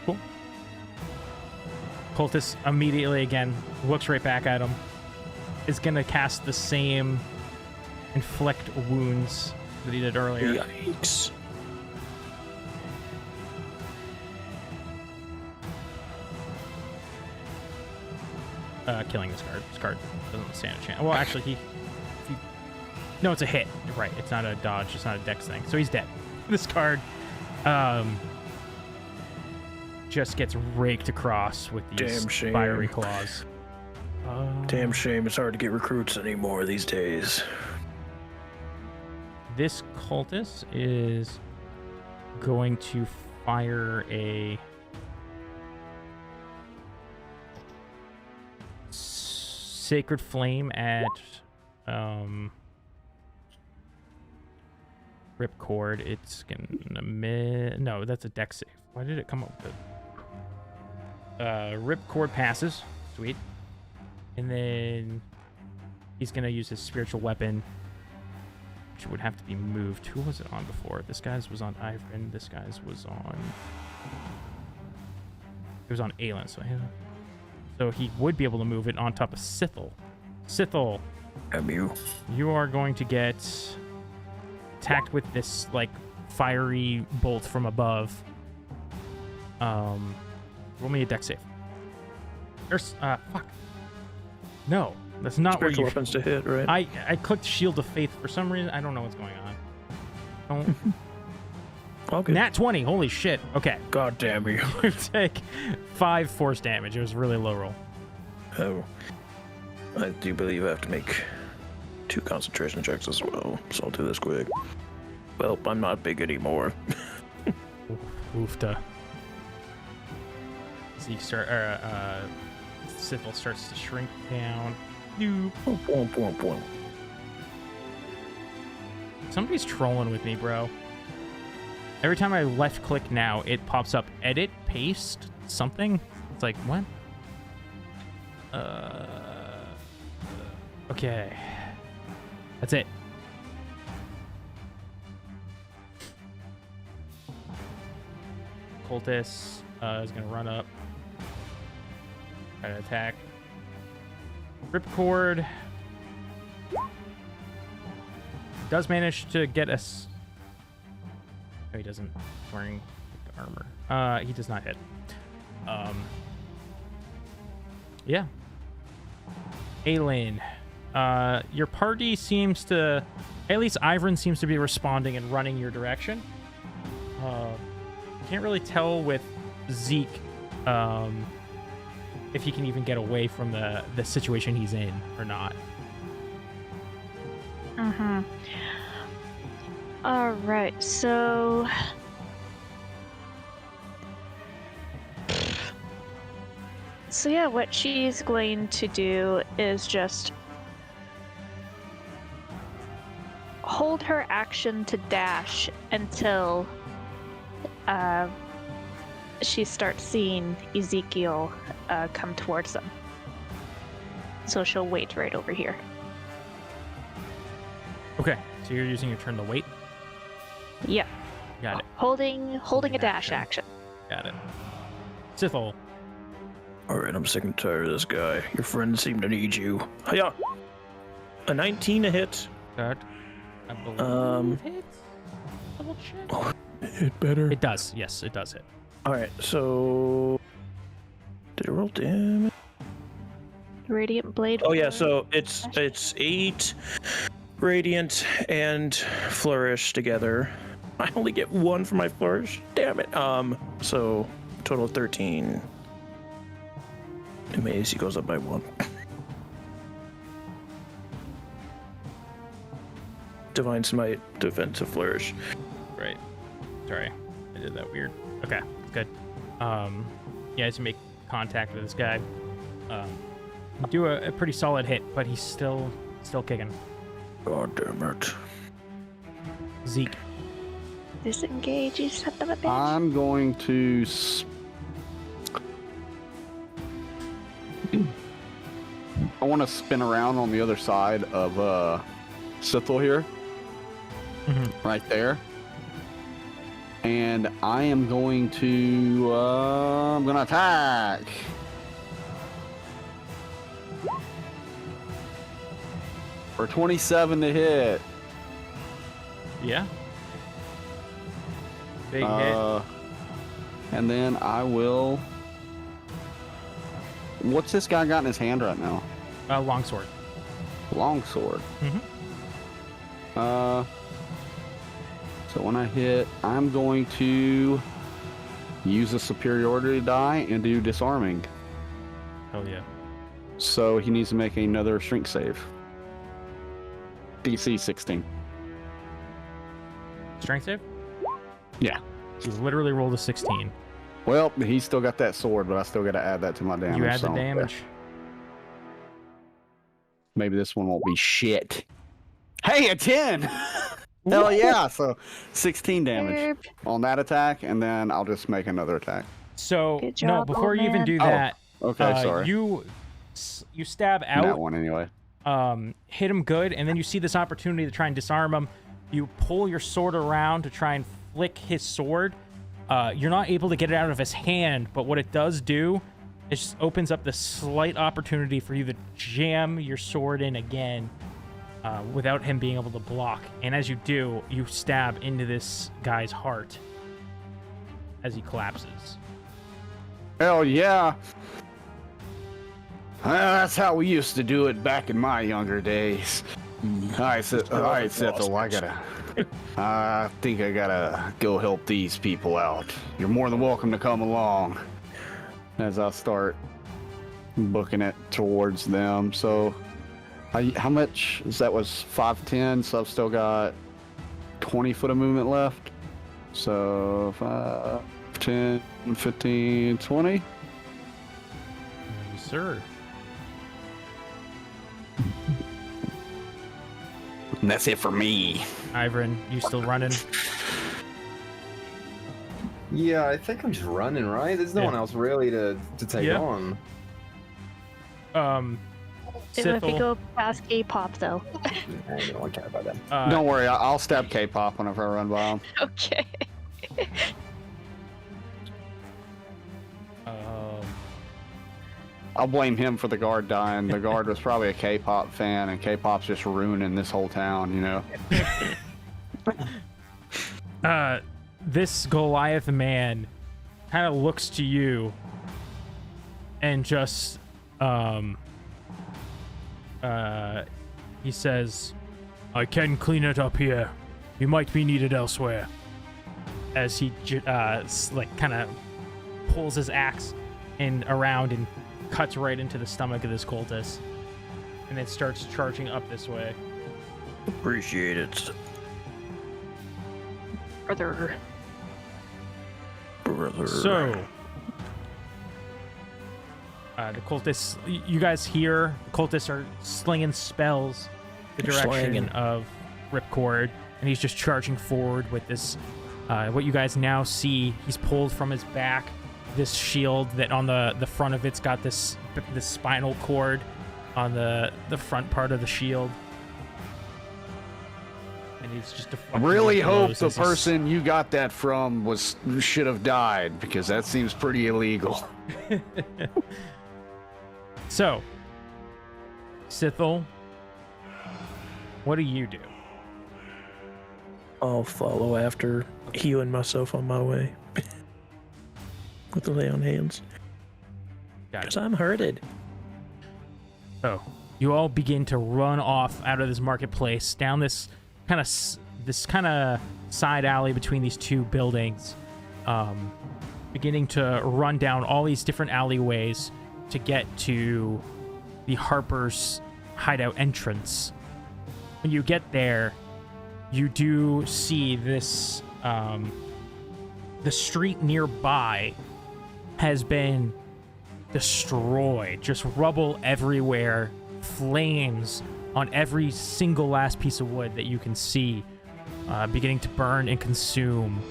Cool. Cultist immediately, again, looks right back at him. Is going to cast the same inflict wounds that he did earlier. Yikes. Killing this card. This card doesn't stand a chance. Well, actually, no, it's a hit. You're right. It's not a dodge. It's not a dex thing. So he's dead. This card just gets raked across with these fiery claws. Damn shame it's hard to get recruits anymore these days. This cultist is going to fire a sacred flame at Ripcord. It's gonna no, that's a dex save. Why did it come up with it? Ripcord passes. Sweet. And then he's gonna use his spiritual weapon, which would have to be moved. Who was it on before? This guy's was on Ivrin. This guy's was on. It was on Aelin, so he would be able to move it on top of Sithel. Sithel, you are going to get attacked with this like fiery bolt from above. Roll me a dex save. Fuck. No, that's not Spiritual what you... weapons to hit, right? I clicked Shield of Faith for some reason. I don't know what's going on. Don't... Okay. Nat 20. Holy shit. Okay. God damn you. You take 5 force damage. It was a really low roll. Oh. I do believe I have to make 2 concentration checks as well, so I'll do this quick. Well, I'm not big anymore. Oofta. Zeke Sithel starts to shrink down. Somebody's trolling with me, bro. Every time I left click now, it pops up edit, paste, something. It's like, what? Okay. That's it. Cultist is going to run up. Try to attack. Ripcord does manage to get us. No, he doesn't. He's wearing armor. He does not hit. Yeah. Aelin, your party seems to, at least Ivrin seems to be responding and running your direction. Can't really tell with Zeke if he can even get away from the situation he's in or not. All right, so yeah, what she's going to do is just hold her action to dash until she starts seeing Ezekiel come towards them. So she'll wait right over here. Okay, so you're using your turn to wait? Yeah. Got it. Holding a dash action. Got it. Sithel. Alright, I'm sick and tired of this guy. Your friends seem to need you. Hiya! A 19 to hit. That, I believe hits? Double check. Oh, it better. It does. Yes, it does hit. Alright, so... Did it roll damage? Radiant Blade. Oh yeah, so it's 8 Radiant and Flourish together. I only get 1 for my Flourish. Damn it. So total of 13. And my AC goes up by 1. Divine Smite, Defensive Flourish. Right. Sorry. I did that weird. Okay, good. Yeah, as you make contact with this guy, You do a pretty solid hit, but he's still kicking. God damn it. Zeke. Disengage, you son of a bitch. I'm going to. I want to spin around on the other side of Sithel here, right there, and I am going to. I'm going to attack. For 27 to hit. Yeah. Big hit. And then I will. What's this guy got in his hand right now? Longsword. Longsword. Mm-hmm. So when I hit, I'm going to use a superiority die and do disarming. Hell yeah. So he needs to make another shrink save. DC 16. Strength save? Yeah. He's literally rolled a 16. Well, he's still got that sword, but I still got to add that to my damage. You add the so, damage. yeah. Maybe this one won't be shit. Hey, a 10! Hell yeah! So 16 damage on that attack, and then I'll just make another attack. So, Good job, no, before old you even man. do that, Okay, sorry. you stab That out, one anyway. hit him good, and then you see this opportunity to try and disarm him. You pull your sword around to try and flick his sword. You're not able to get it out of his hand, but what it does do is just opens up this slight opportunity for you to jam your sword in again without him being able to block. And as you do, you stab into this guy's heart as he collapses. Hell yeah! That's how we used to do it back in my younger days. Alright, Sithel, I think I gotta go help these people out. You're more than welcome to come along. As I start booking it towards them. So, how much is that? Was 5 to 10, so I've still got 20 foot of movement left. So, 5, 10, 15, 20. Yes, sir. And that's it for me. Ivrin, you still running? Yeah, I think I'm just running, right? There's no Yeah. one else really to take Yeah. on. If we Sithel, go past K-pop, though. I don't care about them. Don't worry, I'll stab K-pop whenever I run by him. Okay. I'll blame him for the guard dying. The guard was probably a K-pop fan, and K-pop's just ruining this whole town, you know? this Goliath man kind of looks to you and just he says, I can clean it up here. You might be needed elsewhere. As he like kind of pulls his axe in around and cuts right into the stomach of this cultist, and then starts charging up this way. Appreciate it. Brother. So, the cultists, you guys hear the cultists are slinging spells the They're direction slanging. of Ripcord, and he's just charging forward with this. What you guys now see, he's pulled from his back this shield that on the front of it's got this spinal cord on the front part of the shield. And he's just I really hope the person you got that from should have died, because that seems pretty illegal. So, Sithel, what do you do? I'll follow after, healing myself on my way. With the lay on hands. Got Because it. I'm hurted. So, you all begin to run off out of this marketplace down this kind of side alley between these two buildings, beginning to run down all these different alleyways to get to the Harper's hideout entrance. When you get there, you do see this, the street nearby has been destroyed, just rubble everywhere, flames on every single last piece of wood that you can see, beginning to burn and consume.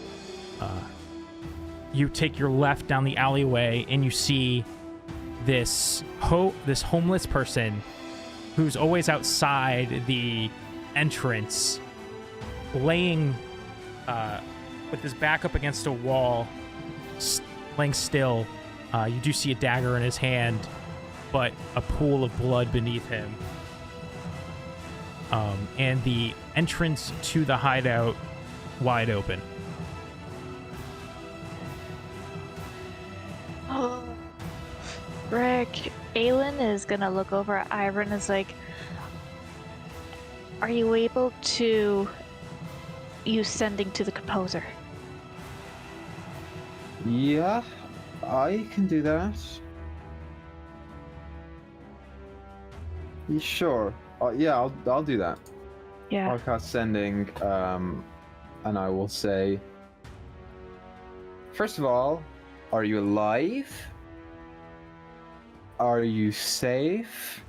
You take your left down the alleyway and you see this homeless person who's always outside the entrance, laying with his back up against a wall, laying still. You do see a dagger in his hand, but a pool of blood beneath him. And the entrance to the hideout wide open. Oh, Rick, Aelin is gonna look over at Ivor and is like, are you able to use sending to the composer? Yeah, I can do that. Sure. Yeah, I'll do that. Yeah. I'll cast sending, and I will say, first of all, are you alive? Are you safe?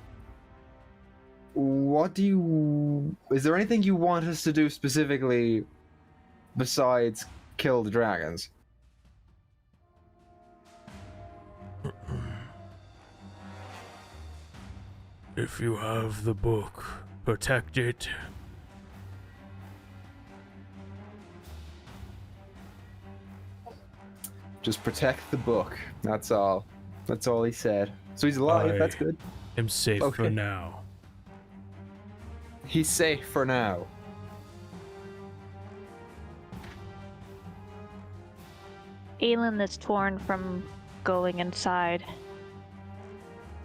Is there anything you want us to do specifically besides kill the dragons? If you have the book, protect it. Just protect the book. That's all. That's all he said. So he's alive. That's good. I'm safe Okay. for now. He's safe for now. Aelin is torn from going inside.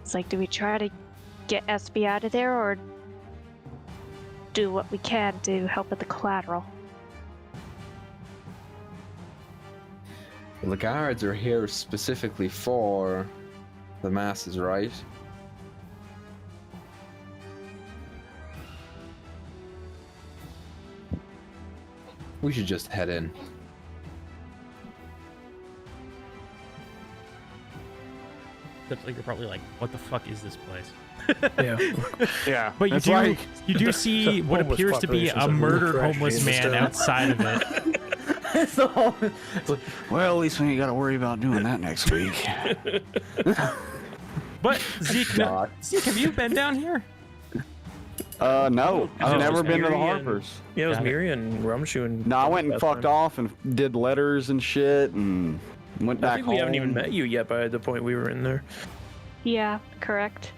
It's like, do we try to get SB out of there or do what we can to help with the collateral? The guards are here specifically for the masses, right? We should just head in. You're probably like, what the fuck is this place? Yeah. Yeah. But it's like, you do see what homeless appears to be populations a are really murdered trashy homeless in this man town. outside of it. So, well, at least we ain't got to worry about doing that next week. But Zeke, God. Zeke, have you been down here? No, I've Oh, never been to the Miri and- Harpers. Yeah, it was Got it. Miri and Rumshu and. No, I went and last fucked time. off and did letters and shit and went back I think home. we haven't even met you yet by the point we were in there. Yeah, correct.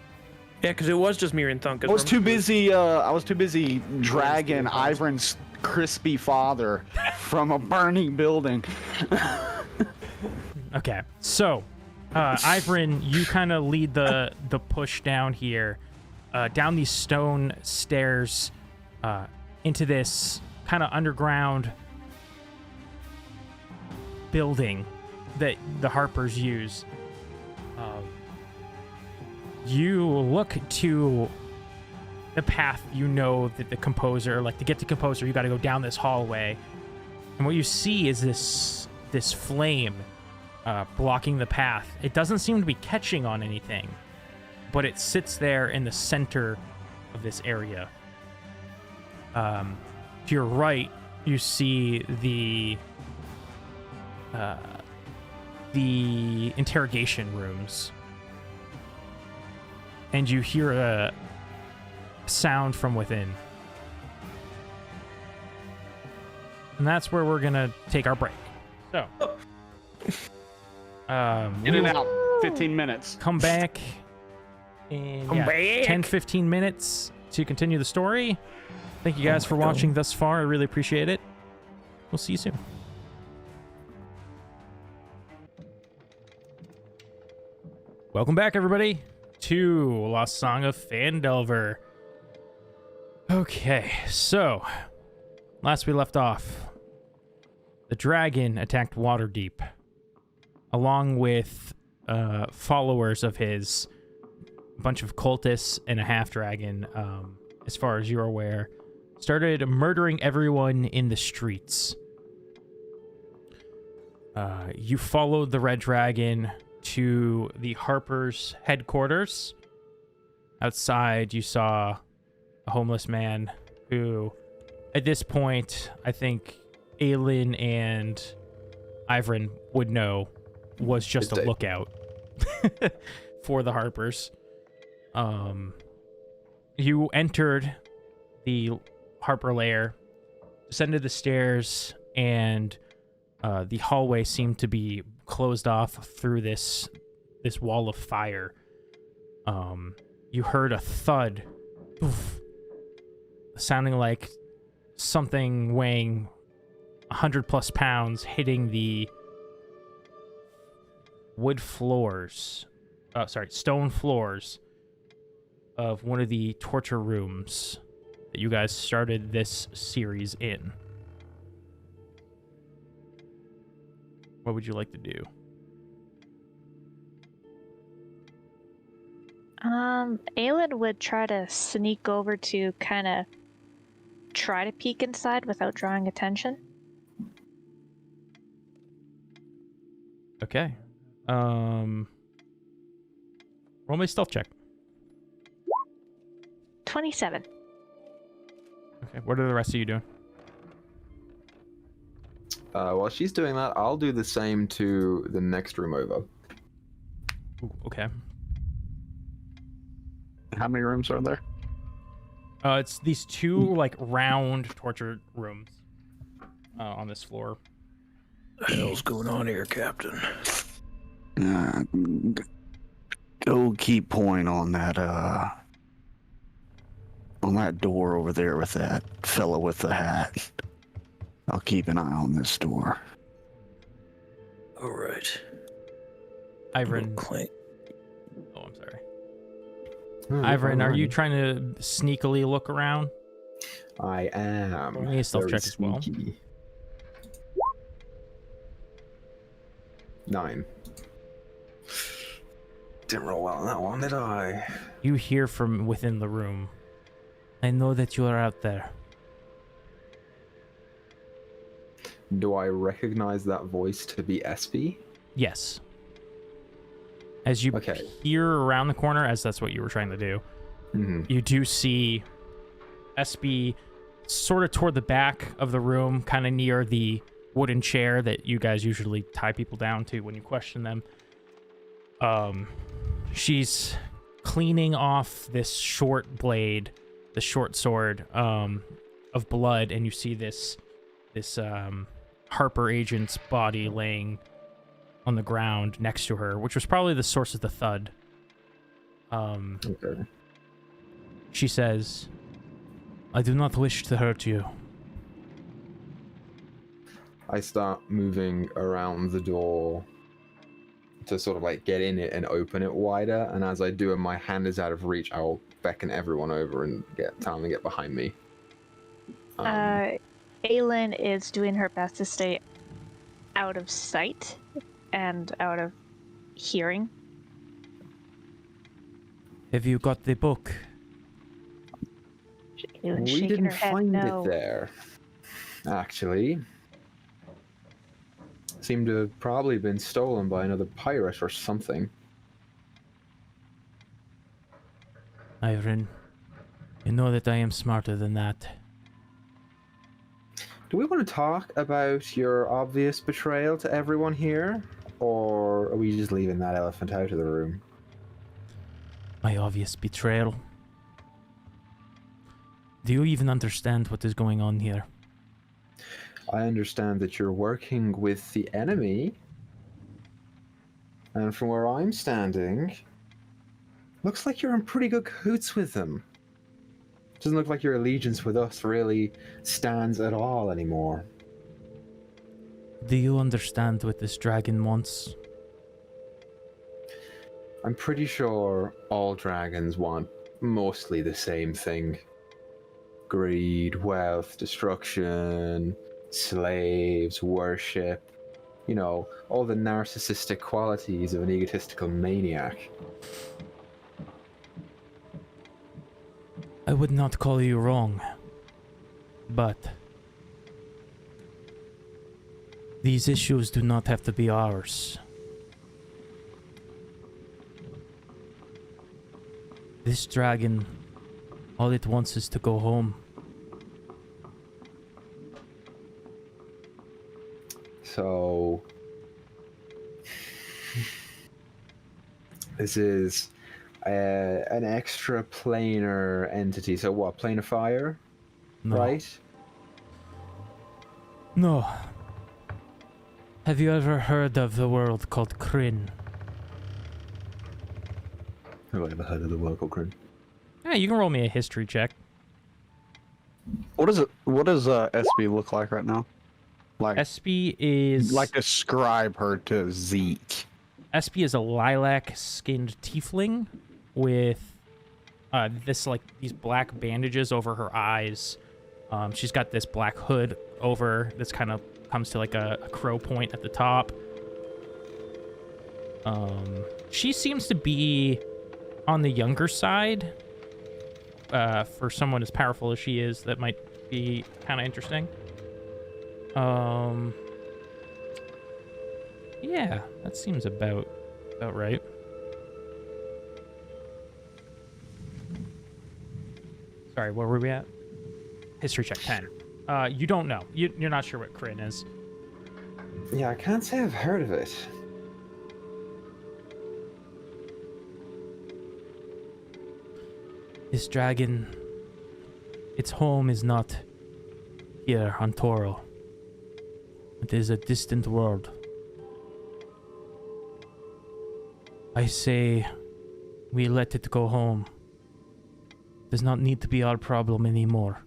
Yeah, because it was just Miri and Thunk. I was too busy. I was too busy dragging Ivan's crispy father from a burning building. Okay, so Ivrin, you kind of lead the push down here, down these stone stairs, into this kind of underground building that the Harpers use. You look to the path, you know that the composer, like to get to composer, you got to go down this hallway, and what you see is this flame blocking the path. It doesn't seem to be catching on anything, but it sits there in the center of this area. To your right, you see the interrogation rooms, and you hear a sound from within. And that's where we're gonna take our break. So, In and out. 15 minutes. come back in Come back. 10-15 minutes to continue the story. Thank you guys for watching thus far. I really appreciate it. We'll see you soon. Welcome back, everybody, to Lost Song of Phandelver. Okay, so last we left off, the dragon attacked Waterdeep, along with followers of his, a bunch of cultists and a half-dragon, as far as you're aware, started murdering everyone in the streets. You followed the red dragon to the Harper's headquarters. Outside, you saw a homeless man who, at this point, I think Aelin and Ivrin would know was just a lookout for the Harpers. You entered the Harper lair, descended the stairs, and the hallway seemed to be closed off through this wall of fire. You heard a thud, oof, sounding like something weighing 100+ pounds hitting the stone floors of one of the torture rooms that you guys started this series in. What would you like to do? Aelin would try to sneak over to kind of try to peek inside without drawing attention. Okay. Roll me a stealth check. 27. Okay, what are the rest of you doing? While she's doing that, I'll do the same to the next room over. Ooh, okay. How many rooms are there? It's these two, like, round torture rooms on this floor. What the hell's going on here, Captain? Go keep point on that door over there with that fella with the hat. I'll keep an eye on this door. All right. Ivrin. Clank. Oh, I'm sorry. Ivrin, are you trying to sneakily look around? I am. Roll me a stealth check as well. 9. Didn't roll well on that one, did I? You hear from within the room. I know that you are out there. Do I recognize that voice to be SB? Yes. As you peer around the corner, as that's what you were trying to do, you do see SB sort of toward the back of the room, kind of near the wooden chair that you guys usually tie people down to when you question them. She's cleaning off this short blade, the short sword of blood, and you see this Harper agent's body laying on the ground next to her, which was probably the source of the thud. Okay. She says, "I do not wish to hurt you." I start moving around the door to sort of like get in it and open it wider, and as I do and my hand is out of reach, I'll beckon everyone over and tell them to get behind me. Aelin is doing her best to stay out of sight and out of hearing. Have you got the book? Aelin's We shaking didn't her head find no. it there, actually. Seemed to have probably been stolen by another pirate or something. Ivrin, you know that I am smarter than that. Do we want to talk about your obvious betrayal to everyone here? Or are we just leaving that elephant out of the room? My obvious betrayal. Do you even understand what is going on here? I understand that you're working with the enemy. And from where I'm standing, looks like you're in pretty good cahoots with them. Doesn't look like your allegiance with us really stands at all anymore. Do you understand what this dragon wants? I'm pretty sure all dragons want mostly the same thing. Greed, wealth, destruction, slaves, worship. You know, all the narcissistic qualities of an egotistical maniac. I would not call you wrong, but these issues do not have to be ours. This dragon, all it wants is to go home. So this is an extra planar entity. So what? Plane of fire, No. right? No. Have you ever heard of the world called Kryn? Have I ever heard of the world called Kryn? Yeah, you can roll me a history check. What is it? What does SB look like right now? Like, SB is like describe her to Zeke. SB is a lilac-skinned tiefling with these black bandages over her eyes. She's got this black hood over this kind of comes to like a crow point at the top. She seems to be on the younger side. For someone as powerful as she is, that might be kind of interesting. Yeah, that seems about right. Sorry, where were we at? History check 10. You don't know. You're not sure what Kryn is. Yeah, I can't say I've heard of it. This dragon, its home is not here on Toro. It is a distant world. I say we let it go home. Does not need to be our problem anymore.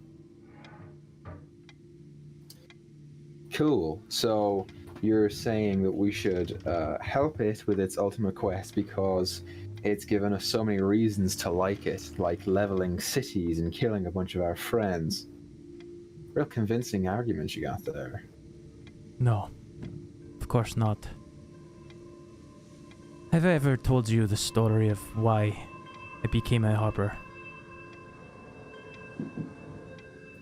Cool. So you're saying that we should help it with its ultimate quest because it's given us so many reasons to like it, like leveling cities and killing a bunch of our friends. Real convincing arguments you got there. No, of course not. Have I ever told you the story of why I became a Harper?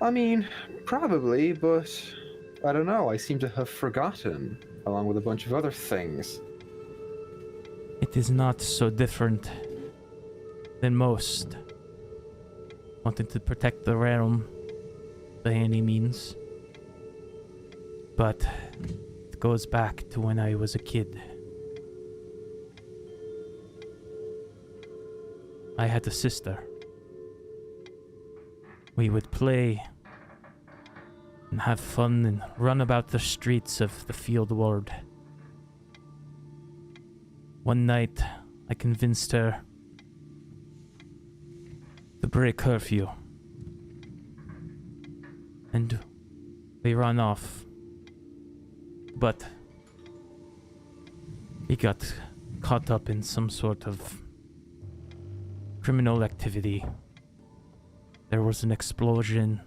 I mean, probably, but I don't know. I seem to have forgotten, along with a bunch of other things. It is not so different than most. Wanting to protect the realm by any means. But it goes back to when I was a kid. I had a sister. We would play and have fun and run about the streets of the field ward. One night, I convinced her to break curfew. And we ran off. But we got caught up in some sort of criminal activity. There was an explosion.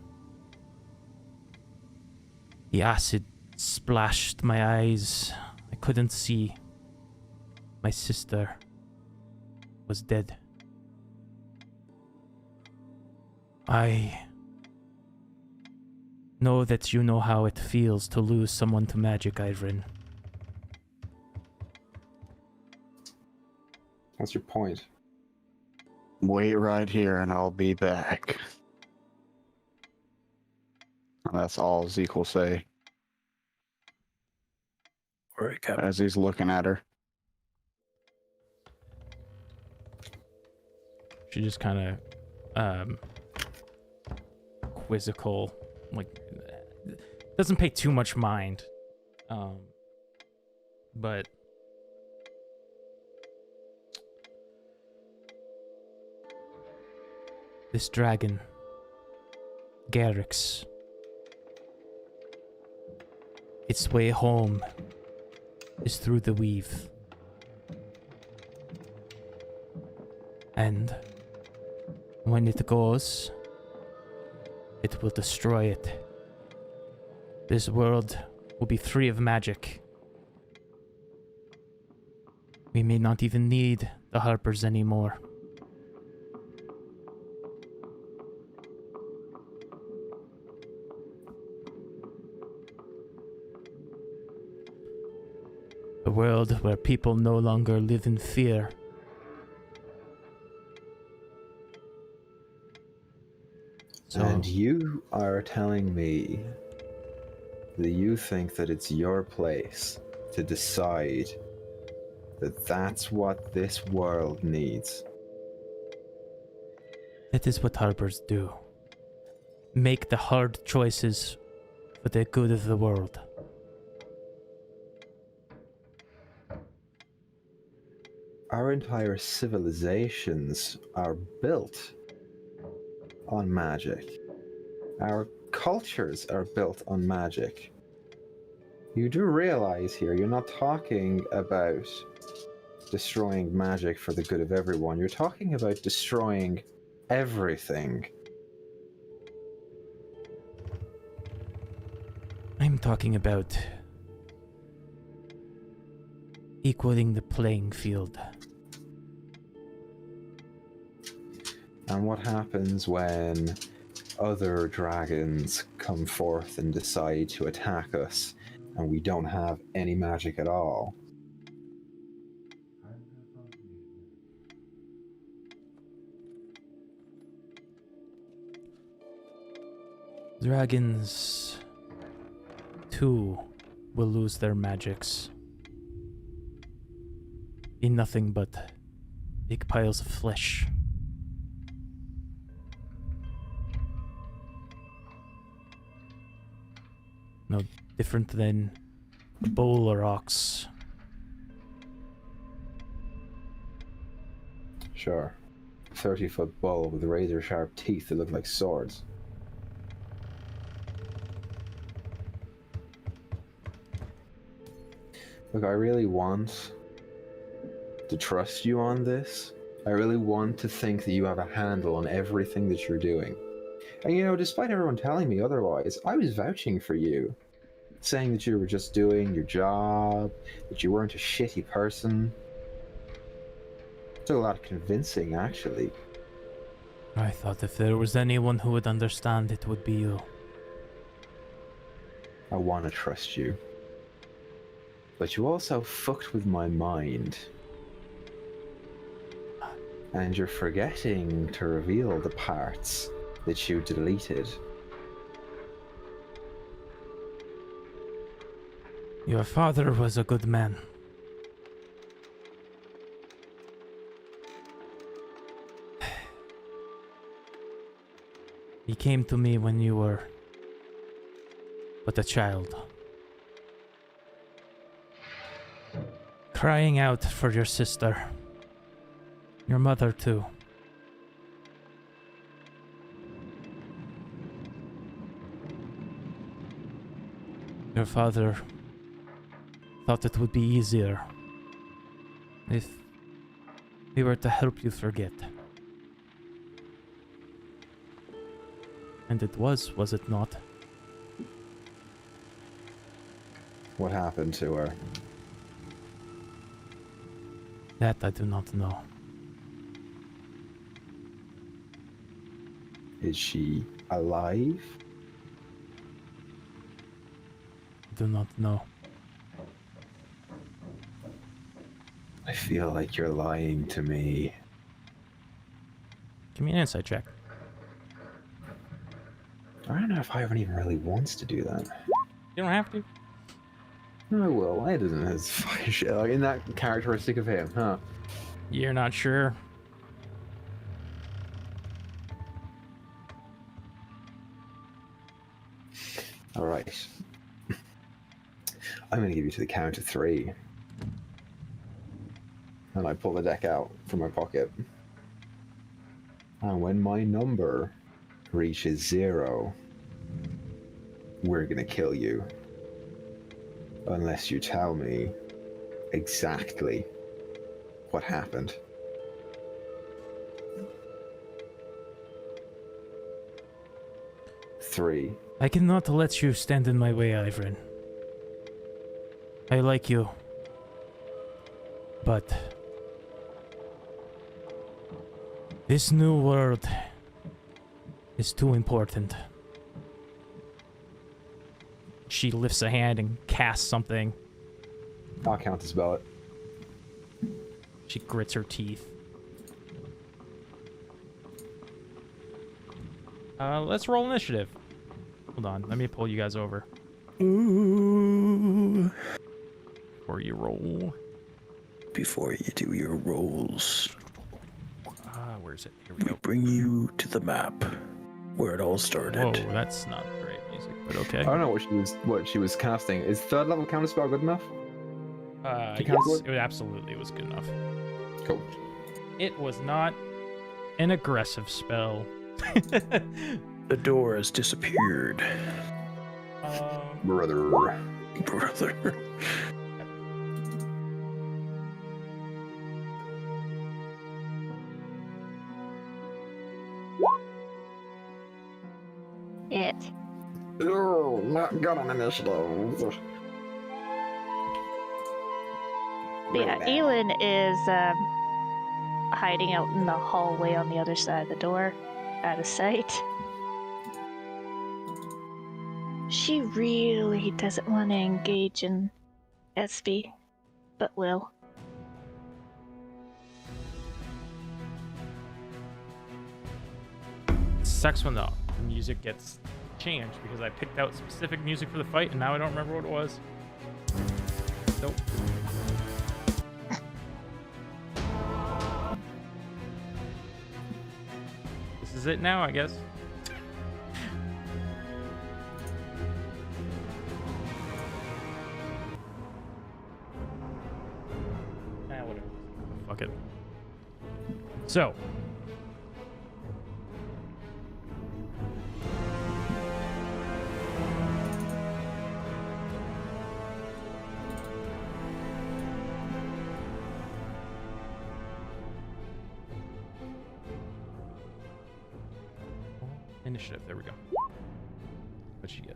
The acid splashed my eyes. I couldn't see. My sister was dead. I know that you know how it feels to lose someone to magic, Ivrin. What's your point? Wait right here and I'll be back. And that's all Zeke will say All right, Cap. as he's looking at her. She just kind of quizzical, like doesn't pay too much mind. But this dragon, Garrix, its way home is through the weave. And when it goes, it will destroy it. This world will be free of magic. We may not even need the Harpers anymore. A world where people no longer live in fear. So, And you are telling me that you think that it's your place to decide that that's what this world needs. that is what Harpers do. Make the hard choices for the good of the world. Our entire civilizations are built on magic. Our cultures are built on magic. You do realize here, you're not talking about destroying magic for the good of everyone. You're talking about destroying everything. I'm talking about equaling the playing field. And what happens when other dragons come forth and decide to attack us and we don't have any magic at all? Dragons, too, will lose their magics. Be nothing but big piles of flesh. No different than a bowl or ox. Sure. 30-foot bull with razor-sharp teeth that look like swords. Look, I really want to trust you on this. I really want to think that you have a handle on everything that you're doing. And you know, despite everyone telling me otherwise, I was vouching for you. Saying that you were just doing your job, that you weren't a shitty person. Took a lot of convincing, actually. I thought if there was anyone who would understand, it would be you. I want to trust you. But you also fucked with my mind. And you're forgetting to reveal the parts that you deleted. Your father was a good man. He came to me when you were but a child. Crying out for your sister. Your mother too. Your father thought it would be easier if we were to help you forget. And it was it not? What happened to her? That I do not know. Is she alive? Do not know. I feel like you're lying to me. Give me an insight check. I don't know if Ivan even really wants to do that. You don't have to. I will. It isn't his fucking shit. Like, isn't that characteristic of him, huh? You're not sure. Alright. I'm gonna give you to the count of 3. And I pull the deck out from my pocket. And when my number reaches 0, we're gonna kill you. Unless you tell me exactly what happened. Three. I cannot let you stand in my way, Ivrin. I like you. But this new world is too important. She lifts a hand and casts something. I'll count to spell it. She grits her teeth. Let's roll initiative. Hold on, let me pull you guys over. Ooh. Before you roll. Before you do your rolls, Where is it? Here we we go. bring you to the map where it all started. Whoa, that's not great music, but okay. I don't know what she was casting. Is third level counterspell good enough? Yes, cancel it absolutely was good enough. Cool. It was not an aggressive spell. The door has disappeared. Brother. Brother. It. Oh, not good on initiative. Yeah, Aelin is hiding out in the hallway on the other side of the door, out of sight. She really doesn't want to engage in SB, but will. Sucks when the music gets changed because I picked out specific music for the fight and now I don't remember what it was. Nope. This is it now, I guess. Whatever. Fuck it. So. Initiative, there we go. What'd she get?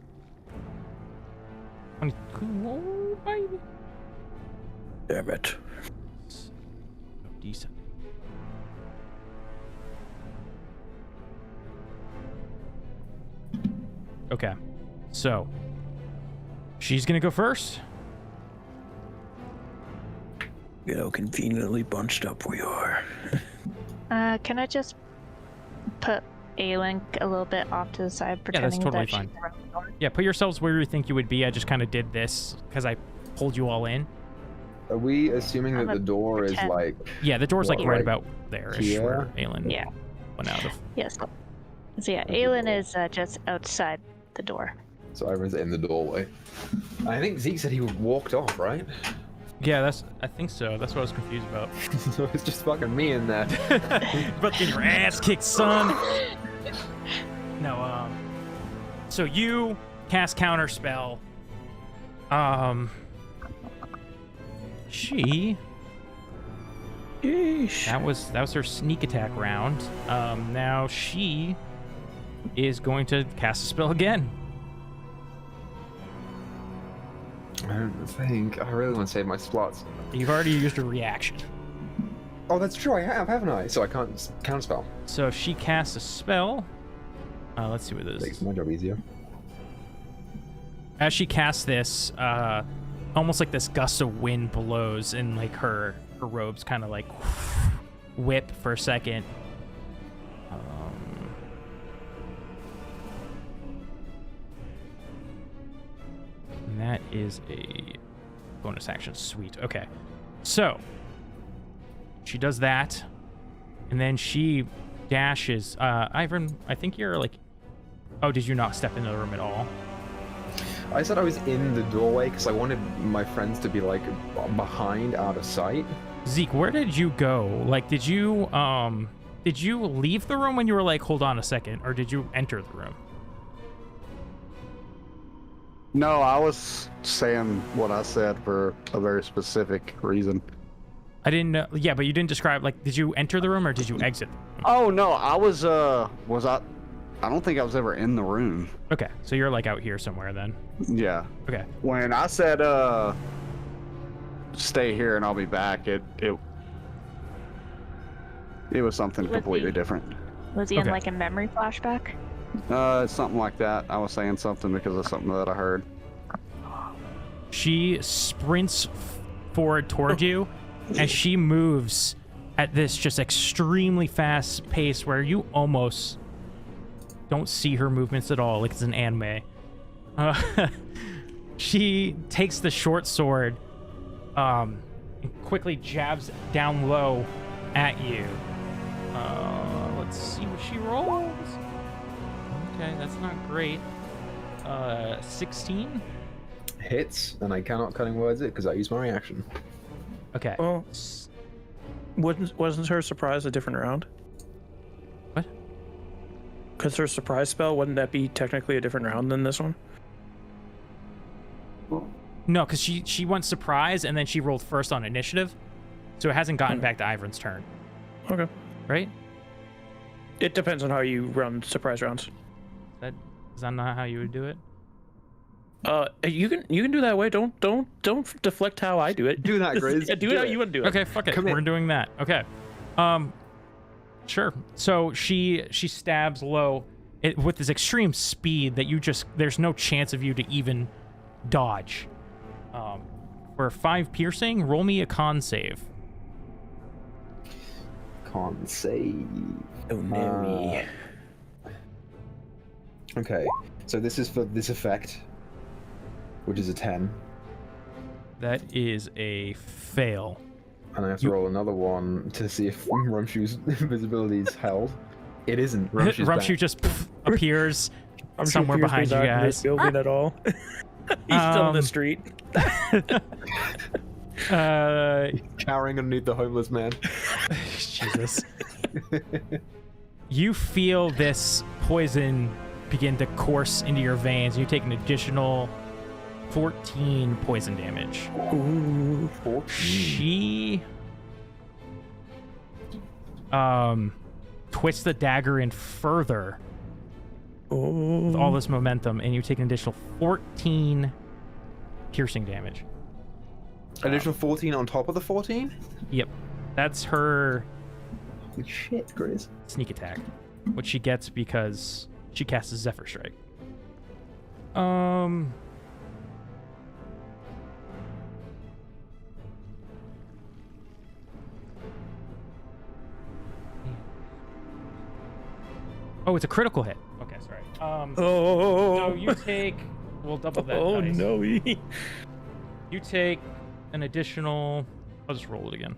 22, baby. Damn it. Decent. Okay, so she's gonna go first. You know, conveniently bunched up we are. Can I just put Aelin a little bit off to the side, Yeah, that's pretending totally that fine. she's around the door? Yeah, put yourselves where you think you would be. I just kind of did this because I pulled you all in. Are we assuming I'm that the a door is pretend. like Yeah, the door's like What, right like about there-ish here? where Aelin Yeah. went out of. Yes. So yeah, Aelin is just outside the door. so everyone's in the doorway? I think Zeke said he walked off, right? Yeah, I think so. That's what I was confused about. So it's just fucking me in there. But getting your ass kicked, son. No, so you cast counter spell. She. Yeesh. That was her sneak attack round. Now she is going to cast a spell again. I don't think I really want to save my slots. You've already used a reaction. Oh, that's true. I have, haven't I? So I can't counterspell. So she casts a spell. Let's see what this Makes is. my job easier. As she casts this, almost like this gust of wind blows, and like her robes kind of like whip for a second. And that is a bonus action. Sweet. Okay. So she does that, and then she dashes. Ivan, I think you're like. Oh, did you not step into the room at all? I said I was in the doorway because I wanted my friends to be like behind, out of sight. Zeke, where did you go? Like, did you leave the room when you were like, hold on a second, or did you enter the room? No, I was saying what I said for a very specific reason. I didn't know. Yeah, but you didn't describe, like, did you enter the room or did you exit the room? Oh no, I was I don't think I was ever in the room. Okay, so you're like out here somewhere then. Yeah. Okay. When I said stay here and I'll be back, it was something Was completely he- different. Was he in Okay. like a memory flashback? Something like that. I was saying something because of something that I heard. She sprints forward toward you, and she moves at this just extremely fast pace where you almost don't see her movements at all, like it's an anime. She takes the short sword, and quickly jabs down low at you. Let's see what she rolls. Okay, that's not great. 16? Hits, and I cannot cutting words it because I use my reaction. Okay. Well, wasn't her surprise a different round? What? Because her surprise spell, wouldn't that be technically a different round than this one? No, because she went surprise and then she rolled first on initiative, so it hasn't gotten back to Ivern's turn. Okay. Right? It depends on how you run surprise rounds. Is that not how you would do it? You can do that way. Don't deflect how I do it. Do that, Grizz. Yeah, do it how you want to do it. Okay, fuck it. Commit. We're doing that. Okay. Sure. So she stabs low with this extreme speed that there's no chance of you to even dodge. For 5 piercing, roll me a con save. Con save. Oh no. Okay, so this is for this effect, which is a 10. That is a fail. And I have to roll another one to see if Rumshoe's invisibility is held. It isn't. Rumshoe just appears somewhere behind you guys. Building at all. He's still in the street. Cowering underneath the homeless man. Jesus. You feel this poison begin to course into your veins. You take an additional 14 poison damage. Ooh. 14. She twists the dagger in further with all this momentum, and you take an additional 14 piercing damage. Additional 14 on top of the 14? Yep. That's her Good shit, Grizz. sneak attack, which she gets because she casts a Zephyr Strike. Oh, it's a critical hit. Okay, sorry. So you take... We'll double that Oh dice. no. You take an additional... I'll just roll it again.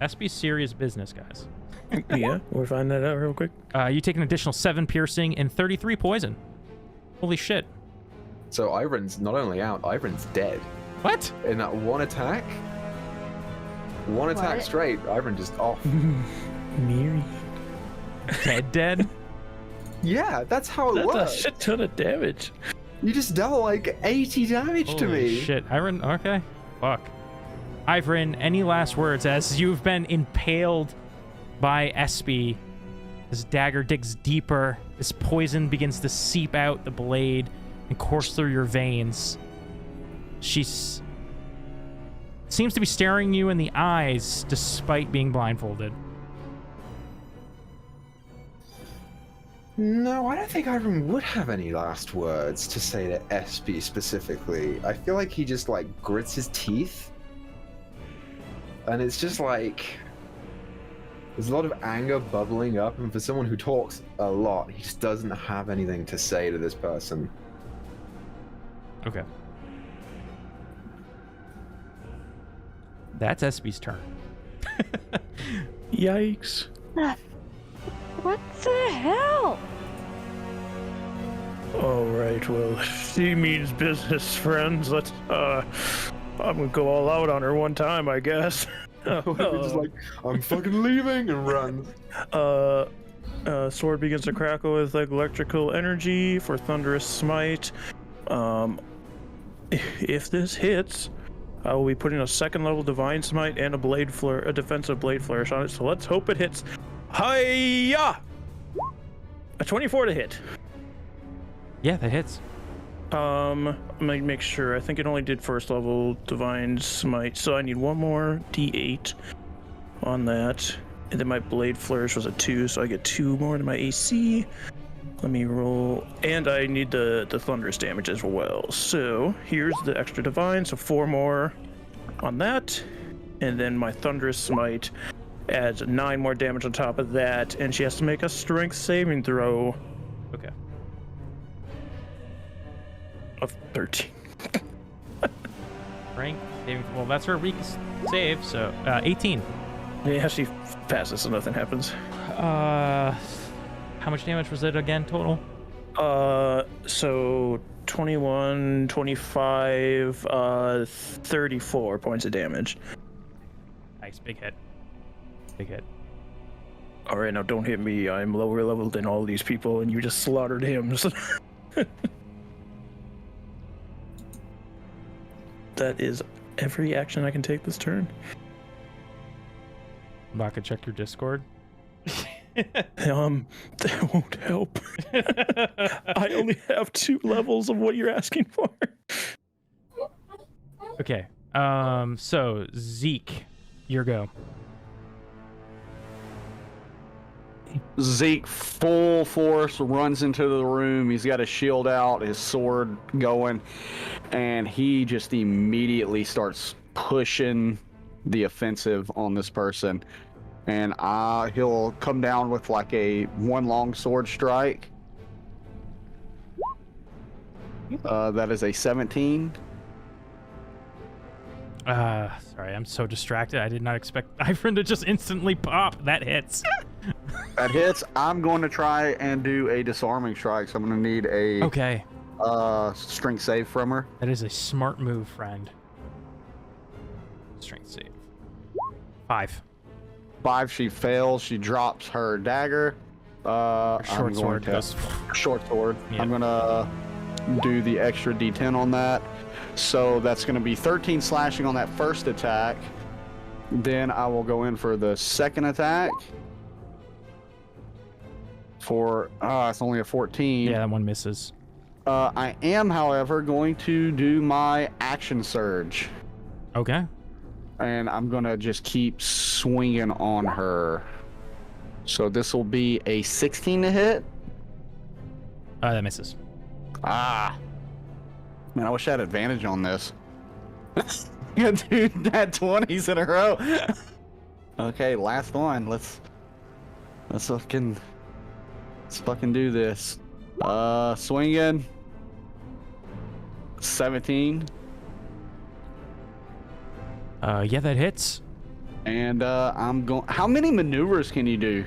SB serious business, guys. Yeah, we'll find that out real quick. You take an additional 7 piercing and 33 poison. Holy shit. So Ivern's not only out, Ivern's dead. What? In that one attack? One attack What? straight, Ivern just off. Miri. Dead? Yeah, that's how it That's a works. shit ton of damage. You just dealt like 80 damage to Holy me. shit. Ivern, okay. Fuck. Ivern, any last words as you've been impaled by Espy? This dagger digs deeper. This poison begins to seep out the blade and course through your veins. She seems to be staring you in the eyes despite being blindfolded. No, I don't think Ivern would have any last words to say to Espy specifically. I feel like he just like grits his teeth. And it's just like there's a lot of anger bubbling up, and for someone who talks a lot, he just doesn't have anything to say to this person. Okay. That's Espy's turn. Yikes. What the hell? All right, well, she means business, friends. Let's, I'm gonna go all out on her one time, I guess. Just like, I'm fucking leaving, and runs. Sword begins to crackle with like electrical energy for thunderous smite. If this hits, I will be putting a 2nd level divine smite and a defensive blade flourish on it. So let's hope it hits. Hiya! A 24 to hit. Yeah, that hits. I'm gonna make sure. I think it only did 1st level divine smite, so I need one more d8 on that. And then my blade flourish was a 2, so I get 2 more to my AC. Let me roll, and I need the thunderous damage as well. So here's the extra divine, so 4 more on that, and then my thunderous smite adds 9 more damage on top of that, and she has to make a strength saving throw Okay. of 13. Rank saving. Well, that's her weakest save. So 18. Yeah, she passes, so nothing happens. How much damage was it again total? So 21, 25, 34 points of damage. Nice, big hit. Big hit. All right, now don't hit me. I'm lower level than all these people, and you just slaughtered him. So that is every action I can take this turn. Baka, check your Discord. That won't help. I only have 2 levels of what you're asking for. Okay. So Zeke, your go. Zeke, full force, runs into the room. He's got his shield out, his sword going, and he just immediately starts pushing the offensive on this person. And he'll come down with like a 1 long sword strike. That is a 17. Sorry, I'm so distracted. I did not expect Ivern to just instantly pop. That hits. That hits. I'm going to try and do a disarming strike, so I'm going to need a Okay. strength save from her. That is a smart move, friend. Strength save. 5. 5, she fails. She drops her dagger. Short sword goes. Short sword. Yeah. I'm going to do the extra D10 on that. So that's going to be 13 slashing on that first attack. Then I will go in for the second attack. For, it's only a 14. Yeah, that one misses. I am, however, going to do my action surge. Okay. And I'm going to just keep swinging on her. So this will be a 16 to hit. That misses. Ah. Man, I wish I had advantage on this. Dude, that 20s in a row. Okay, last one. Let's fucking do this. Swinging. 17. Yeah, that hits. And I'm going. How many maneuvers can you do?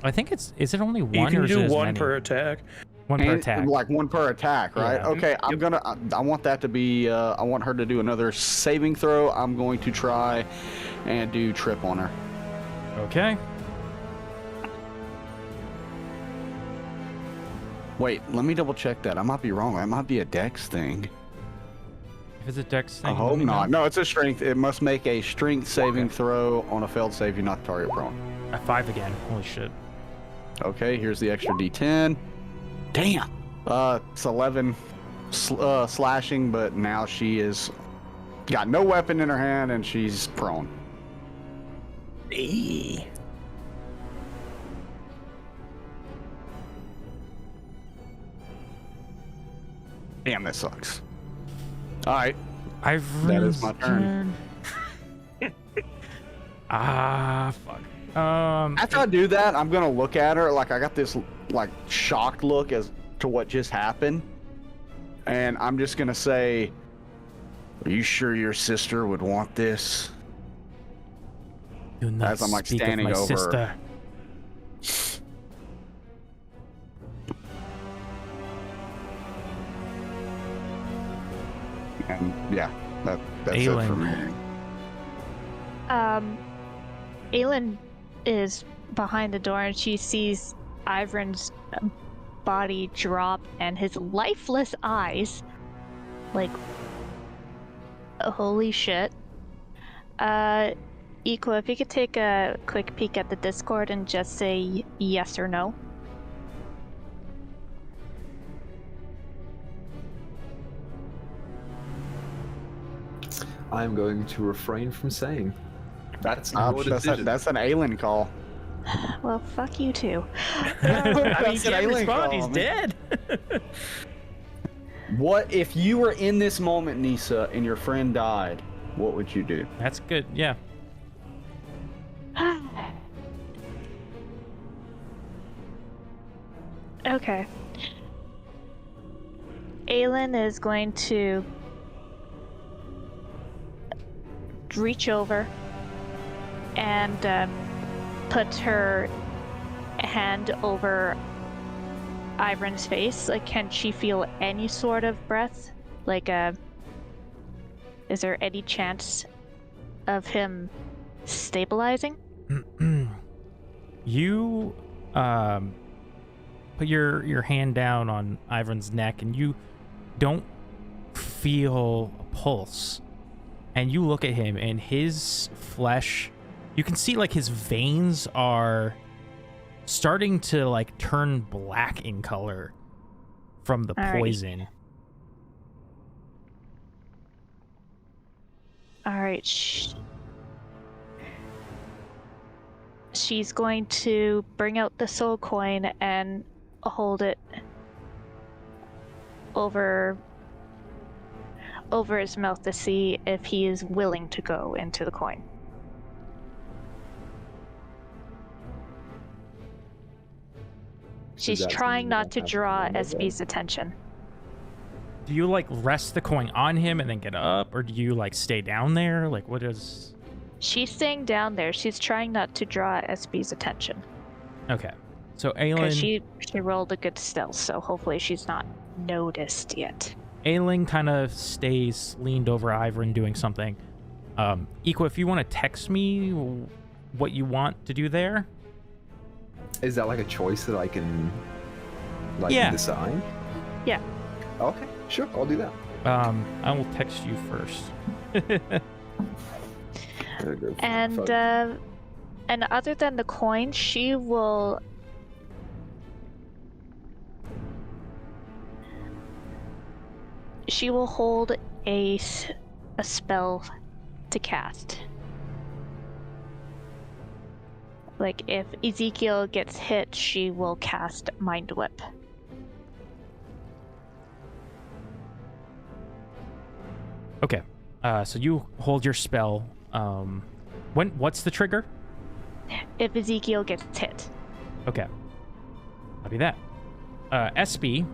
I think is it only one? You can or is do it as 1 many? per attack. One per attack. Like 1 per attack, right? Yeah. Okay, I want that to be. I want her to do another saving throw. I'm going to try and do trip on her. Okay. Wait, let me double check that. I might be wrong. That might be a dex thing. If it's a dex thing, I hope not. No, it's a strength. It must make a strength saving throw on a failed save. You knock the target prone. At 5 again. Holy shit. Okay, here's the extra D10. Damn. It's 11 slashing, but now she is got no weapon in her hand and she's prone. Eee. Damn, that sucks. All right. That is my turn. Fuck. After I do that, I'm gonna look at her like I got this like shocked look as to what just happened, and I'm just gonna say, "Are you sure your sister would want this?" Do not As I'm like speak of standing my over her. sister. And yeah, that's it for me. Aelin is behind the door and she sees Ivern's body drop and his lifeless eyes. Like, holy shit. Equa, if you could take a quick peek at the Discord and just say yes or no. I'm going to refrain from saying. That's That's an Aelin call. Well, fuck you too. I mean, That's he an can't alien respond. call, He's man. dead. What if you were in this moment, Nyssa, and your friend died? What would you do? That's good. Yeah. Okay. Aelin is going to reach over and put her hand over Ivern's face. Like, can she feel any sort of breath? Like, is there any chance of him stabilizing? You put your hand down on Ivern's neck, and you don't feel a pulse. And you look at him, and his flesh, you can see like his veins are starting to like turn black in color from the poison. Alright. She's going to bring out the soul coin and hold it over his mouth to see if he is willing to go into the coin. She's trying not to draw SB's attention. Do you like rest the coin on him and then get up, or do you like stay down there? Like, what is... She's staying down there. She's trying not to draw SB's attention. Okay. So Aelin... Because she rolled a good stealth, so hopefully she's not noticed yet. Aelin kind of stays leaned over Ivern doing something. Equa, if you want to text me what you want to do there. Is that like a choice that I can decide? Yeah. Okay, sure, I'll do that. I will text you first. And other than the coin, she will hold a spell to cast. Like, if Ezekiel gets hit, she will cast Mind Whip. Okay. So you hold your spell. What's the trigger? If Ezekiel gets hit. Okay. Copy that. SB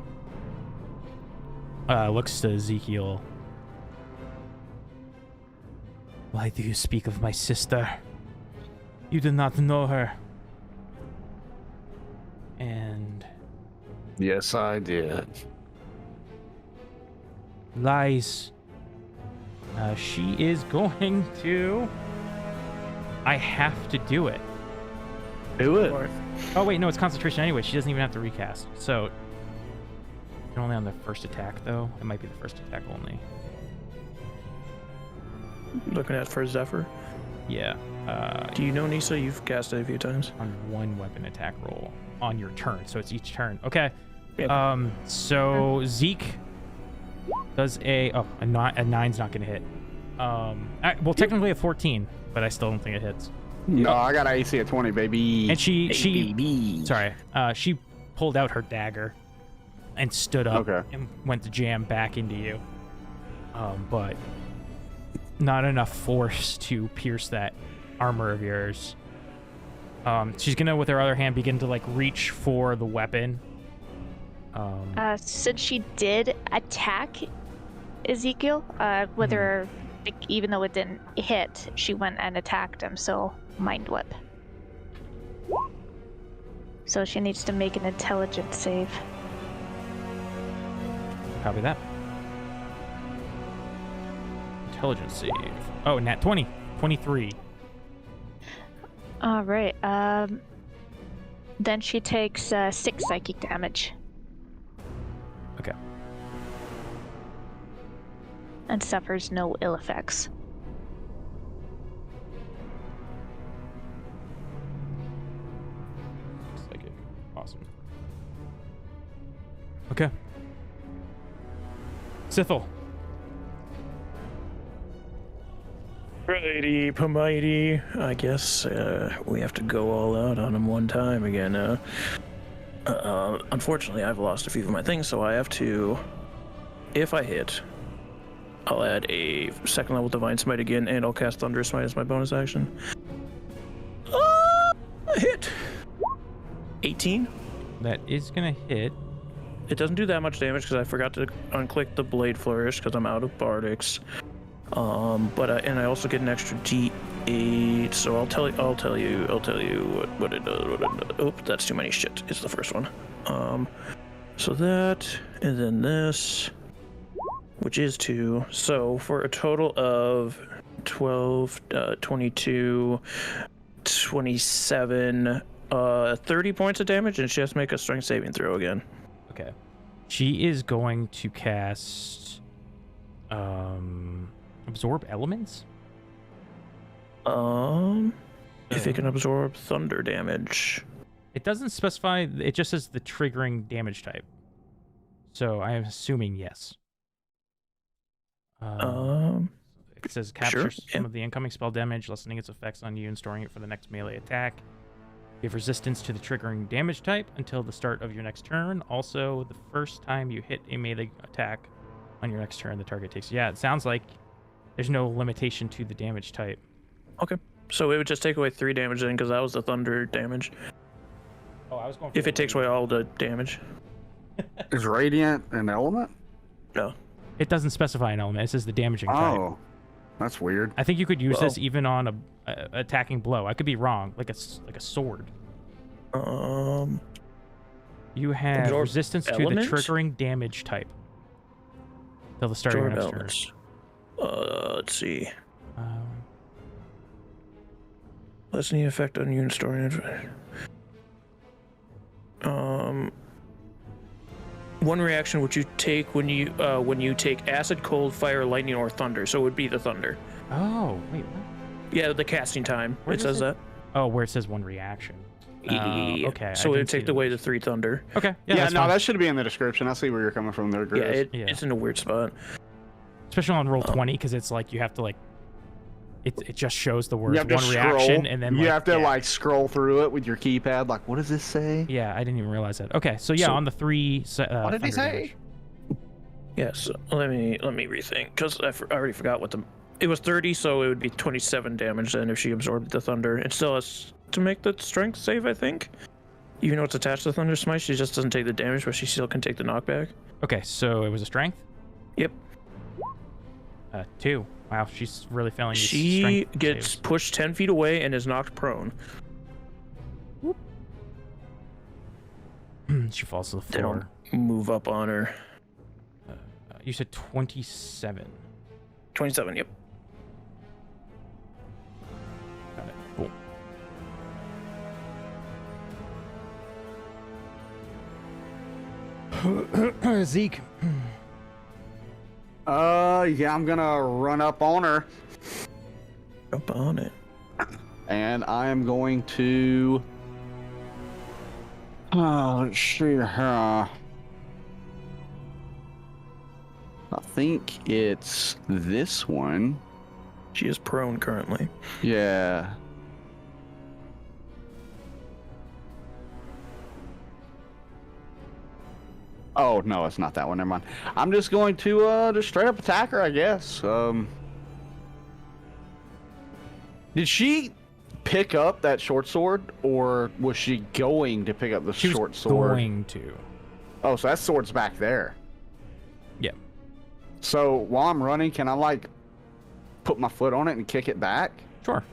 looks to Ezekiel. Why do you speak of my sister? You do not know her. And... Yes, I did. Lies. She is going to... I have to do it. Do it. Oh, wait, no, it's concentration anyway. She doesn't even have to recast. So, you're only on the first attack, though. It might be the first attack only. Looking at for Zephyr. Yeah. Do you know Nyssa? You've cast it a few times. On one weapon attack roll on your turn. So it's each turn. Okay. Yep. So Zeke does a 9's not going to hit. Well, technically a 14, but I still don't think it hits. No, I got an AC at 20, baby. And she baby. Sorry. She pulled out her dagger and stood up and went to jam back into you. But not enough force to pierce that armor of yours. She's gonna, with her other hand, begin to like reach for the weapon. Since she did attack Ezekiel, with her, even though it didn't hit, she went and attacked him, so Mind Whip. So she needs to make an intelligence save. Copy that. Intelligence save. Oh, nat 20. 23. All right. Then she takes 6 psychic damage. Okay. And suffers no ill effects. Psychic. Awesome. Okay. Sithel. Righty, Pamighty. I guess we have to go all out on him one time again. Unfortunately, I've lost a few of my things, so I have to... If I hit, I'll add a 2nd level Divine Smite again, and I'll cast Thunderous Smite as my bonus action. 18. That is gonna hit. It doesn't do that much damage because I forgot to unclick the blade flourish because I'm out of bardics. And I also get an extra D8. So I'll tell you what it does. Oh, that's too many shit. It's the first one. So that, and then this, which is 2. So for a total of 12, 22, 27, 30 points of damage, and she has to make a strength saving throw again. Okay. She is going to cast absorb elements. If it can absorb thunder damage. It doesn't specify. It just says the triggering damage type. So I am assuming yes. It says capture some of the incoming spell damage, lessening its effects on you and storing it for the next melee attack. You have resistance to the triggering damage type until the start of your next turn. Also, the first time you hit a melee attack on your next turn, the target takes. Yeah, it sounds like there's no limitation to the damage type. Okay. So it would just take away 3 damage then, because that was the thunder damage. Oh, I was going. If it takes away all the damage. Is radiant an element? No. It doesn't specify an element. It says the damaging type. Oh, that's weird. I think you could use this even on a attacking blow. I could be wrong, like a sword. You have resistance to the triggering damage type till the start of your next turn. Let's see. Lessen the effect on unit storing. One reaction which you take when you take acid, cold, fire, lightning, or thunder. So it would be the thunder. Oh, wait, what? Yeah, the casting time. Where it says that. Oh, where it says one reaction. Okay. So it would take away the 3 thunder. Okay. Yeah, no, that should be in the description. I see where you're coming from there, Grizz. Yeah, it's in a weird spot. Especially on roll 20, because it's like you have to it just shows the words you have to one scroll, reaction, and then you have to scroll through it with your keypad. Like, what does this say? Yeah, I didn't even realize that. Okay, so yeah, on the 3. What did he say? Damage. Yes. Let me rethink, because I already forgot what it was 30, so it would be 27 damage then if she absorbed the thunder. It still has to make the strength save, I think. Even though it's attached to Thunder Smite, she just doesn't take the damage, but she still can take the knockback. Okay, so it was a strength? Yep. 2. Wow, she's really failing these She strength gets saves. pushed 10 feet away and is knocked prone. Whoop. She falls to the They floor. don't move up on her. You said 27. 27, yep. Got it. Cool. Zeke. Yeah, I'm gonna run up on her. Up on it. And I am going to... let's see. I think it's this one. She is prone currently. Yeah. Oh, no, it's not that one. Never mind. I'm just going to just straight up attack her, I guess. Did she pick up that short sword, or was she going to pick up the short sword? Going to. Oh, so that sword's back there. Yeah. So while I'm running, can I put my foot on it and kick it back? Sure.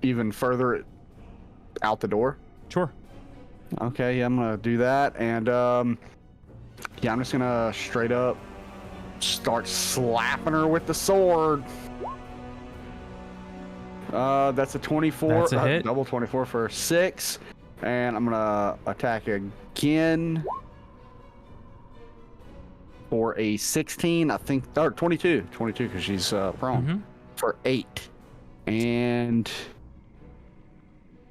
Even further out the door? Sure. Okay, yeah, I'm gonna do that, and yeah, I'm just gonna straight up start slapping her with the sword. That's a 24. That's a hit. Double 24 for 6, and I'm gonna attack again for a 16. I think, or 22 because she's prone for 8, and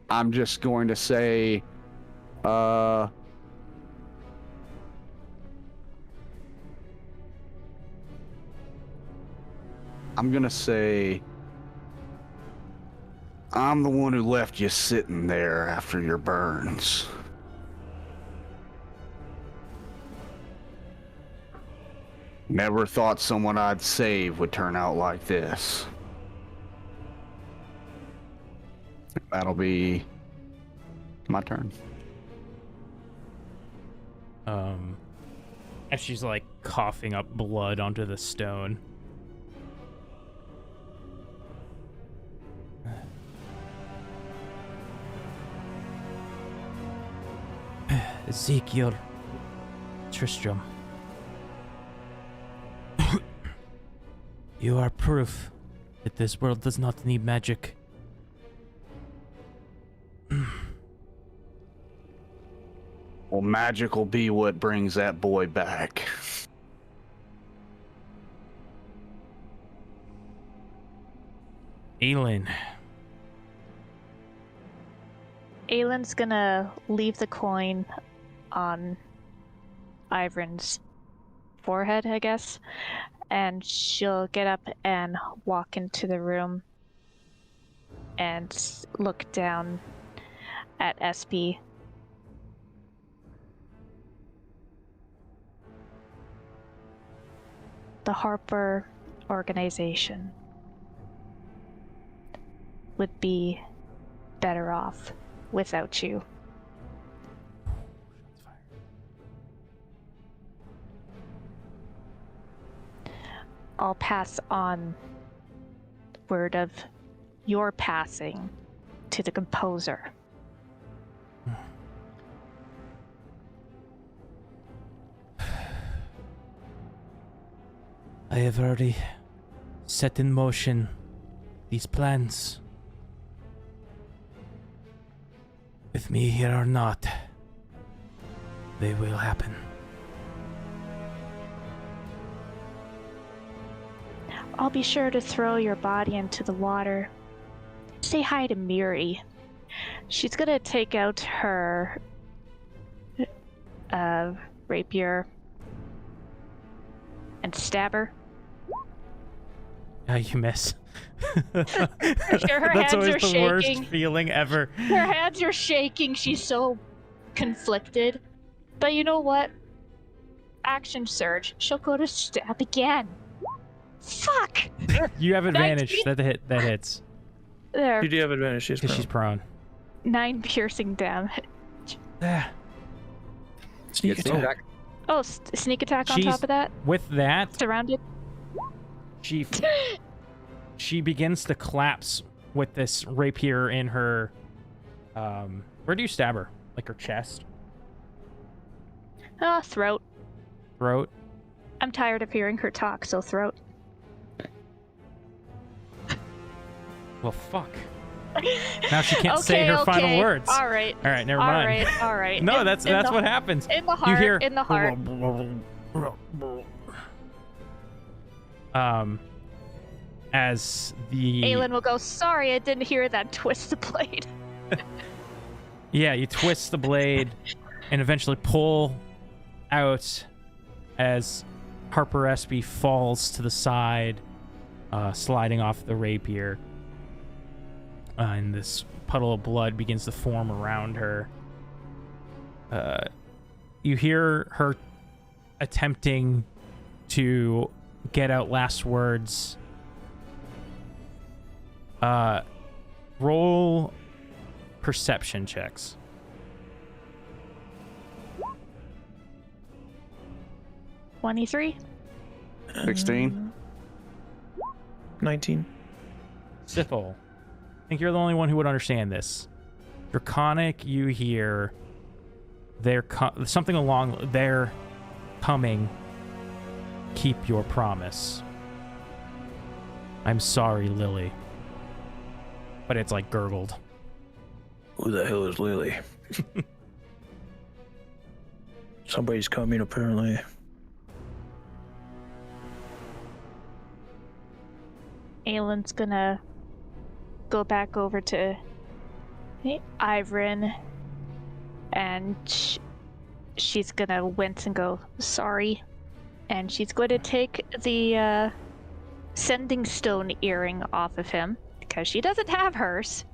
I'm just going to say, I'm gonna say, I'm the one who left you sitting there after your burns. Never thought someone I'd save would turn out like this. That'll be my turn. As she's like coughing up blood onto the stone. Ezekiel, Tristram, you are proof that this world does not need magic. Well, magic will be what brings that boy back. Aelin. Aelin's gonna leave the coin on Ivrin's forehead, I guess, and she'll get up and walk into the room and look down at SP. The Harper organization would be better off without you. I'll pass on word of your passing to the composer. I have already set in motion these plans. With me here or not, they will happen. I'll be sure to throw your body into the water. Say hi to Miri. She's gonna take out her rapier and stab her. You miss. Her That's hands always are the shaking. worst feeling ever. Her hands are shaking. She's so conflicted. But you know what? Action surge. She'll go to stab again. Fuck! You have advantage. 19? That hits. There. You do have advantage. She's Because she's prone. 9 piercing damage. Ah. Sneak Get attack. back. Oh, sneak attack on She's- top of that? With that, Surrounded? she begins to collapse with this rapier in her. Where do you stab her? Like her chest, Throat. throat. I'm tired of hearing her talk, so throat. Well, fuck. Now she can't say her final words. Alright. All right, never mind. Alright. No, that's what happens. In the heart. You hear In the heart. As the Aelin will go, sorry, I didn't hear that, twist the blade. Yeah, you twist the blade and eventually pull out as Harper Espy falls to the side, sliding off the rapier. And this puddle of blood begins to form around her. You hear her attempting to get out last words. Roll perception checks. 23? 16. 19. Sifil, I think you're the only one who would understand this. Draconic, you hear something along "they're coming. Keep your promise." I'm sorry, Lily. But it's like gurgled. Who the hell is Lily? Somebody's coming, apparently. Aelin's gonna go back over to Ivrin, and she's gonna wince and go, sorry. And she's going to take the sending stone earring off of him, because she doesn't have hers.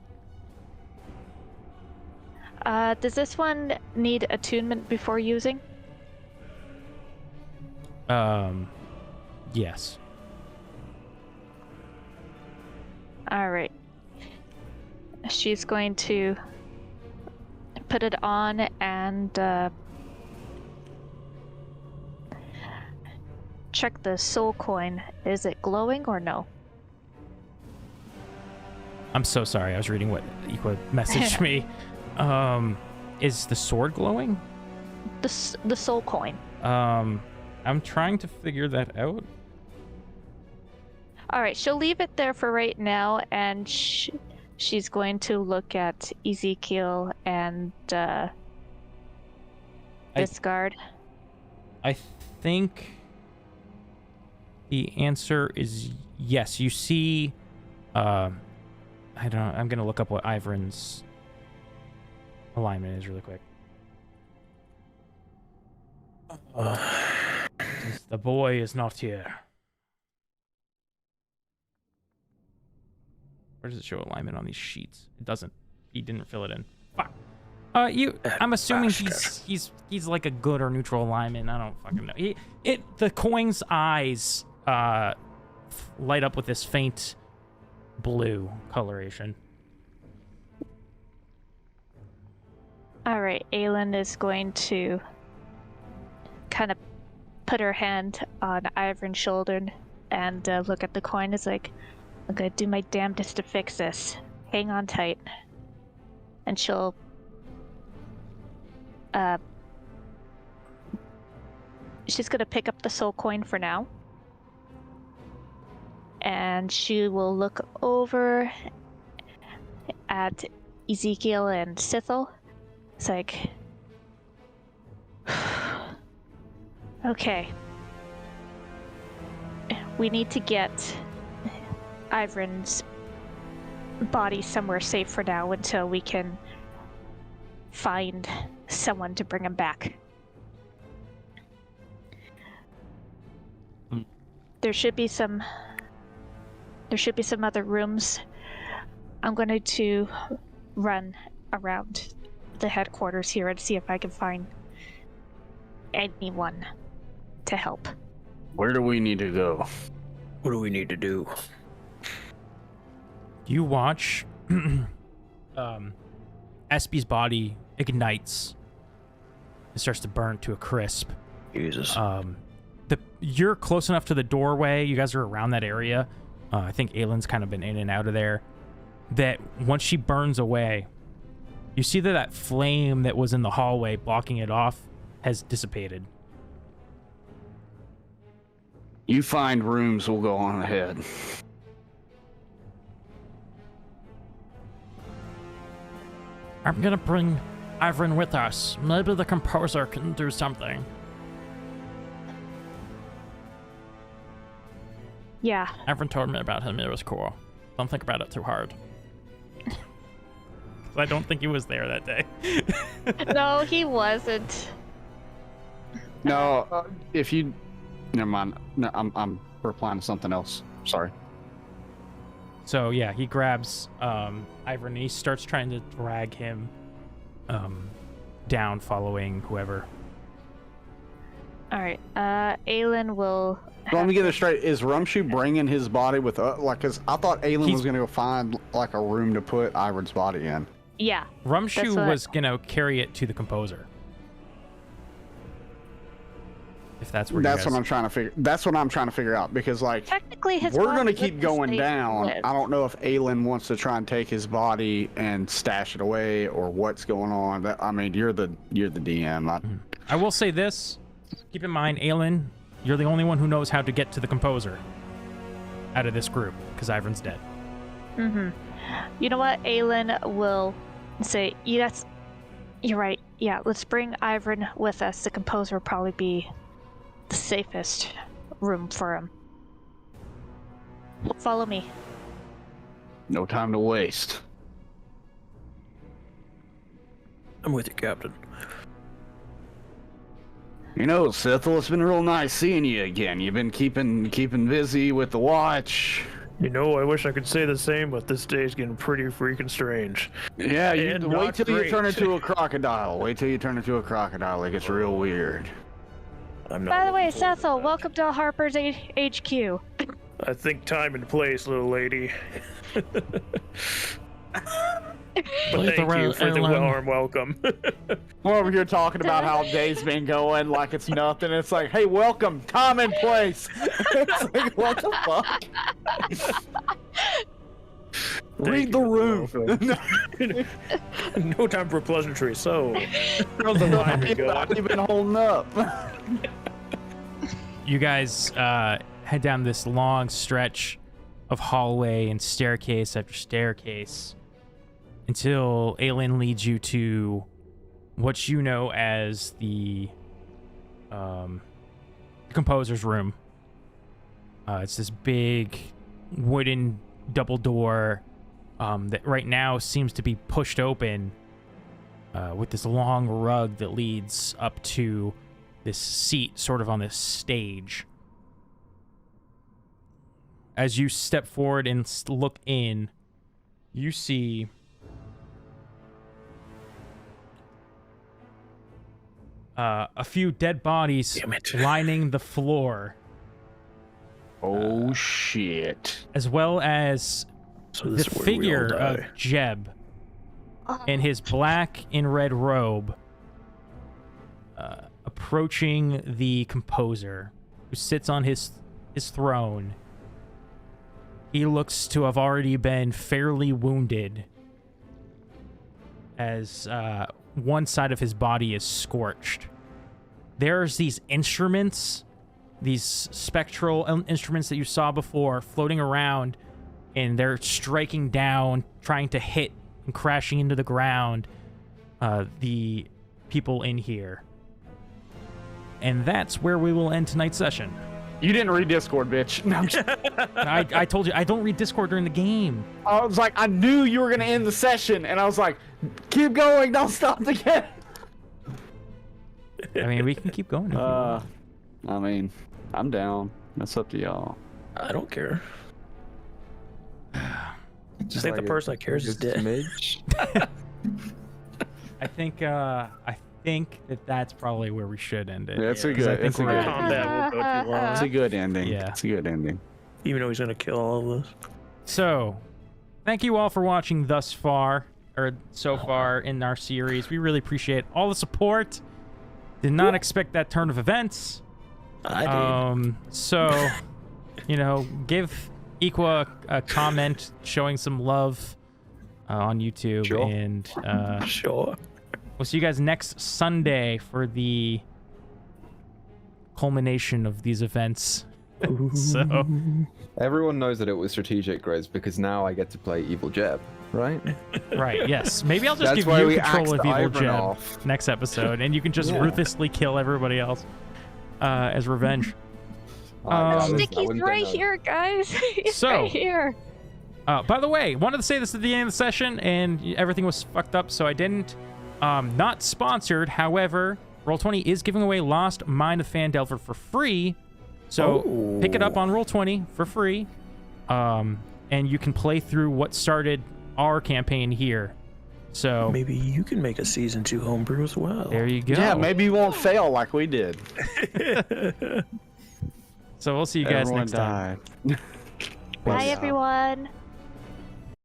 Does this one need attunement before using? Yes. Alright. She's going to put it on and check the soul coin. Is it glowing or no? I'm so sorry. I was reading what Equa messaged me. Is the sword glowing? The soul coin. I'm trying to figure that out. All right, she'll leave it there for right now, and she's going to look at Ezekiel and discard. I think the answer is yes. You see, I don't know. I'm gonna look up what Ivrin's alignment is really quick. The boy is not here. Where does it show alignment on these sheets? It doesn't. He didn't fill it in. Fuck. I'm assuming he's like a good or neutral alignment. I don't fucking know. The coin's eyes light up with this faint blue coloration. All right, Aelin is going to kind of put her hand on Ivrin's shoulder and look at the coin. It's like, I'm gonna do my damnedest to fix this. Hang on tight. And she'll she's gonna pick up the soul coin for now. And she will look over at Ezekiel and Sithel. It's like, okay. We need to get Ivrin's body somewhere safe for now until we can find someone to bring him back. There should be some other rooms. I'm going to run around the headquarters here and see if I can find anyone to help. Where do we need to go? What do we need to do? You watch Espy's body ignites. It starts to burn to a crisp. Jesus. You're close enough to the doorway. You guys are around that area. I think Aelin's kind of been in and out of there. That once she burns away, you see that flame that was in the hallway blocking it off has dissipated. You find rooms, we'll go on ahead. I'm gonna bring Ivrin with us. Maybe the composer can do something. Yeah. Ivrin told me about him. It was cool. Don't think about it too hard. I don't think he was there that day. No, he wasn't. No, if you... Never mind. No, I'm replying to something else. Sorry. So yeah, he grabs Ivrin and he starts trying to drag him down, following whoever. All right. Aelin will. So let me get this straight. Is Rumshoe bringing his body with cause I thought Aelin was gonna go find like a room to put Ivrin's body in. Yeah. Rumshoe was gonna carry it to the composer. If that's where That's what I'm trying to figure. That's what I'm trying to figure out, because like technically his we're body gonna would keep be going safe down. with. I don't know if Aelin wants to try and take his body and stash it away or what's going on. I mean, you're the DM. I will say this. Keep in mind, Aelin, you're the only one who knows how to get to the composer out of this group, because Ivrin's dead. Mm-hmm. You know what? Aelin will say, yes, you're right. Yeah, let's bring Ivrin with us. The composer will probably be the safest room for him. Follow me. No time to waste. I'm with you, Captain. You know, Sithel, it's been real nice seeing you again. You've been keeping busy with the watch. You know, I wish I could say the same, but this day's getting pretty freaking strange. Yeah, And wait not till you great. turn into a crocodile. Wait till you turn into a crocodile. It gets real weird. I'm not. By the way, looking forward to Cecil, that. welcome to Harper's HQ. I think time and place, little lady. Thank you for the warm welcome. We're over here talking about how day's been going like it's nothing. It's like, hey, welcome, time and place. It's like, what the fuck? Read the room. No time for pleasantry. So, how's the line been going? You've been holding up. You guys head down this long stretch of hallway and staircase after staircase until Aelin leads you to what you know as the composer's room. It's this big wooden double door that right now seems to be pushed open with this long rug that leads up to this seat sort of on this stage. As you step forward and look in, you see a few dead bodies lining the floor. Oh, shit. As well as the figure of Jeb in his black and red robe approaching the composer who sits on his throne. He looks to have already been fairly wounded as one side of his body is scorched. There's these instruments, these spectral instruments that you saw before floating around, and they're striking down, trying to hit and crashing into the ground the people in here. And that's where we will end tonight's session. You didn't read Discord, bitch. No, I'm just... I told you, I don't read Discord during the game. I was like, I knew you were going to end the session, and I was like, keep going, don't stop the game. I mean, we can keep going. If you want. I mean, I'm down. That's up to y'all. I don't care. Just I think the person that cares is dead. I think that's probably where we should end it. That's a 'cause I good. think It's a we're good. Combat will go too long. It's a good ending. Yeah. It's a good ending. Even though he's gonna kill all of us. So, thank you all for watching thus far, or so far in our series. We really appreciate all the support. Did not expect that turn of events. I did. So, give Equa a comment showing some love on YouTube, Sure. and Sure. we'll see you guys next Sunday for the culmination of these events. So, Everyone knows that it was strategic, Grizz, because now I get to play Evil Jeb, right? right, yes. Maybe I'll just That's give why you we control of axed Evil Ivan Jeb off. next episode, and you can just Yeah. ruthlessly kill everybody else as revenge. Sticky's right here, guys. He's So- right here. By the way, wanted to say this at the end of the session, and everything was fucked up, so I didn't. Not sponsored, however, Roll20 is giving away Lost Mine of Phandelver for free. So pick it up on Roll20 for free. And you can play through what started our campaign here. So Maybe you can make a season 2 homebrew as well. there you go. Yeah, maybe you won't fail like we did. So we'll see you guys Everyone next time. died. Bye, everyone.